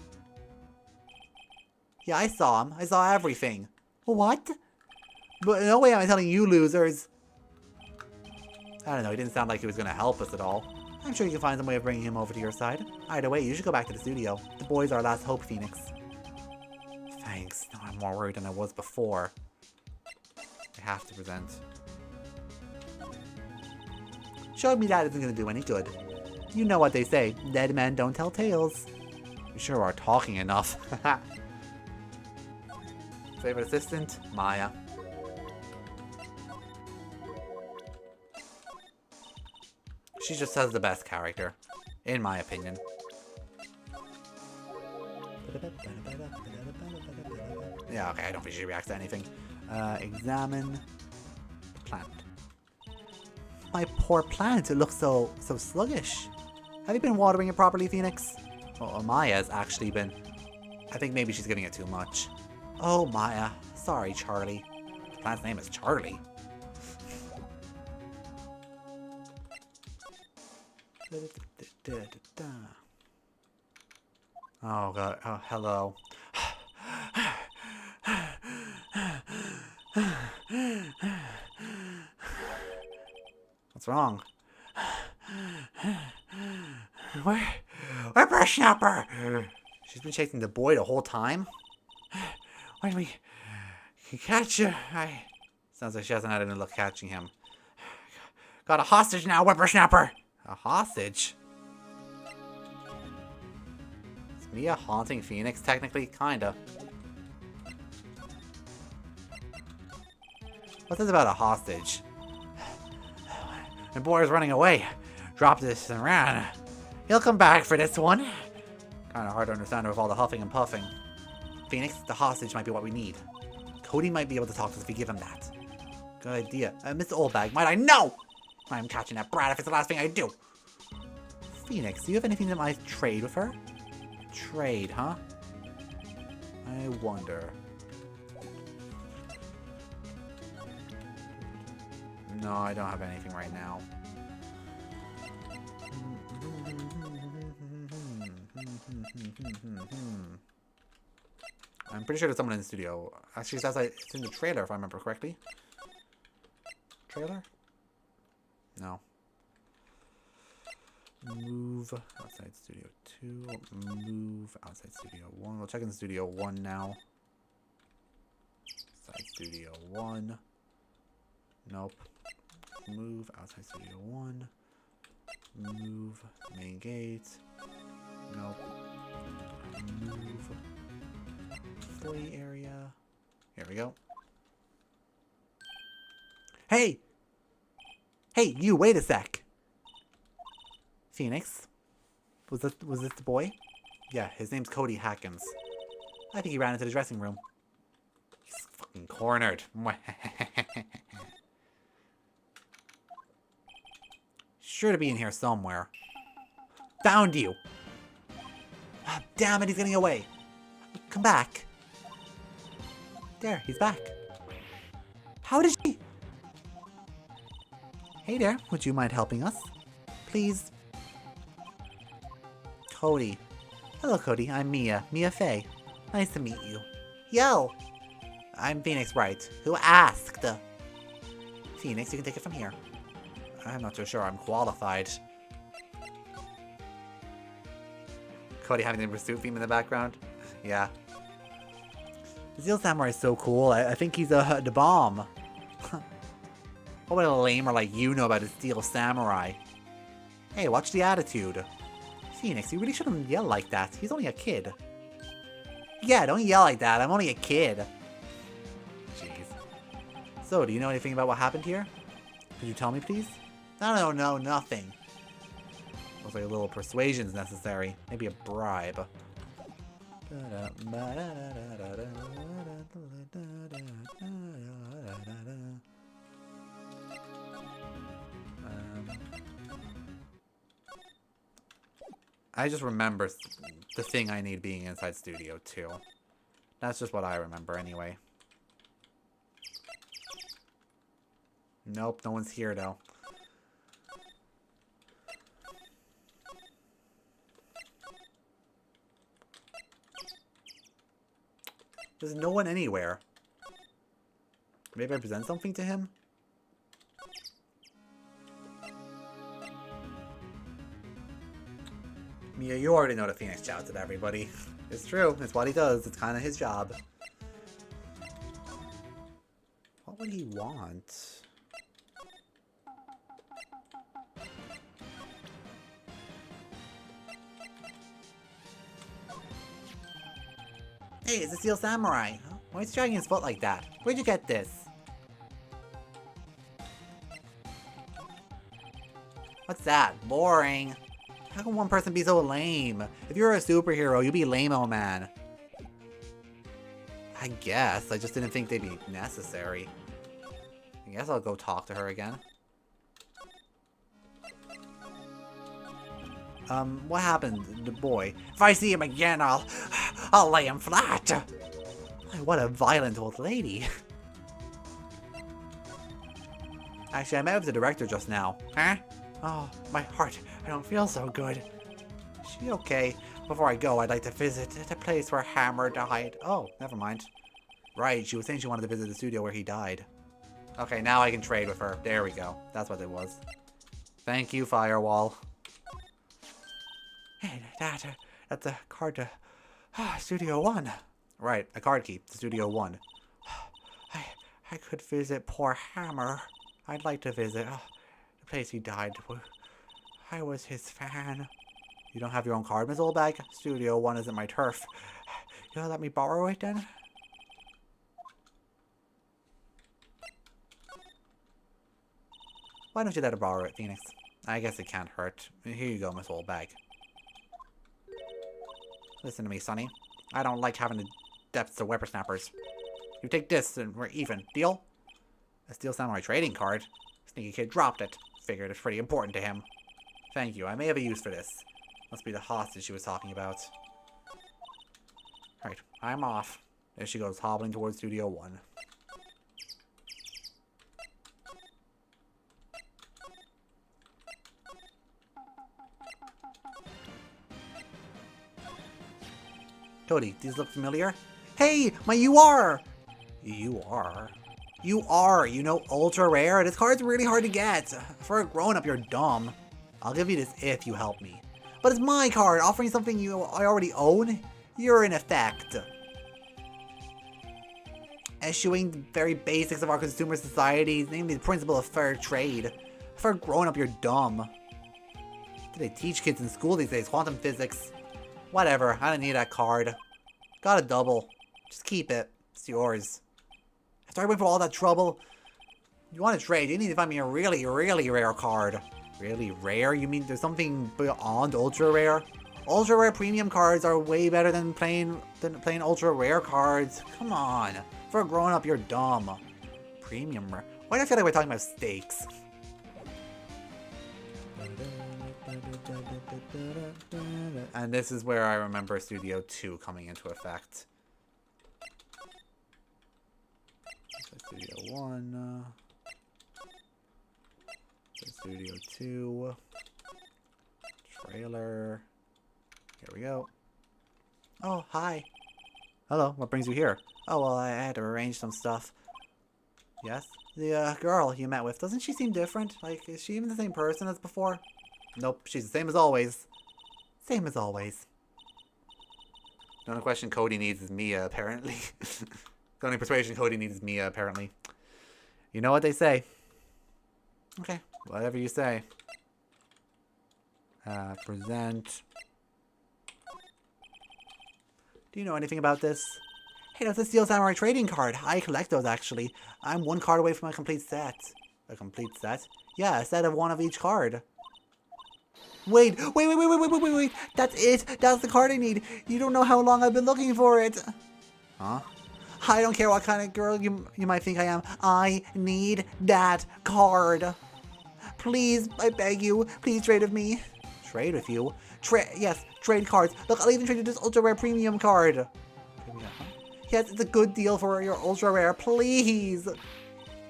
Yeah, I saw him. I saw everything. What? But no way am I telling you losers. I don't know, he didn't sound like he was going to help us at all. I'm sure you can find some way of bringing him over to your side. Either way, you should go back to the studio. The boy's our last hope, Phoenix. Thanks. Now I'm more worried than I was before. I have to present. Showing me that isn't going to do any good. You know what they say, dead men don't tell tales. You sure are talking enough. Favorite assistant? Maya. She just has the best character, in my opinion. Yeah, okay, I don't think she reacts to anything. Examine the plant. My poor plant, it looks so sluggish. Have you been watering it properly, Phoenix? Well, Maya's actually been. I think maybe she's giving it too much. Oh, Maya. Sorry, Charlie. The plant's name is Charlie. Oh, God. Oh, hello. What's wrong? Whippersnapper! She's been chasing the boy the whole time? When we catch you, Sounds like she hasn't had any luck catching him. Got a hostage now, Whippersnapper! A hostage? Is Mia haunting Phoenix, technically? Kinda. What's this about a hostage? The boy is running away. Drop this and ran. He'll come back for this one. Kinda hard to understand with all the huffing and puffing. Phoenix, the hostage might be what we need. Cody might be able to talk to us if we give him that. Good idea. Mr. Oldbag, might I? No! I'm catching that brat if it's the last thing I do. Phoenix, do you have anything that might trade with her? Trade, huh? I wonder. No, I don't have anything right now. I'm pretty sure there's someone in the studio. Actually, it says it's in the trailer, if I remember correctly. Trailer? No. Move outside studio 2. Move outside studio 1. We'll check in studio 1 now. Outside studio 1. Nope. Move outside studio 1. Move main gate. Nope. Move employee area. Here we go. Hey! Hey, you, wait a sec. Phoenix? Was this the boy? Yeah, his name's Cody Hackins. I think he ran into the dressing room. He's fucking cornered. Sure to be in here somewhere. Found you! Oh, damn it, he's getting away. Come back. There, he's back. How did she... Hey there, would you mind helping us? Please. Cody. Hello, Cody. I'm Mia. Mia Fey. Nice to meet you. Yo! I'm Phoenix Wright. Who asked? Phoenix, you can take it from here. I'm not so sure I'm qualified. Cody having the pursuit theme in the background? Yeah. The Steel Samurai is so cool. I think he's the bomb. What would a lamer like you know about a Steel Samurai? Hey, watch the attitude. Phoenix, you really shouldn't yell like that. He's only a kid. Yeah, don't yell like that. I'm only a kid. Jeez. So, do you know anything about what happened here? Could you tell me, please? No, nothing. Looks like a little persuasion's necessary. Maybe a bribe. I just remember the thing I need being inside Studio 2. That's just what I remember anyway. Nope, no one's here though. There's no one anywhere. Maybe I present something to him? Mia, you already know that Phoenix shouts at everybody. It's true. It's what he does. It's kind of his job. What would he want? Hey, it's a Steel Samurai. Why is he dragging his foot like that? Where'd you get this? What's that? Boring. How can one person be so lame? If you're a superhero, you'd be lame-o man. I guess. I just didn't think they'd be necessary. I guess I'll go talk to her again. What happened? The boy. If I see him again, I'll lay him flat. What a violent old lady. Actually, I met with the director just now. Huh? Oh, my heart. I don't feel so good. Is she okay? Before I go, I'd like to visit the place where Hammer died. Oh, never mind. Right, she was saying she wanted to visit the studio where he died. Okay, now I can trade with her. There we go. That's what it was. Thank you, Firewall. Hey, that's a card to Studio 1. Right, a card key to Studio 1. I could visit poor Hammer. I'd like to visit the place he died. I was his fan. You don't have your own card, Miss Oldbag? Studio 1 isn't my turf. You'll let me borrow it then? Why don't you let her borrow it, Phoenix? I guess it can't hurt. Here you go, Miss Oldbag. Listen to me, Sonny. I don't like having the depths to whippersnappers. You take this and we're even. Deal? A Steel Samurai trading card? Sneaky kid dropped it. Figured it's pretty important to him. Thank you. I may have a use for this. Must be the hostage she was talking about. Right, I'm off. There she goes, hobbling towards Studio 1. Cody, these look familiar? Hey, my UR! UR, you know, ultra rare? This card's really hard to get. For a grown-up, you're dumb. I'll give you this if you help me. But it's my card, offering something I already own? You're in effect. Eschewing the very basics of our consumer society, namely the principle of fair trade. For a grown-up, you're dumb. What do they teach kids in school these days? Quantum physics. Whatever, I don't need that card. Got a double. Just keep it. It's yours. After I went for all that trouble, you want to trade, you need to find me a really, really rare card. Really rare? You mean there's something beyond ultra rare? Ultra rare premium cards are way better than plain ultra rare cards. Come on. For a grown up, you're dumb. Premium rare. Why do I feel like we're talking about steaks? And this is where I remember Studio 2 coming into effect. Studio 1. Studio 2. Trailer. Here we go. Oh, hi. Hello, what brings you here? Oh, well, I had to arrange some stuff. Yes? The girl you met with, doesn't she seem different? Like, is she even the same person as before? Nope, she's the same as always. Same as always. The only question Cody needs is Mia, apparently. The only persuasion Cody needs is Mia, apparently. You know what they say. Okay, whatever you say. Present. Do you know anything about this? Hey, that's a Steel Samurai trading card. I collect those, actually. I'm one card away from a complete set. A complete set? Yeah, a set of one of each card. Wait. That's it. That's the card I need. You don't know how long I've been looking for it. Huh? I don't care what kind of girl you might think I am. I need that card. Please, I beg you. Please trade with me. Trade with you? Yes, trade cards. Look, I'll even trade you this ultra rare premium card. Yes, it's a good deal for your ultra rare, please.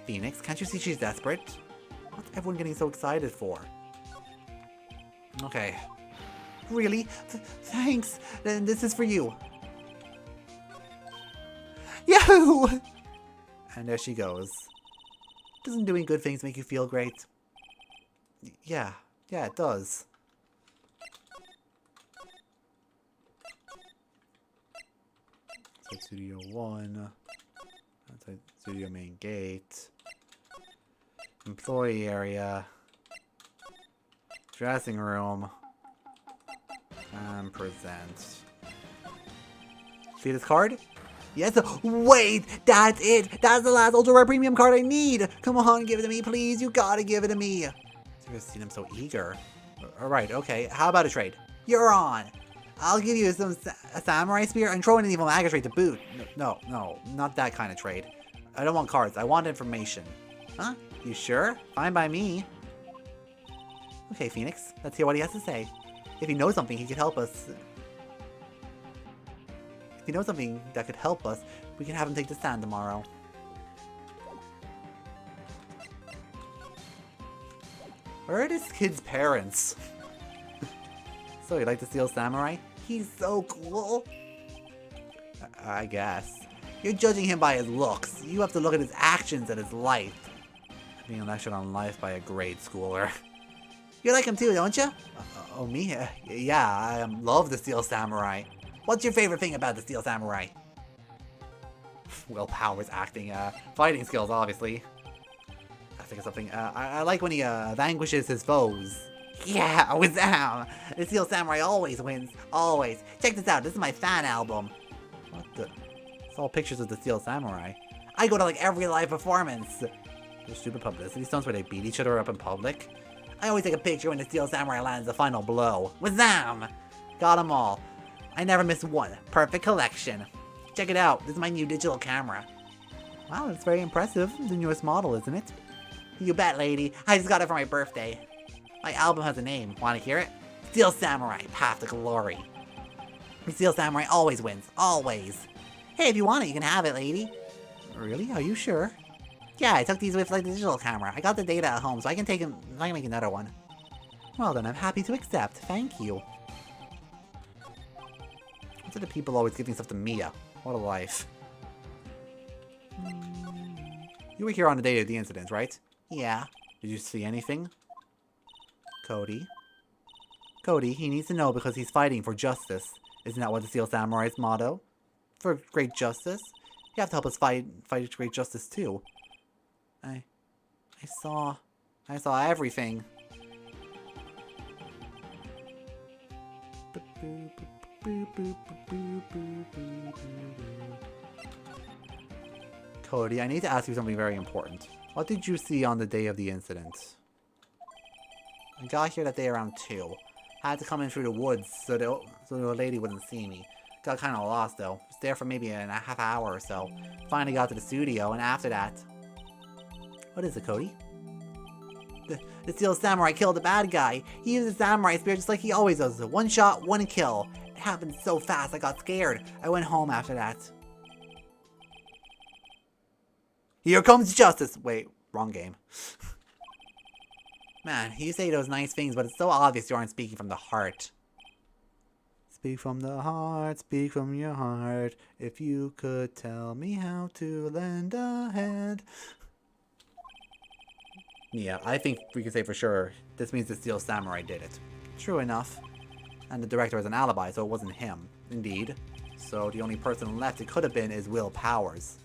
Phoenix, can't you see she's desperate? What's everyone getting so excited for? Okay. Really? Thanks. Then this is for you. Yahoo! And there she goes. Doesn't doing good things make you feel great? Yeah, it does. Outside Studio 1. Outside Studio main gate. Employee area. Dressing room. And present. See this card? Yes. Wait, that's it. That's the last ultra rare premium card I need. Come on, give it to me, please. You gotta give it to me. I've never seen him so eager. Alright, okay. How about a trade? You're on. I'll give you a samurai spear and throw in an evil magistrate to boot. No, not that kind of trade. I don't want cards. I want information. Huh? You sure? Fine by me. Okay, Phoenix. Let's hear what he has to say. If he knows something, he could help us. If he knows something that could help us, we can have him take the stand tomorrow. Where are this kid's parents? So, you like the Steel Samurai? He's so cool. I guess. You're judging him by his looks. You have to look at his actions and his life. Being lectured on life by a grade schooler. You like him too, don't you? Oh, me? Yeah, I love the Steel Samurai. What's your favorite thing about the Steel Samurai? Well, powers, acting, fighting skills, obviously. I think of something. I like when he vanquishes his foes. Yeah, wazam! The Steel Samurai always wins. Always. Check this out. This is my fan album. What the? It's all pictures of the Steel Samurai. I go to like every live performance. Those stupid publicity stunts where they beat each other up in public. I always take a picture when the Steel Samurai lands the final blow. Wazam! Got them all. I never miss one. Perfect collection. Check it out. This is my new digital camera. Wow, that's very impressive. The newest model, isn't it? You bet, lady. I just got it for my birthday. My album has a name. Want to hear it? Steel Samurai, Path to Glory. The Steel Samurai always wins. Always. Hey, if you want it, you can have it, lady. Really? Are you sure? Yeah, I took these with like the digital camera. I got the data at home, so I can take them. I can make another one. Well then, I'm happy to accept. Thank you. What's with the people always giving stuff to Mia? What a life. You were here on the day of the incident, right? Yeah. Did you see anything? Cody? Cody, he needs to know because he's fighting for justice. Isn't that what the Steel Samurai's motto? For great justice? You have to help us fight great justice too. I saw everything. Cody, I need to ask you something very important. What did you see on the day of the incident? I got here that day around 2. I had to come in through the woods so the lady wouldn't see me. Got kind of lost though. Was there for maybe a half hour or so. Finally got to the studio, and after that... What is it, Cody? The Steel Samurai killed the bad guy. He used the samurai spear just like he always does. One shot, one kill. It happened so fast, I got scared. I went home after that. Here comes justice! Wait, wrong game. Man, you say those nice things, but it's so obvious you aren't speaking from the heart. Speak from the heart, speak from your heart. If you could tell me how to lend a hand. Yeah, I think we can say for sure this means the Steel Samurai did it. True enough. And the director has an alibi, so it wasn't him. Indeed. So the only person left it could have been is Will Powers.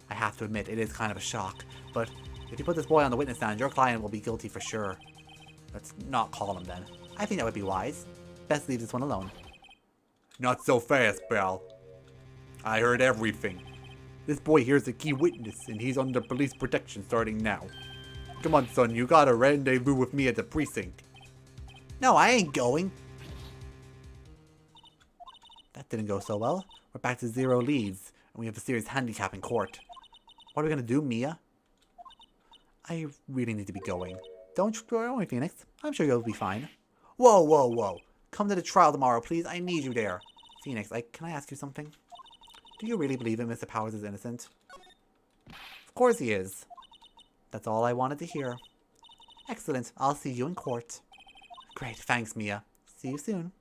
I have to admit, it is kind of a shock. But if you put this boy on the witness stand, your client will be guilty for sure. Let's not call him then. I think that would be wise. Best leave this one alone. Not so fast, pal. I heard everything. This boy here's the key witness, and he's under police protection starting now. Come on, son, you got a rendezvous with me at the precinct. No, I ain't going. That didn't go so well. We're back to 0 leads, and we have a serious handicap in court. What are we gonna do, Mia? I really need to be going. Don't worry, Phoenix. I'm sure you'll be fine. Whoa, whoa, whoa. Come to the trial tomorrow, please. I need you there. Phoenix, can I ask you something? Do you really believe that Mr. Powers is innocent? Of course he is. That's all I wanted to hear. Excellent. I'll see you in court. Great. Thanks, Mia. See you soon.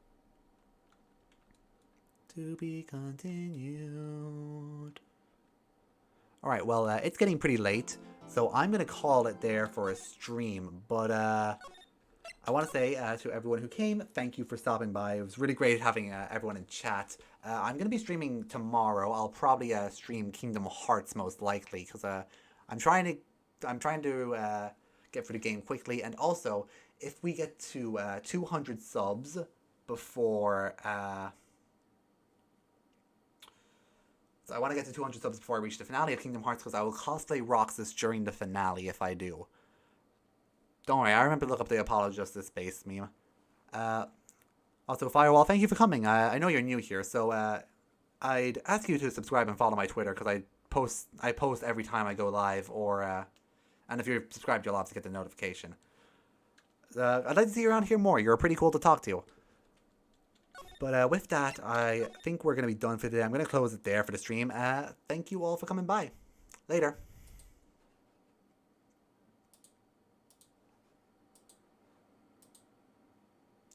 To be continued. Alright, well, it's getting pretty late, so I'm going to call it there for a stream. But, I want to say to everyone who came, thank you for stopping by. It was really great having everyone in chat. I'm going to be streaming tomorrow. I'll probably stream Kingdom Hearts most likely, because I'm trying to get through the game quickly. And also, if we get to 200 subs before... So I want to get to 200 subs before I reach the finale of Kingdom Hearts, because I will cosplay Roxas during the finale if I do. Don't worry, I remember to look up the Apollo Justice Space meme. Also, Firewall, thank you for coming. I know you're new here, so I'd ask you to subscribe and follow my Twitter, because I post every time I go live, or and if you're subscribed, you'll obviously get the notification. I'd like to see you around here more. You're pretty cool to talk to. But with that, I think we're going to be done for today. I'm going to close it there for the stream. Thank you all for coming by. Later.